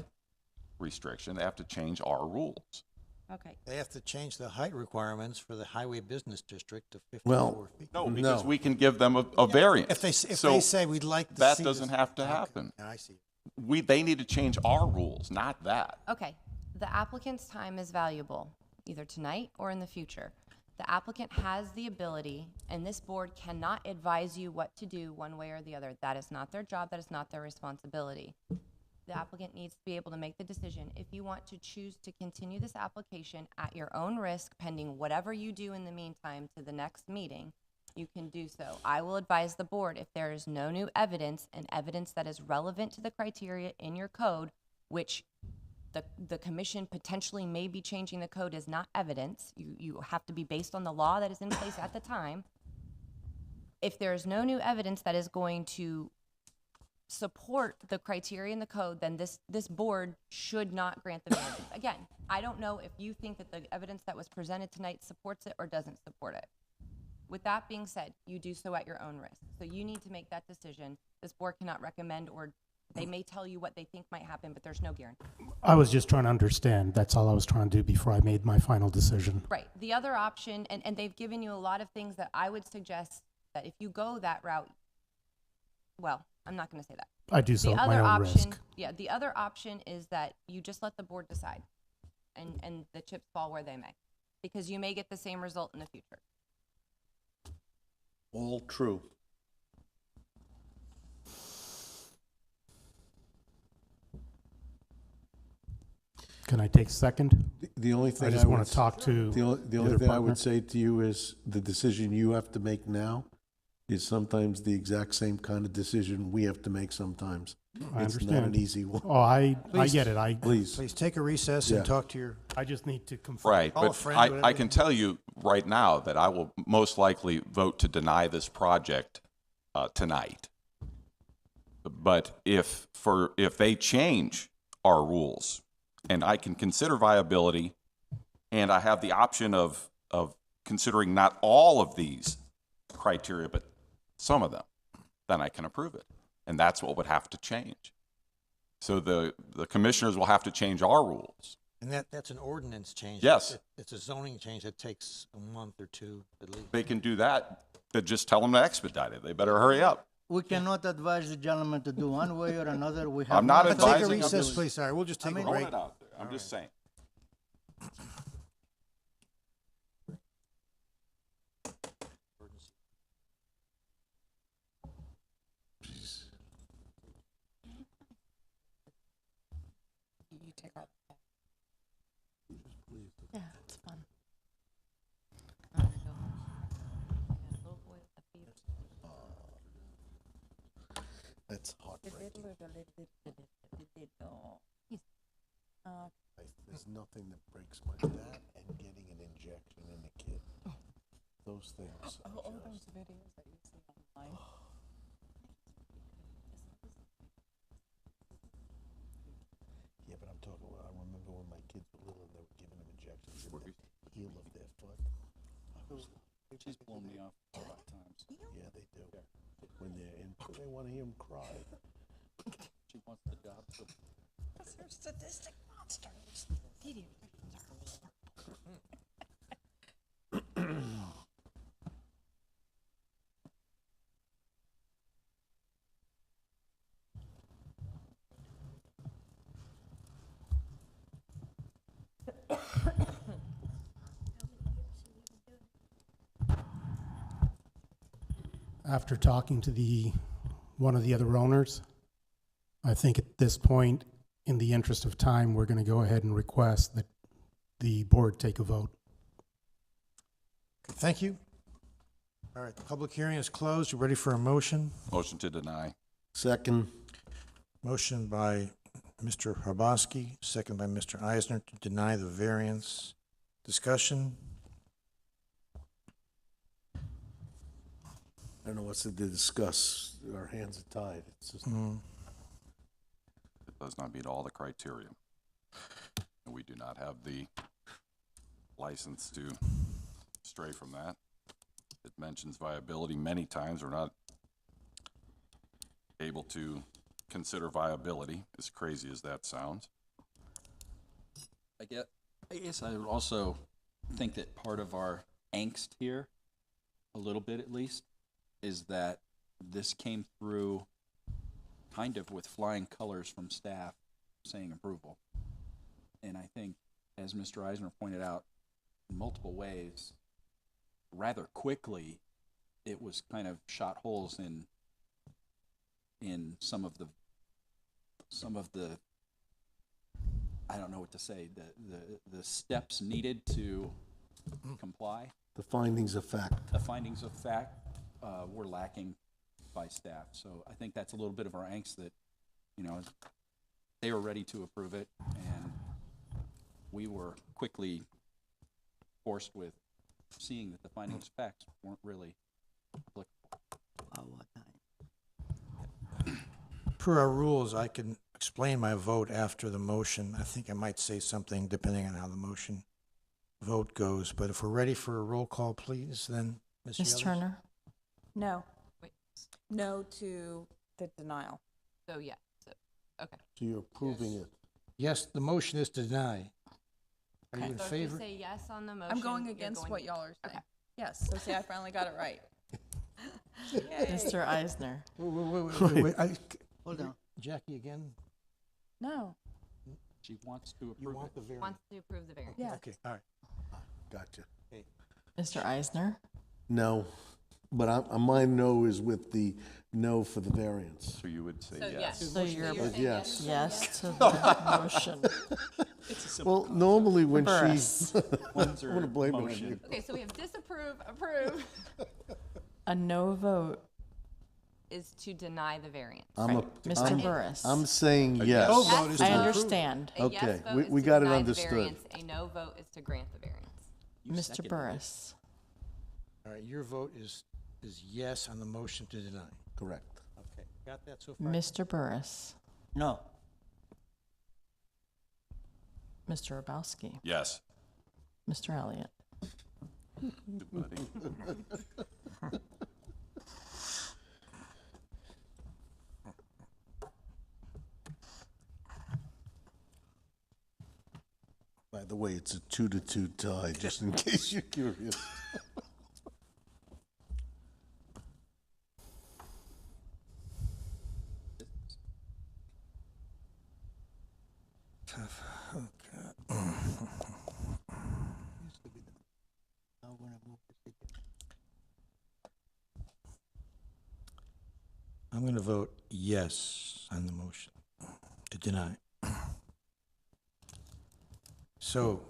restriction, they have to change our rules. Okay. They have to change the height requirements for the highway business district to 54 Well, feet. No, because No. we can give them a variance. If they So say we'd like to that see doesn't this- have to Okay, happen. I see. They need to change our rules, not that. Okay, the applicant's time is valuable, either tonight or in the future. The applicant has the ability, and this board cannot advise you what to do one way or the other. That is not their job, that is not their responsibility. The applicant needs to be able to make the decision. If you want to choose to continue this application at your own risk, pending whatever you do in the meantime to the next meeting, you can do so. I will advise the board, if there is no new evidence and evidence that is relevant to the criteria in your code, which the commission potentially may be changing the code is not evidence. You have to be based on the law that is in place at the time. If there is no new evidence that is going to support the criteria in the code, then this board should not grant the variance. Again, I don't know if you think that the evidence that was presented tonight supports it or doesn't support it. With that being said, you do so at your own risk. So you need to make that decision. This board cannot recommend, or they may tell you what they think might happen, but there's no guarantee. I was just trying to understand. That's all I was trying to do before I made my final decision. Right. The other option, and they've given you a lot of things that I would suggest that if you go that route, well, I'm not going to say that. I do so The at my other own option, risk. yeah, the other option is that you just let the board decide, and the chips fall where they may, because you may get the same result in the future. All true. Can I take second? The only thing I just want would to talk to The only other thing I partner. would say to you is the decision you have to make now is sometimes the exact same kind of decision we have to make sometimes. I It's not understand. an easy one. Oh, I Please. get it. Please. Please take a recess Yeah. and talk to your, I just need to confirm. Right, Call a but friend, I whatever. can tell you right now that I will most likely vote to deny this project tonight. But if they change our rules and I can consider viability and I have the option of considering not all of these criteria, but some of them, then I can approve it. And that's what would have to change. So the commissioners will have to change our rules And that's an ordinance change. Yes. It's a zoning change that takes a month or two at least. They can do that, but just tell them to expedite it. They better hurry up. We cannot advise the gentleman to do one way or another. We have I'm not no- But take a advising. recess, please. Sorry, we'll just take a mean- Throwing break. it out there. I'm just saying. You take our. Yeah, it's fun. That's heartbreaking. There's nothing that breaks my that and getting an injection in a kid. Those things. are just- videos that you see online. Yeah, but I'm talking about, I remember when my kids were little and they were giving them injections in the heel of their foot. She's blown me off 5 times. Yeah, they do. When they're in, they want to hear them cry. She wants the job. So Because they're sadistic monsters. After talking to one of the other owners, I think at this point, in the interest of time, we're going to go ahead and request that the board take a vote. Thank you. All right, the public hearing is closed. You ready for a motion? Motion to deny. Second. Motion by Mr. Hrabowski, second by Mr. Eisner to deny the variance. Discussion? I don't know what's to discuss. Our hands are tied. It's just, It does not meet all the criteria. And we do not have the license to stray from that. It mentions viability many times. We're not able to consider viability, as crazy as that sounds. I guess I would also think that part of our angst here, a little bit at least, is that this came through kind of with flying colors from staff saying approval. And I think, as Mr. Eisner pointed out in multiple ways, rather quickly, it was kind of shot holes in some of the I don't know what to say, the steps needed to comply. the findings of fact. The findings of fact were lacking by staff. So I think that's a little bit of our angst that, they were ready to approve it, and we were quickly forced with seeing that the findings of facts weren't really applicable. Per our rules, I can explain my vote after the motion. I think I might say something depending on how the motion vote goes. But if we're ready for a roll call, please, then Ms. Ms. Yellis? Turner? No. Wait. No to the denial. So, yeah, so, okay. So you're approving it. Yes, the motion is to deny. Are you in So if favor? you say yes on the motion. I'm going you're against going- what y'all are saying. Okay. Yes, so see, I finally got it right. Yay. Mr. Eisner? Wait, Hold on. Jackie, again? No. She wants to You approve want it. the variance? Wants to approve the variance. Yeah. Okay, all right. Gotcha. Mr. Eisner? No, but my no is with the no for the variance. So you would say So, yes. yes. So you're saying yes. yes to the motion. Well, normally when Burris. One's I'm her gonna blame it on motion. you. Okay, so we have disapprove, approve A no vote. is to deny the variance. Mr. Burris? I'm saying A yes. No vote is to I approve. understand. A yes Okay, vote we- is we to got it deny the understood. variance. A no vote is to grant the variance. You Mr. seconded it. Burris? All right, your vote is yes on the motion to deny. Correct. Okay, got that so far? Mr. Burris? No. Mr. Hrabowski? Yes. Mr. Elliott? Buddy. By the way, it's a 2-2 tie, just in case you're curious. I'm going to vote yes on the motion to deny. So,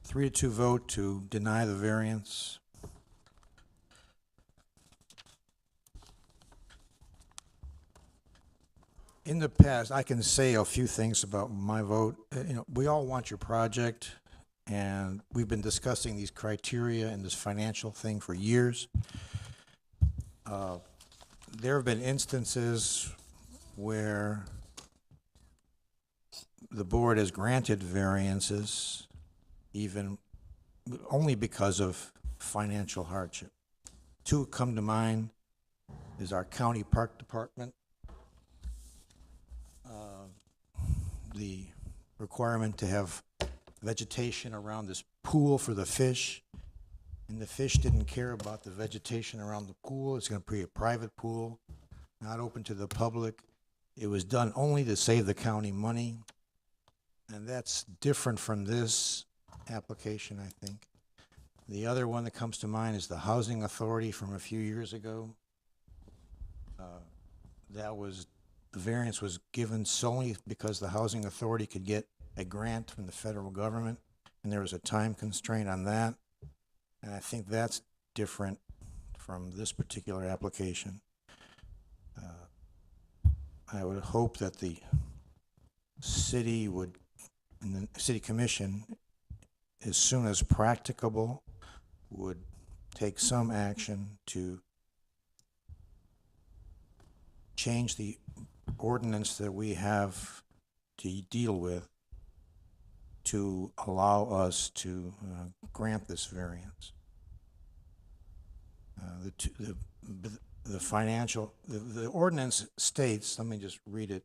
3-2 vote to deny the variance. In the past, I can say a few things about my vote. We all want your project, and we've been discussing these criteria and this financial thing for years. There have been instances where the board has granted variances even only because of financial hardship. Two come to mind is our county park department. The requirement to have vegetation around this pool for the fish, and the fish didn't care about the vegetation around the pool. It's going to be a private pool, not open to the public. It was done only to save the county money, and that's different from this application, I think. The other one that comes to mind is the Housing Authority from a few years ago. The variance was given solely because the Housing Authority could get a grant from the federal government, and there was a time constraint on that. And I think that's different from this particular application. I would hope that the city would, and the city commission, as soon as practicable, would take some action to change the ordinance that we have to deal with to allow us to grant this variance. The ordinance states, let me just read it.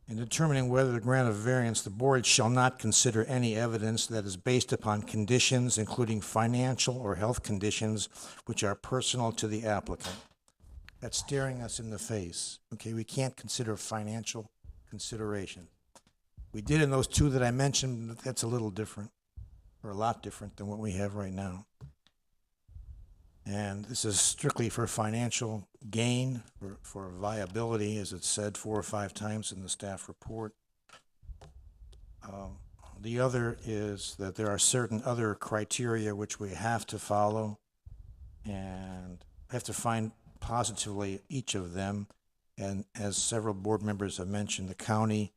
In determining whether to grant a variance, the board shall not consider any evidence that is based upon conditions, including financial or health conditions, which are personal to the applicant. That's staring us in the face. Okay, we can't consider financial consideration. We did in those two that I mentioned, but that's a little different, or a lot different than what we have right now. And this is strictly for financial gain, for viability, as it's said 4 or 5 times in the staff report. The other is that there are certain other criteria which we have to follow, and have to find positively each of them. And as several board members have mentioned, the county,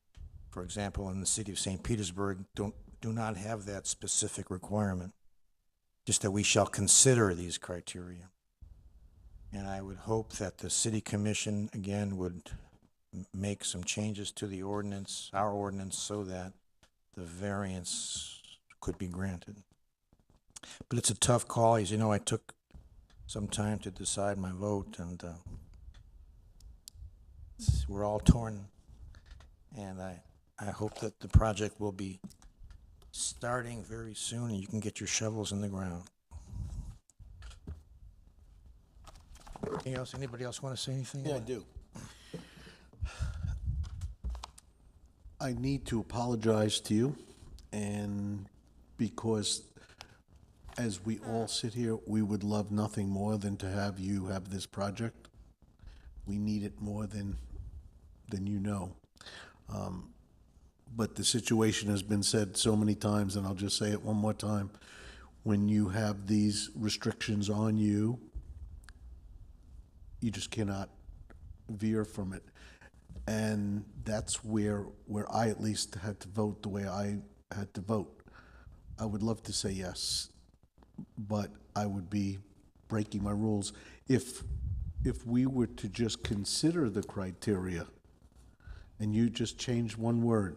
for example, in the city of St. Petersburg, do not have that specific requirement, just that we shall consider these criteria. And I would hope that the city commission, again, would make some changes to the ordinance, our ordinance, so that the variance could be granted. But it's a tough call. As you know, I took some time to decide my vote, and we're all torn. And I hope that the project will be starting very soon, and you can get your shovels in the ground. Anything else? Anybody else want to say anything? Yeah, I do. I need to apologize to you, and because as we all sit here, we would love nothing more than to have you have this project. We need it more than you know. But the situation has been said so many times, and I'll just say it one more time. When you have these restrictions on you, you just cannot veer from it. And that's where I at least had to vote the way I had to vote. I would love to say yes, but I would be breaking my rules. If we were to just consider the criteria, and you just change one word,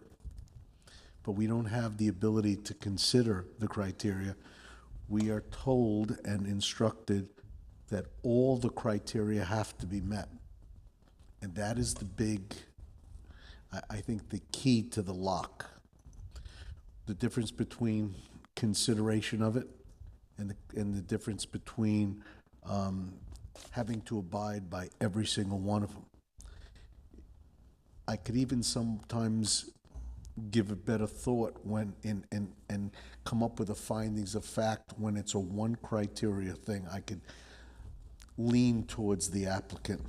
but we don't have the ability to consider the criteria, we are told and instructed that all the criteria have to be met. And that is the big, I think, the key to the lock. the difference between consideration of it and the difference between having to abide by every single one of them. I could even sometimes give a better thought when and come up with the findings of fact when it's a one criteria thing. I could lean towards the applicant.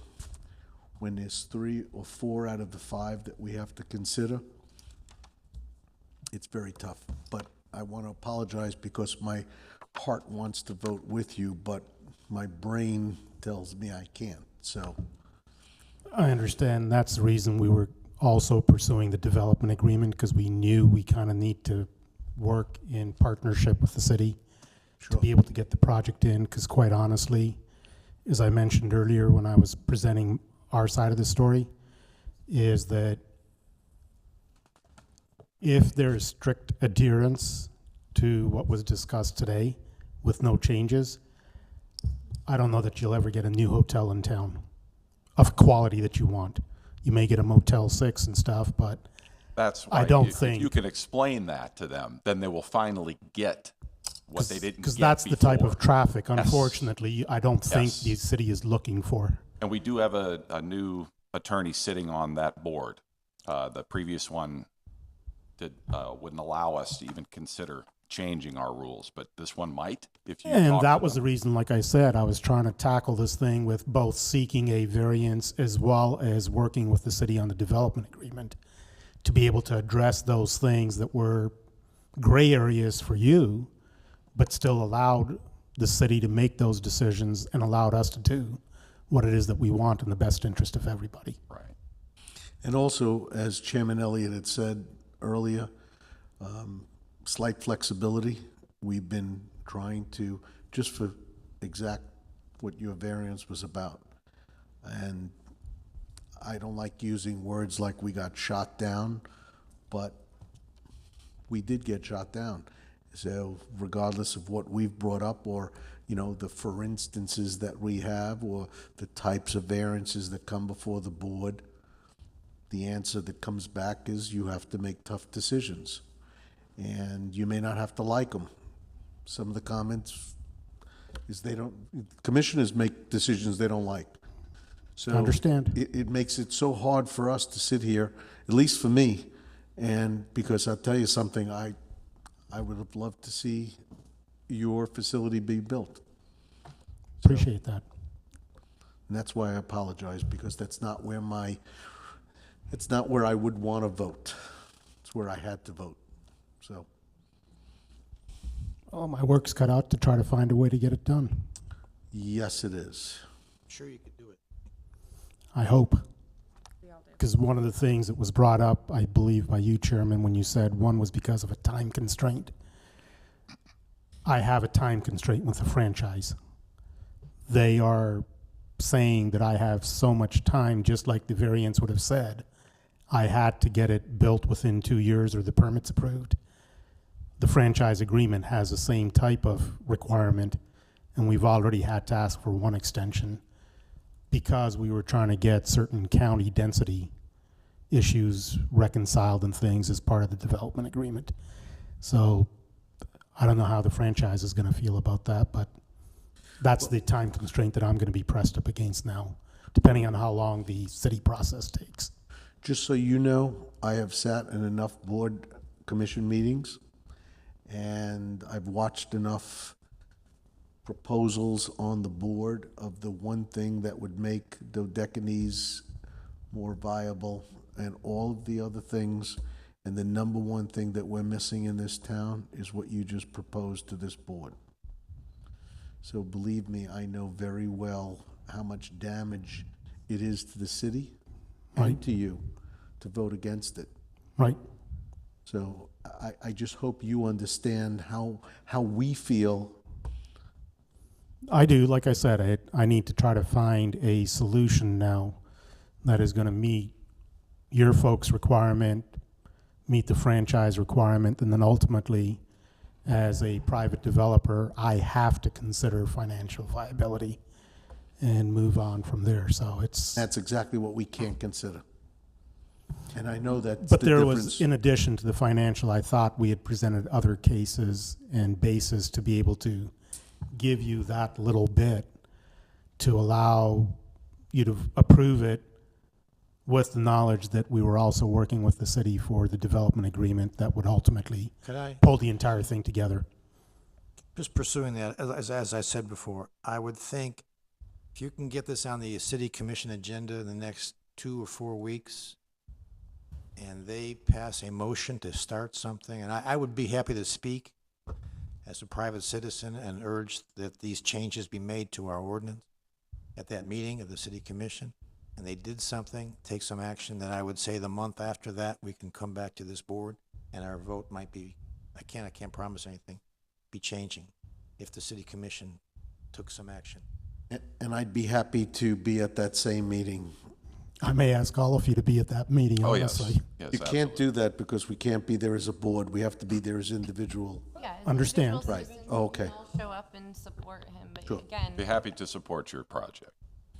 When there's 3 or 4 out of the 5 that we have to consider, it's very tough. But I want to apologize because my heart wants to vote with you, but my brain tells me I can't, so. I understand. That's the reason we were also pursuing the development agreement, because we knew we kind of need to work in partnership with the city to be able to get the project in, because quite honestly, as I mentioned earlier when I was presenting our side of the story, is that if there is strict adherence to what was discussed today with no changes, I don't know that you'll ever get a new hotel in town of quality that you want. You may get a Motel 6 and stuff, but That's I right. don't If think. you can explain that to them, then they will finally get what they didn't get Because that's the type of before. traffic, Yes. unfortunately, I don't think Yes. the city is looking for. And we do have a new attorney sitting on that board. The previous one wouldn't allow us to even consider changing our rules, but this one might if you And talk that to was the them. reason, like I said, I was trying to tackle this thing with both seeking a variance as well as working with the city on the development agreement to be able to address those things that were gray areas for you, but still allowed the city to make those decisions and allowed us to do what it is that we want in the best interest of everybody. Right. And also, as Chairman Elliott had said earlier, slight flexibility. We've been trying to, just for exact what your variance was about. And I don't like using words like we got shot down, but we did get shot down. So regardless of what we've brought up or, you know, the for instances that we have or the types of variances that come before the board, the answer that comes back is you have to make tough decisions. And you may not have to like them. Some of the comments is commissioners make decisions they don't like. So I understand. It makes it so hard for us to sit here, at least for me, and because I'll tell you something, I would have loved to see your facility be built. Appreciate that. And that's why I apologize, because that's not where it's not where I would want to vote. It's where I had to vote. So, Oh, my work's cut out to try to find a way to get it done. yes, it is. I'm sure you could do it. I hope. Because one of the things that was brought up, I believe, by you, Chairman, when you said one was because of a time constraint. I have a time constraint with the franchise. They are saying that I have so much time, just like the variance would have said. I had to get it built within 2 years or the permit's approved. The franchise agreement has the same type of requirement, and we've already had to ask for one extension because we were trying to get certain county density issues reconciled and things as part of the development agreement. So I don't know how the franchise is going to feel about that, but that's the time constraint that I'm going to be pressed up against now, depending on how long the city process takes. Just so you know, I have sat in enough board commission meetings, and I've watched enough proposals on the board of the one thing that would make Dodecanese more viable and all of the other things. And the number one thing that we're missing in this town is what you just proposed to this board. So believe me, I know very well how much damage it is to the city and to you to vote against it. Right. So I just hope you understand how we feel. I do. Like I said, I need to try to find a solution now that is going to meet your folks' requirement, meet the franchise requirement, and then ultimately, as a private developer, I have to consider financial viability and move on from there. So it's... That's exactly what we can't consider. And I know that's But the there difference. was, in addition to the financial, I thought we had presented other cases and bases to be able to give you that little bit to allow you to approve it with the knowledge that we were also working with the city for the development agreement that would ultimately Could I, pull the entire thing together. just pursuing that, as I said before, I would think if you can get this on the city commission agenda in the next 2 or 4 weeks, and they pass a motion to start something, and I would be happy to speak as a private citizen and urge that these changes be made to our ordinance at that meeting of the city commission, and they did something, take some action, then I would say the month after that, we can come back to this board, and our vote might be, I can't promise anything, be changing if the city commission took some action. And I'd be happy to be at that same meeting. I may ask all of you to be at that meeting, Oh, yes. honestly. Yes, You can't do that because we can't be there as a board. We have to be there as individual. Yeah, as Understand. individual Right. citizens, Oh, okay. we all show up and support him, but Sure. again, Be happy to support your project.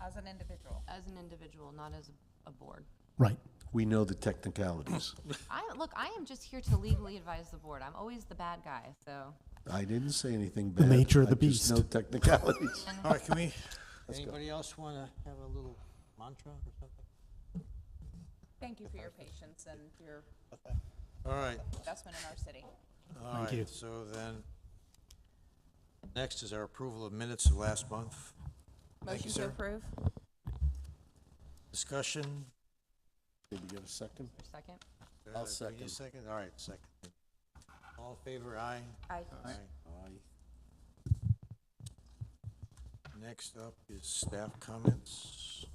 As an individual. as an individual, not as a board. Right. We know the technicalities. I am just here to legally advise the board. I'm always the bad guy, so. I didn't say anything The bad. nature of the I just beast. know technicalities. All right, can we, Anybody else want to have a little mantra or something? Thank you for your patience and your all right, investment in our city. all Thank right, you. so then, next is our approval of minutes of last month. Thank you, Motion to sir. approve? Discussion? Did you get a second? Second? I'll Do we need a second. second? All right, second. All in favor, aye? Aye. Next up is staff comments.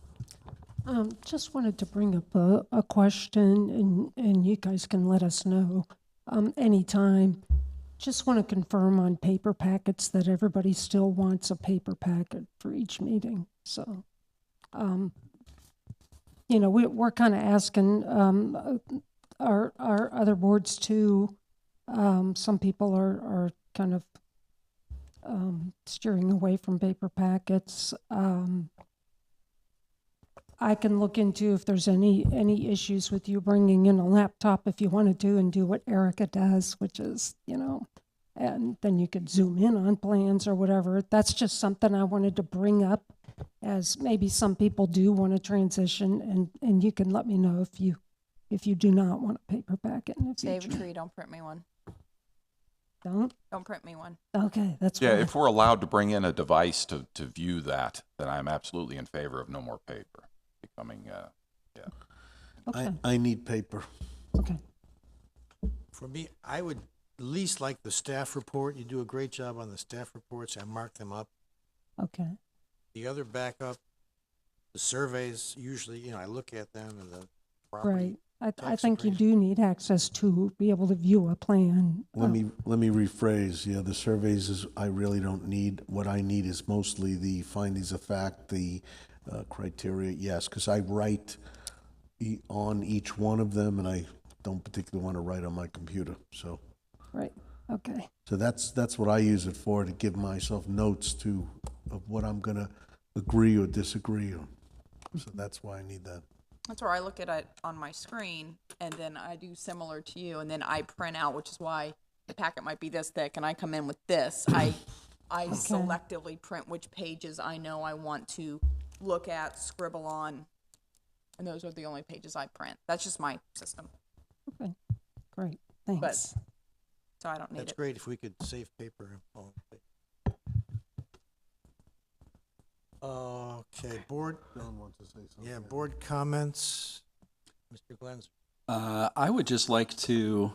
Just wanted to bring up a question, and you guys can let us know anytime. Just want to confirm on paper packets that everybody still wants a paper packet for each meeting. So, we're kind of asking our other boards too. Some people are kind of steering away from paper packets. I can look into if there's any issues with you bringing in a laptop if you wanted to and do what Erica does, which is, and then you could zoom in on plans or whatever. That's just something I wanted to bring up, as maybe some people do want to transition, and you can let me know if you do not want a paper packet in the Save a future. tree, don't print me one. Don't? Don't print me one. Okay, that's Yeah, fine. if we're allowed to bring in a device to view that, then I'm absolutely in favor of no more paper becoming, yeah. Okay, I need paper. okay. For me, I would at least like the staff report. You do a great job on the staff reports. I mark them up. Okay. The other backup, the surveys, usually, I look at them and the property. Right. I tax think you appraisal. do need access to be able to view a plan. Let me rephrase. Yeah, the surveys is, I really don't need. What I need is mostly the findings of fact, the criteria, yes, because I write on each one of them, and I don't particularly want to write on my computer. So Right, okay. that's what I use it for, to give myself notes of what I'm going to agree or disagree on. So that's why I need that. That's where I look at it on my screen, and then I do similar to you, and then I print out, which is why the packet might be this thick, and I come in with this. I selectively print which pages I know I want to look at, scribble on, and those are the only pages I print. That's just my system. Okay, great, thanks. So I don't need That's it. great if we could save paper. Okay, board, John wants to say something. yeah, board comments. Mr. Glenn. I would just like to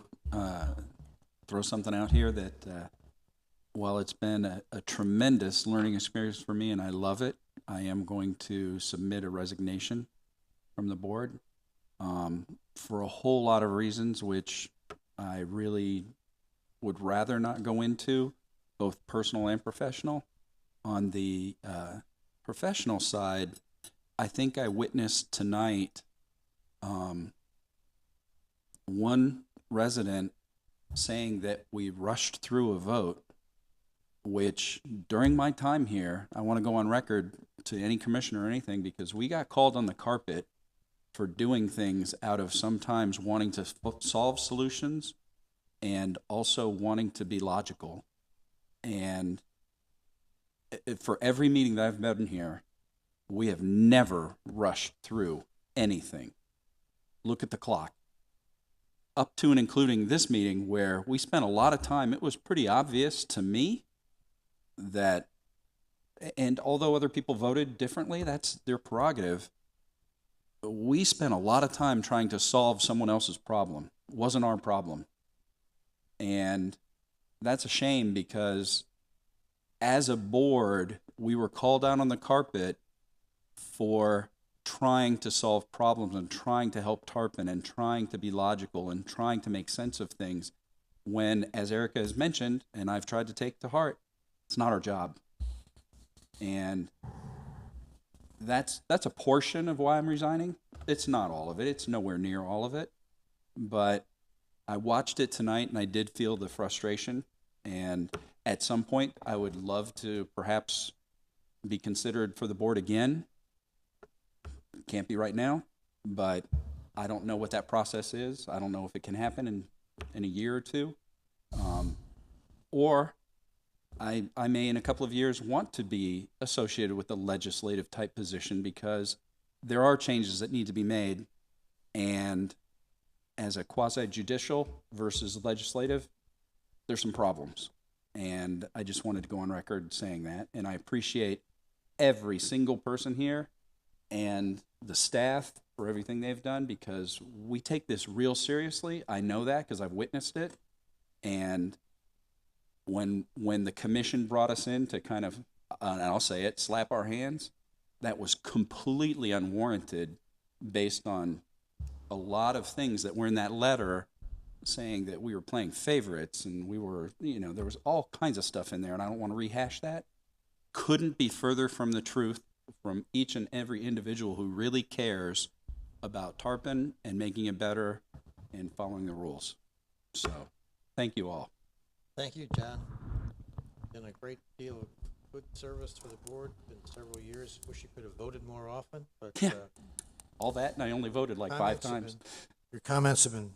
throw something out here that while it's been a tremendous learning experience for me and I love it, I am going to submit a resignation from the board for a whole lot of reasons, which I really would rather not go into, both personal and professional. On the professional side, I think I witnessed tonight one resident saying that we rushed through a vote, which during my time here, I want to go on record to any commissioner or anything, because we got called on the carpet for doing things out of sometimes wanting to solve solutions and also wanting to be logical. And for every meeting that I've been in here, we have never rushed through anything. Look at the clock. Up to and including this meeting where we spent a lot of time, it was pretty obvious to me that, and although other people voted differently, that's their prerogative, we spent a lot of time trying to solve someone else's problem. It wasn't our problem. And that's a shame because as a board, we were called out on the carpet for trying to solve problems and trying to help Tarpon and trying to be logical and trying to make sense of things when, as Erica has mentioned, and I've tried to take to heart, it's not our job. And that's a portion of why I'm resigning. It's not all of it. It's nowhere near all of it. But I watched it tonight and I did feel the frustration. And at some point, I would love to perhaps be considered for the board again. Can't be right now, but I don't know what that process is. I don't know if it can happen in a year or two. Or I may in a couple of years want to be associated with a legislative type position because there are changes that need to be made. And as a quasi-judicial versus legislative, there's some problems. And I just wanted to go on record saying that. And I appreciate every single person here and the staff for everything they've done because we take this real seriously. I know that because I've witnessed it. And when the commission brought us in to kind of, and I'll say it, slap our hands, that was completely unwarranted based on a lot of things that were in that letter saying that we were playing favorites and we were, there was all kinds of stuff in there, and I don't want to rehash that. Couldn't be further from the truth from each and every individual who really cares about Tarpon and making it better and following the rules. So, thank you all. Thank you, John. Been a great deal of good service for the board. Been several years. Wish you could have voted more often, but Yeah. All that, and I only voted like 5 times. Your comments have been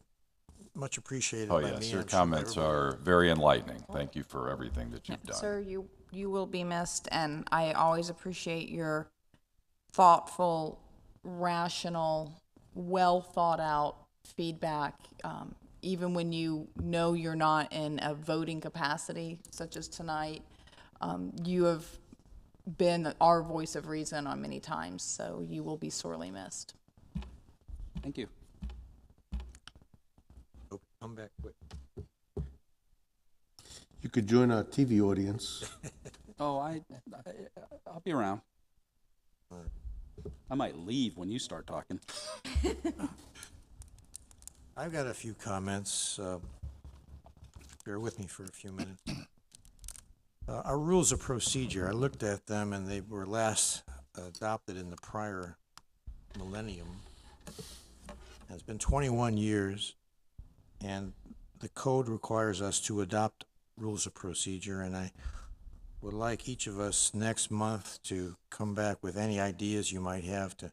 much appreciated Oh, by yes, me. your I'm sure comments everybody. are very enlightening. Thank you for everything that you've done. Sir, you will be missed, and I always appreciate your thoughtful, rational, well thought out feedback, even when you know you're not in a voting capacity, such as tonight. You have been our voice of reason on many times, so you will be sorely missed. Thank you. Hope you come back quick. You could join our TV audience. Oh, I'll be around. I might leave when you start talking. I've got a few comments. Bear with me for a few minutes. Our rules of procedure, I looked at them and they were last adopted in the prior millennium. It's been 21 years, and the code requires us to adopt rules of procedure, and I would like each of us next month to come back with any ideas you might have to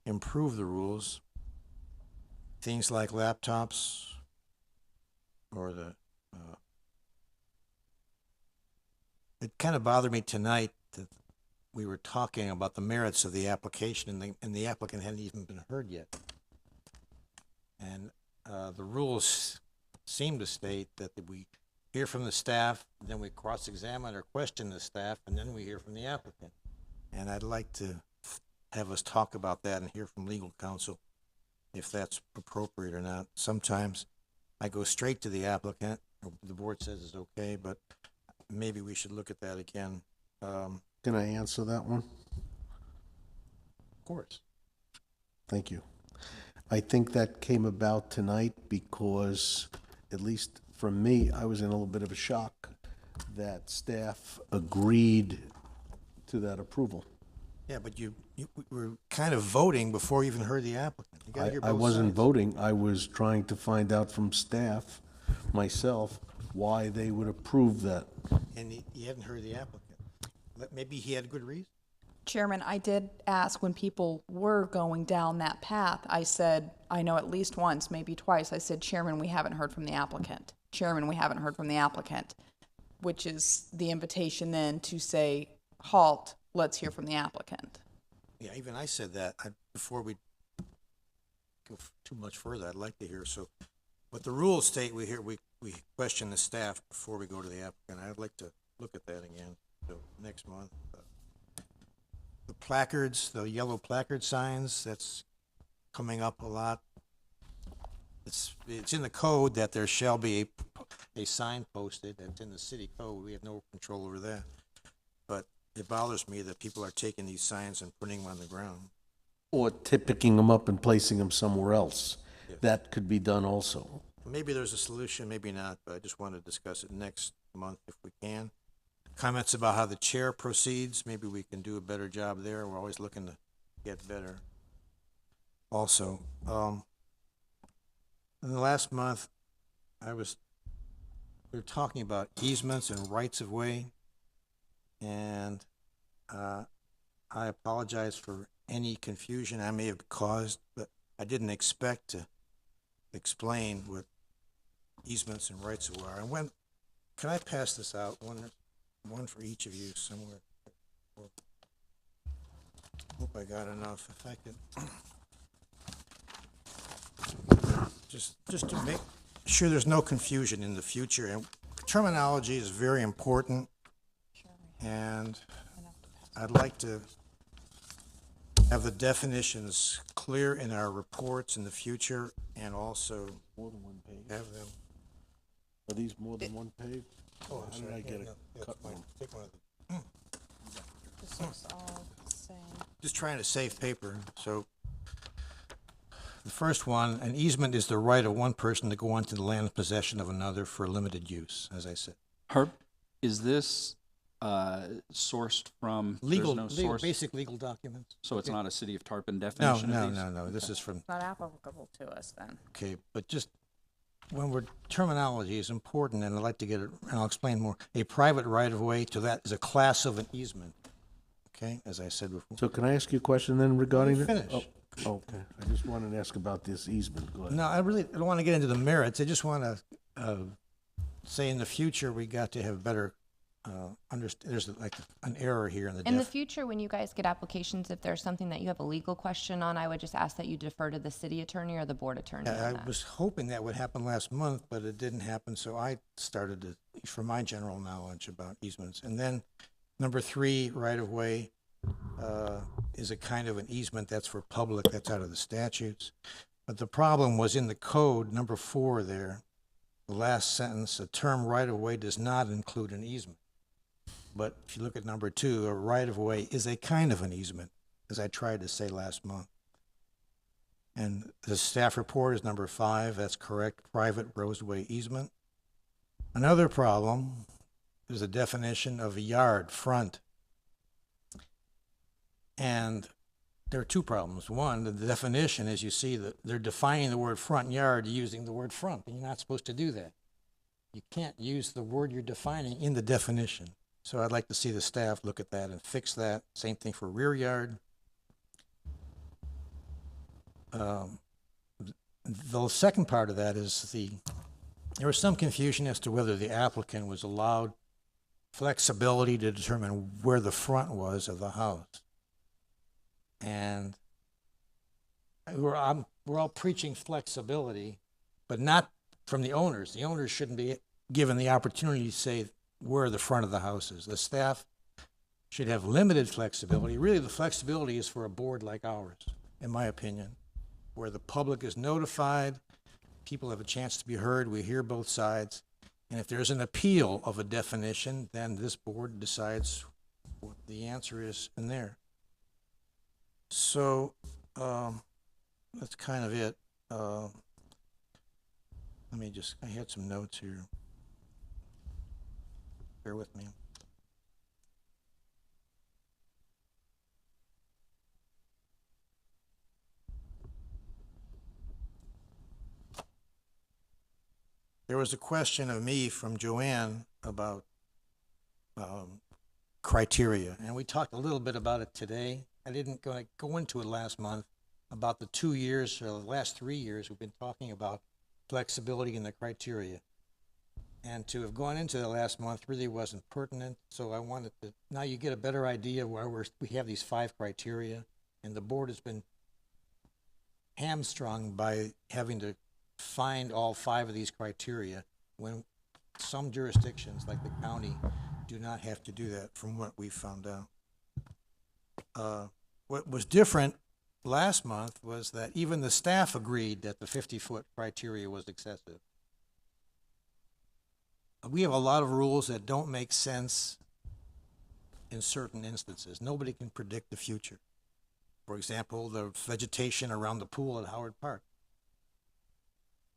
improve the rules. Things like laptops or the it kind of bothered me tonight that we were talking about the merits of the application and the applicant hadn't even been heard yet. And the rules seem to state that we hear from the staff, then we cross-examine or question the staff, and then we hear from the applicant. And I'd like to have us talk about that and hear from legal counsel if that's appropriate or not. Sometimes I go straight to the applicant, or the board says it's okay, but maybe we should look at that again. Can I answer that one? Of course. Thank you. I think that came about tonight because, at least for me, I was in a little bit of a shock that staff agreed to that approval. Yeah, but you were kind of voting before you even heard the applicant. You gotta hear I both wasn't sides. voting. I was trying to find out from staff, myself, why they would approve that. And you hadn't heard the applicant. Maybe he had good reason. Chairman, I did ask when people were going down that path, I said, I know at least once, maybe twice, I said, Chairman, we haven't heard from the applicant. Chairman, we haven't heard from the applicant, which is the invitation then to say, halt, let's hear from the applicant. Yeah, even I said that. Before we go too much further, I'd like to hear, so, but the rules state we question the staff before we go to the applicant. I'd like to look at that again, so next month. The placards, the yellow placard signs, that's coming up a lot. It's in the code that there shall be a sign posted. That's in the city code. We have no control over that. But it bothers me that people are taking these signs and putting them on the ground. Or picking them up and placing them somewhere else. Yeah. That could be done also. Maybe there's a solution, maybe not, but I just want to discuss it next month if we can. Comments about how the chair proceeds, maybe we can do a better job there. We're always looking to get better. Also, in the last month, we were talking about easements and rights of way, and I apologize for any confusion I may have caused, but I didn't expect to explain what easements and rights of way are. And when, can I pass this out? One for each of you somewhere. Hope I got enough. If I could just to make sure there's no confusion in the future. And terminology is very important, and I'd like to have the definitions clear in our reports in the future, and also More than one page. have them. Are these more than one page? Oh, How did I get a cut one? Take one of the. This looks all the same. Just trying to save paper, so. The first one, an easement is the right of one person to go onto the land of possession of another for limited use, as I said. Herb, is this sourced from, Legal, there's no source? basic legal documents. So it's Okay. not a City of Tarpon No, definition no, of these? no, this is from, It's not applicable to us then. okay, but just, terminology is important, and I'd like to get it, and I'll explain more. A private right-of-way to that is a class of an easement, okay, as I said before. So can I ask you a question then regarding that? Finish. Oh, okay. I just wanted to ask about this easement. Go ahead. No, I don't want to get into the merits. I just want to say in the future, we got to have better there's like an error here in the In the future, when you guys get applications, if there's something that you have a legal question on, I would just ask that you defer to the city attorney or the board attorney on I that. was hoping that would happen last month, but it didn't happen, so I started to, for my general knowledge about easements. And then number 3, right-of-way, is a kind of an easement that's for public, that's out of the statutes. But the problem was in the code, number 4 there, the last sentence, a term right-of-way does not include an easement. But if you look at number 2, a right-of-way is a kind of an easement, as I tried to say last month. And the staff report is number 5, that's correct, private roadway easement. Another problem is a definition of a yard, front. And there are 2 problems. One, the definition, as you see, that they're defining the word front yard using the word front, and you're not supposed to do that. You can't use the word you're defining in the definition. So I'd like to see the staff look at that and fix that. Same thing for rear yard. The second part of that is there was some confusion as to whether the applicant was allowed flexibility to determine where the front was of the house. And we're all preaching flexibility, but not from the owners. The owners shouldn't be given the opportunity to say where the front of the house is. The staff should have limited flexibility. Really, the flexibility is for a board like ours, in my opinion, where the public is notified, people have a chance to be heard, we hear both sides, and if there's an appeal of a definition, then this board decides what the answer is in there. So, that's kind of it. I had some notes here. Bear with me. There was a question of me from Joanne about criteria, and we talked a little bit about it today. I didn't go into it last month about the 2 years or the last 3 years we've been talking about flexibility in the criteria. And to have gone into the last month really wasn't pertinent, so I wanted to, now you get a better idea of where we have these 5 criteria, and the board has been hamstrung by having to find all 5 of these criteria when some jurisdictions, like the county, do not have to do that from what we found out. What was different last month was that even the staff agreed that the 50-foot criteria was excessive. We have a lot of rules that don't make sense in certain instances. Nobody can predict the future. For example, the vegetation around the pool at Howard Park.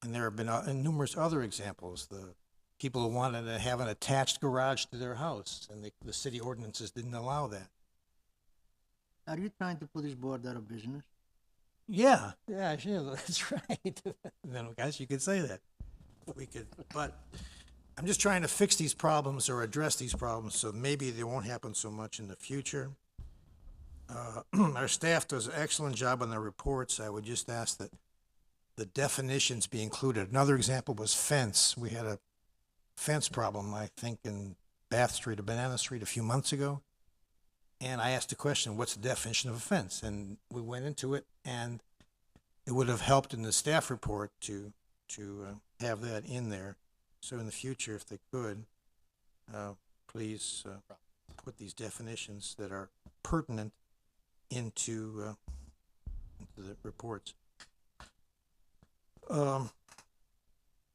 And there have been numerous other examples. The people who wanted to have an attached garage to their house, and the city ordinances didn't allow that. Are you trying to put this board out of business? Yeah, sure, that's right. Then, I guess you could say that. We could, but I'm just trying to fix these problems or address these problems so maybe they won't happen so much in the future. Our staff does an excellent job on their reports. I would just ask that the definitions be included. Another example was fence. We had a fence problem, I think, in Bath Street or Banana Street a few months ago. And I asked the question, what's the definition of a fence? And we went into it, and it would have helped in the staff report to have that in there. So in the future, if they could, please put these definitions that are pertinent into the reports.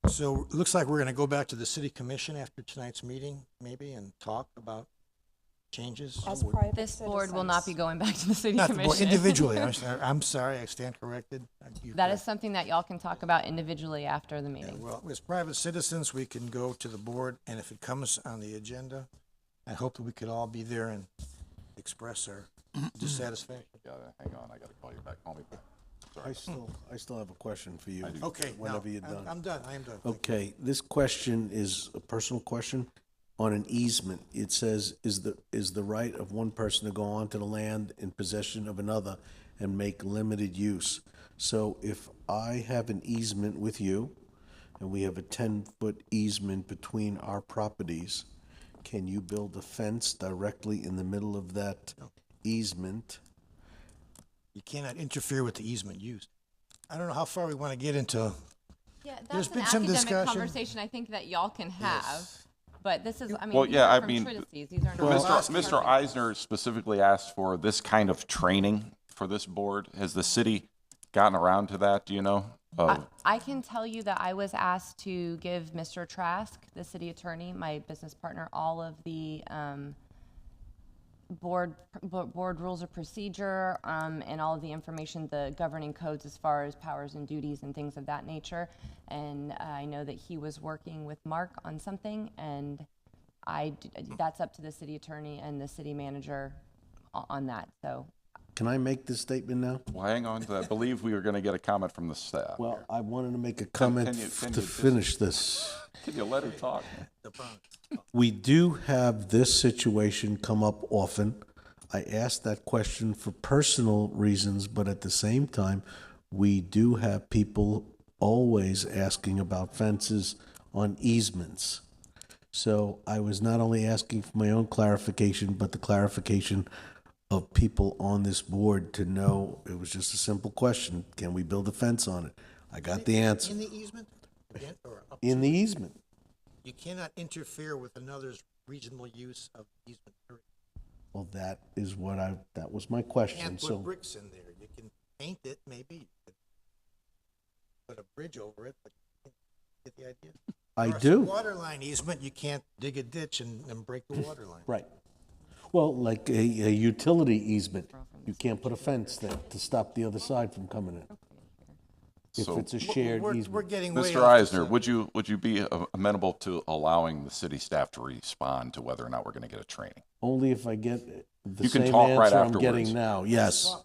So it looks like we're going to go back to the city commission after tonight's meeting, maybe, and talk about changes. As private This board will not be going back to the city Not the board, commission. individually. I'm sorry, I stand corrected. That is something that y'all can talk about individually after the meeting. Well, as private citizens, we can go to the board, and if it comes on the agenda, I hope that we could all be there and express our dissatisfaction. Hang on, I gotta call you back. Call me back. Sorry. I still have a question for you. Okay, Whenever no, you're done. I'm done, I am done. Okay, this question is a personal question. On an easement, it says, is the right of one person to go onto the land in possession of another and make limited use. So if I have an easement with you, and we have a 10-foot easement between our properties, can you build a fence directly in the middle of that easement? You cannot interfere with the easement used. I don't know how far we want to get into. Yeah, There's that's an been some academic discussion. conversation I think that y'all can have. But this is, I mean, Well, these yeah, are I from mean, treatises. These are not. Mr. Eisner specifically asked for this kind of training for this board. Has the city gotten around to that, do you know? I can tell you that I was asked to give Mr. Trask, the city attorney, my business partner, all of the board rules of procedure and all of the information, the governing codes as far as powers and duties and things of that nature. And I know that he was working with Mark on something, and that's up to the city attorney and the city manager on that. So. Can I make this statement now? Well, hang on to that. I believe we were going to get a comment from the staff. Well, I wanted to make a comment to finish this. Can you let her talk? We do have this situation come up often. I asked that question for personal reasons, but at the same time, we do have people always asking about fences on easements. So I was not only asking for my own clarification, but the clarification of people on this board to know. It was just a simple question. Can we build a fence on it? I got the answer. In the easement? In the easement. You cannot interfere with another's reasonable use of the easement. Well, that was my question. You can't So put bricks in there. You can paint it, maybe. You could put a bridge over it, but you get the idea? I Or a do. water line easement, you can't dig a ditch and break the water line. Right. Well, like a utility easement, you can't put a fence there to stop the other side from coming in. If So- it's a shared We're easement. getting way Mr. off the Eisner, subject. would you be amenable to allowing the city staff to respond to whether or not we're going to get a training? Only if I get the You can same talk right answer I'm afterwards. getting now, yes.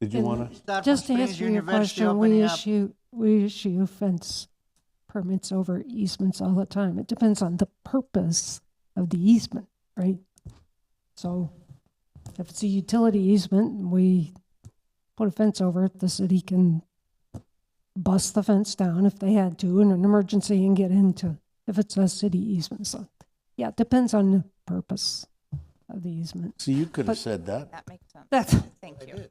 Did you want to? Just to answer your question, we issue fence permits over easements all the time. It depends on the purpose of the easement. right? So if it's a utility easement and we put a fence over it, the city can bust the fence down if they had to in an emergency and get into, if it's a city easement. So, yeah, it depends on the purpose of the easement. See, you could have But- said that. That makes sense. That's, Thank you.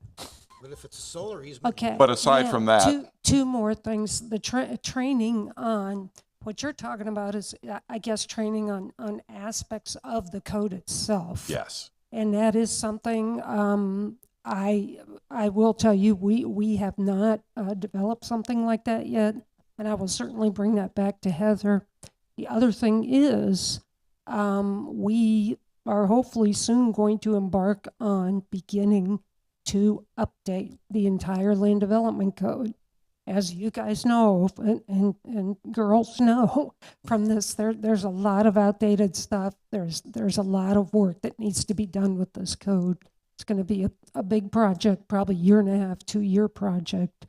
But if it's a solar easement. okay. But aside now, from that- two more things. The training on, what you're talking about is, I guess, training on aspects of the code itself. Yes. And that is something, I will tell you, we have not developed something like that yet, and I will certainly bring that back to Heather. The other thing is, we are hopefully soon going to embark on beginning to update the entire land development code. As you guys know, and girls know from this, there's a lot of outdated stuff. There's a lot of work that needs to be done with this code. It's going to be a big project, probably 1.5 to 2-year project.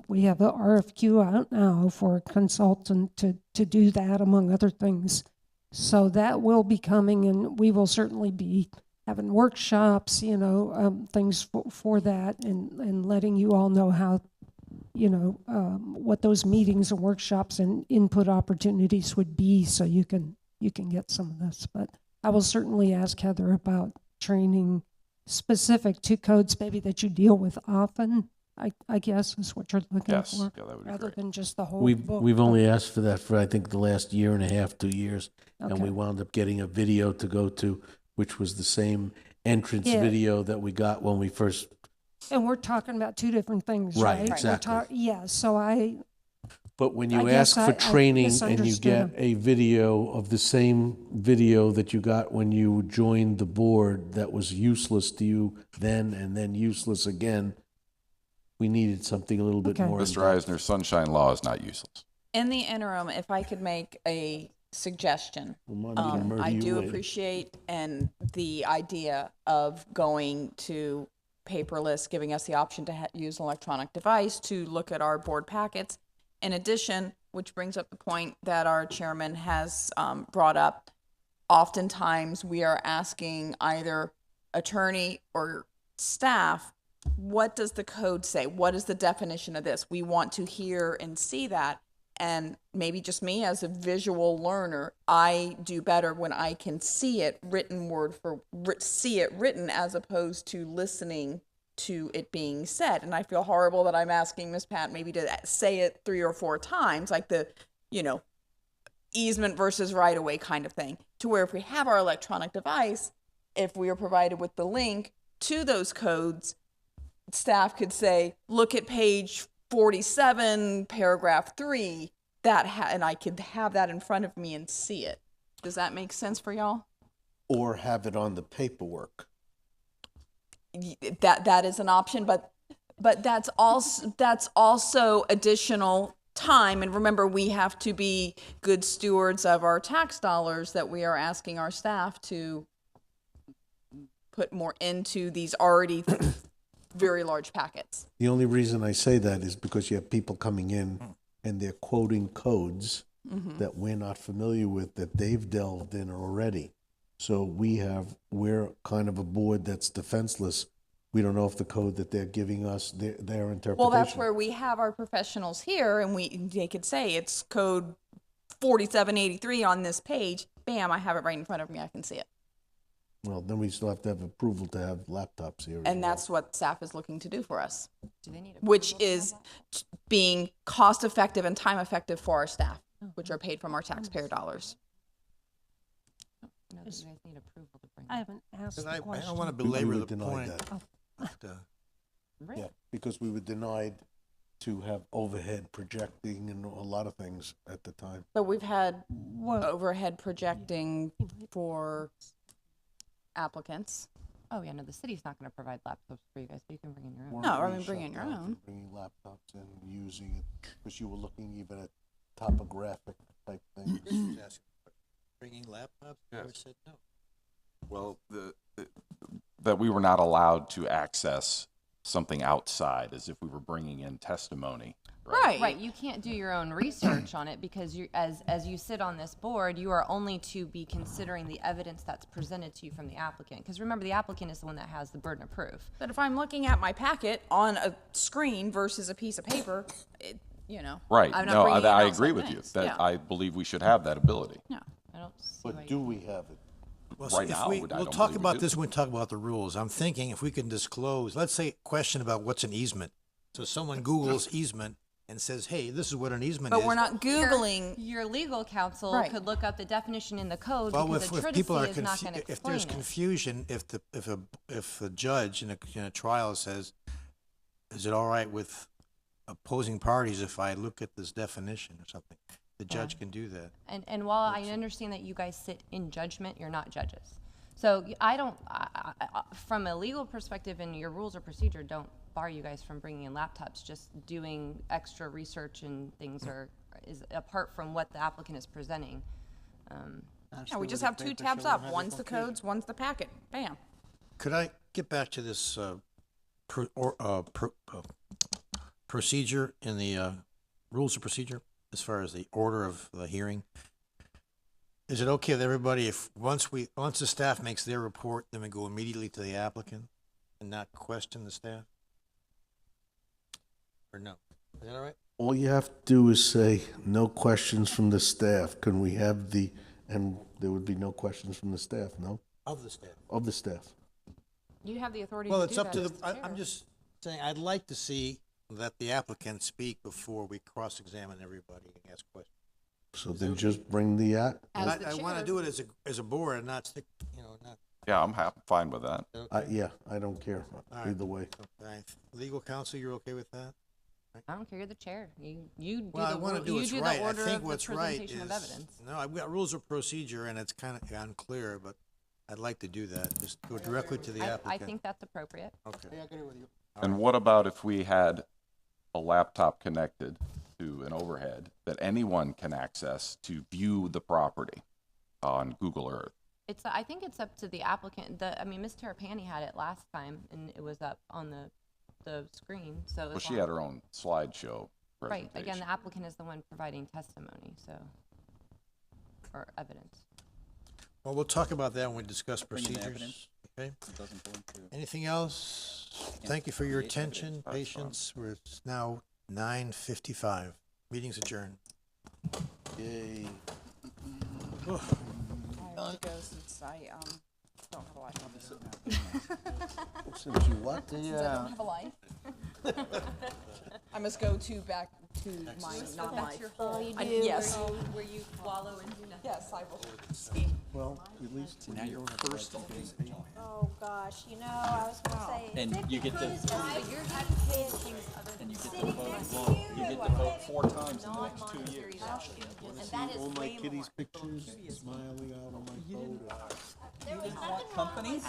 We have the RFQ out now for a consultant to do that, among other things. So that will be coming, and we will certainly be having workshops, things for that, and letting you all know how, what those meetings and workshops and input opportunities would be, so you can get some of this. But I will certainly ask Heather about training specific to codes maybe that you deal with often, I guess is what you're looking Yes. for, Yeah, that would be rather great. than just the whole We've book. we've only asked for that for, I think, the last 1.5 to 2 years, and Okay. we wound up getting a video to go to, which was the same entrance Yeah. video that we got when we first. And we're talking about two different things, Right, right? We're exactly. Yeah, so But when I you guess ask for I training and you misunderstood. get a video of the same video that you got when you joined the board that was useless to you then and then useless again, we needed something a little bit Okay. more. Mr. Eisner, sunshine law is not useless. In the interim, if I could make a suggestion, Remind me to murder I you do later. appreciate the idea of going to paperless, giving us the option to use an electronic device to look at our board packets. In addition, which brings up the point that our chairman has brought up, oftentimes we are asking either attorney or staff, what does the code say? What is the definition of this? We want to hear and see that. And maybe just me as a visual learner, I do better when I can see it written see it written as opposed to listening to it being said. And I feel horrible that I'm asking Miss Pat maybe to say it 3 or 4 times, like the, easement versus right of way kind of thing, to where if we have our electronic device, if we are provided with the link to those codes, staff could say, look at page 47, paragraph 3, and I could have that in front of me and see it. Does that make sense for y'all? Or have it on the paperwork. That is an option, but that's also additional time. And remember, we have to be good stewards of our tax dollars that we are asking our staff to put more into these already very large packets. The only reason I say that is because you have people coming in and they're quoting codes that we're not familiar with, that they've delved in already. So we're kind of a board that's defenseless. We don't know if the code that they're giving us, their interpretation. Well, that's where we have our professionals here, and they could say it's code 4783 on this page. Bam, I have it right in front of me. I can see it. Well, then we still have to have approval to have laptops here. And that's what staff is looking to do for us, Do they need which approval for is that? being cost effective and time effective for our staff, which are paid from our taxpayer dollars. No, do you guys need approval to bring I that? haven't asked And the I question. don't want to We belabor were the denied point. that. but, Yeah, because we were denied to have overhead projecting and a lot of things at the time. But we've had Well, overhead projecting for applicants. Oh, yeah, no, the city's not going to provide laptops for you guys, but you can bring in your own. Weren't No, I we mean, bring in shut your down own. for bringing laptops and using it, because you were looking even at topographic type things. bringing laptops, Yes. George said no. Well, that we were not allowed to access something outside, as if we were bringing in testimony. Right. Right, you can't do your own research on it because you, as you sit on this board, you are only to be considering the evidence that's presented to you from the applicant. Because remember, the applicant is the one that has the burden of proof. But if I'm looking at my packet on a screen versus a piece of paper, it, you know. Right. I'm not No, bringing in I outside agree with you. things. That Yeah. I believe we should have that ability. Yeah. I don't see But why do we have it? Well, Right if now, we, I we'll don't talk believe we about do. this when we talk about the rules. I'm thinking if we can disclose, let's say, question about what's an easement. So someone Googles easement and says, hey, this is what an easement is. But we're not Googling. Your legal counsel Right. could look up the definition in the code Well, because a if people are treatise is not going to if explain there's it. confusion, if the judge in a trial says, is it all right with opposing parties if I look at this definition or something? The judge can do that. And while I understand that you guys sit in judgment, you're not judges. So I don't, from a legal perspective and your rules of procedure don't bar you guys from bringing in laptops. Just doing extra research and things is apart from what the applicant is presenting. Yeah, we just have two tabs up. One's the codes, one's the packet. Bam. Could I get back to this procedure in the rules of procedure as far as the order of the hearing? Is it okay with everybody if once the staff makes their report, then we go immediately to the applicant and not question the staff? Or no? Is that all right? All you have to do is say, no questions from the staff. Can we have and there would be no questions from the staff, no? Of the staff. Of the staff. You have the authority Well, to it's do up that to as the, the chair. I'm just saying, I'd like to see that the applicant speak before we cross-examine everybody and ask questions. So then just bring the act. I want to do it as a board and not stick, not. Yeah, I'm fine with that. Yeah, I don't care All right. either way. Okay. Legal counsel, you're okay with that? I don't care, you're the chair. You do Well, I the, want to do you what's do right. the I order think of the what's right presentation is, of evidence. no, I've got rules of procedure and it's kind of unclear, but I'd like to do that. Just go directly to the I applicant. think that's appropriate. Okay. And what about if we had a laptop connected to an overhead that anyone can access to view the property on Google Earth? I think it's up to the applicant. Ms. Terrapini had it last time, and it was up on the screen. So Well, she had her own slideshow right. presentation. Again, the applicant is the one providing testimony, or evidence. Well, we'll talk about that when we discuss Bring in the procedures. evidence. Okay. It doesn't go into. Anything else? Thank you for your attention, patience. It's now 9:55. Meeting's adjourned. Yay. I have to go since I don't have a life. Since you what? Since I don't have a life. I must go back to my non-life. Yes. Where you wallow and do nothing. Yes, I will see. Well, at least. Now you're first. Oh, gosh, I was gonna say. And you get to, You're and you get to vote, you get to vote 4 times in the next 2 years. All my kitties' pictures smiling out on my photo. Company?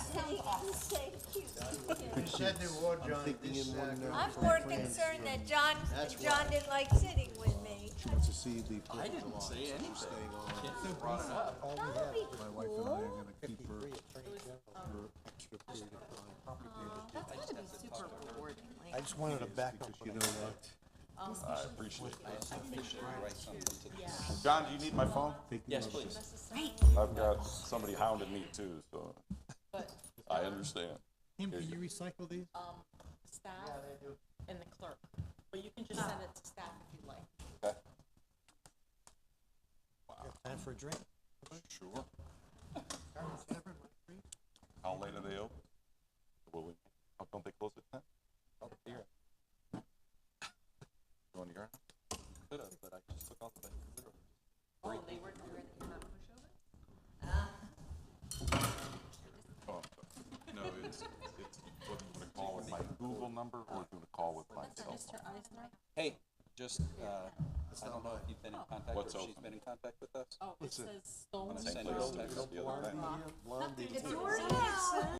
I'm more concerned that John didn't like sitting with me. She wants to see the. I didn't say anything. Staying on. That would be My wife and I cool. are gonna keep her for extra period of time. That's gotta be super rewarding. I just wanted to back up. Because you know what? I appreciate it. John, do you need my phone? Yes, please. I've got somebody hounding me too, so I understand. Can you recycle these? Staff and the clerk. But you can just send it to staff if you'd like. Okay. Time for a drink? Sure. How late are they open? Don't they close at 10? Oh, here. You want to hear? Could have, but I just took off the computer. Oh, they weren't aware that you're not pushover? Oh, no, it's what you want to call with my Google number or do you want to call with my cell phone? Hey, just, I don't know if you've been in contact or if she's been in contact with us. Oh, it says stolen. Send her a text. The other thing. It's your house.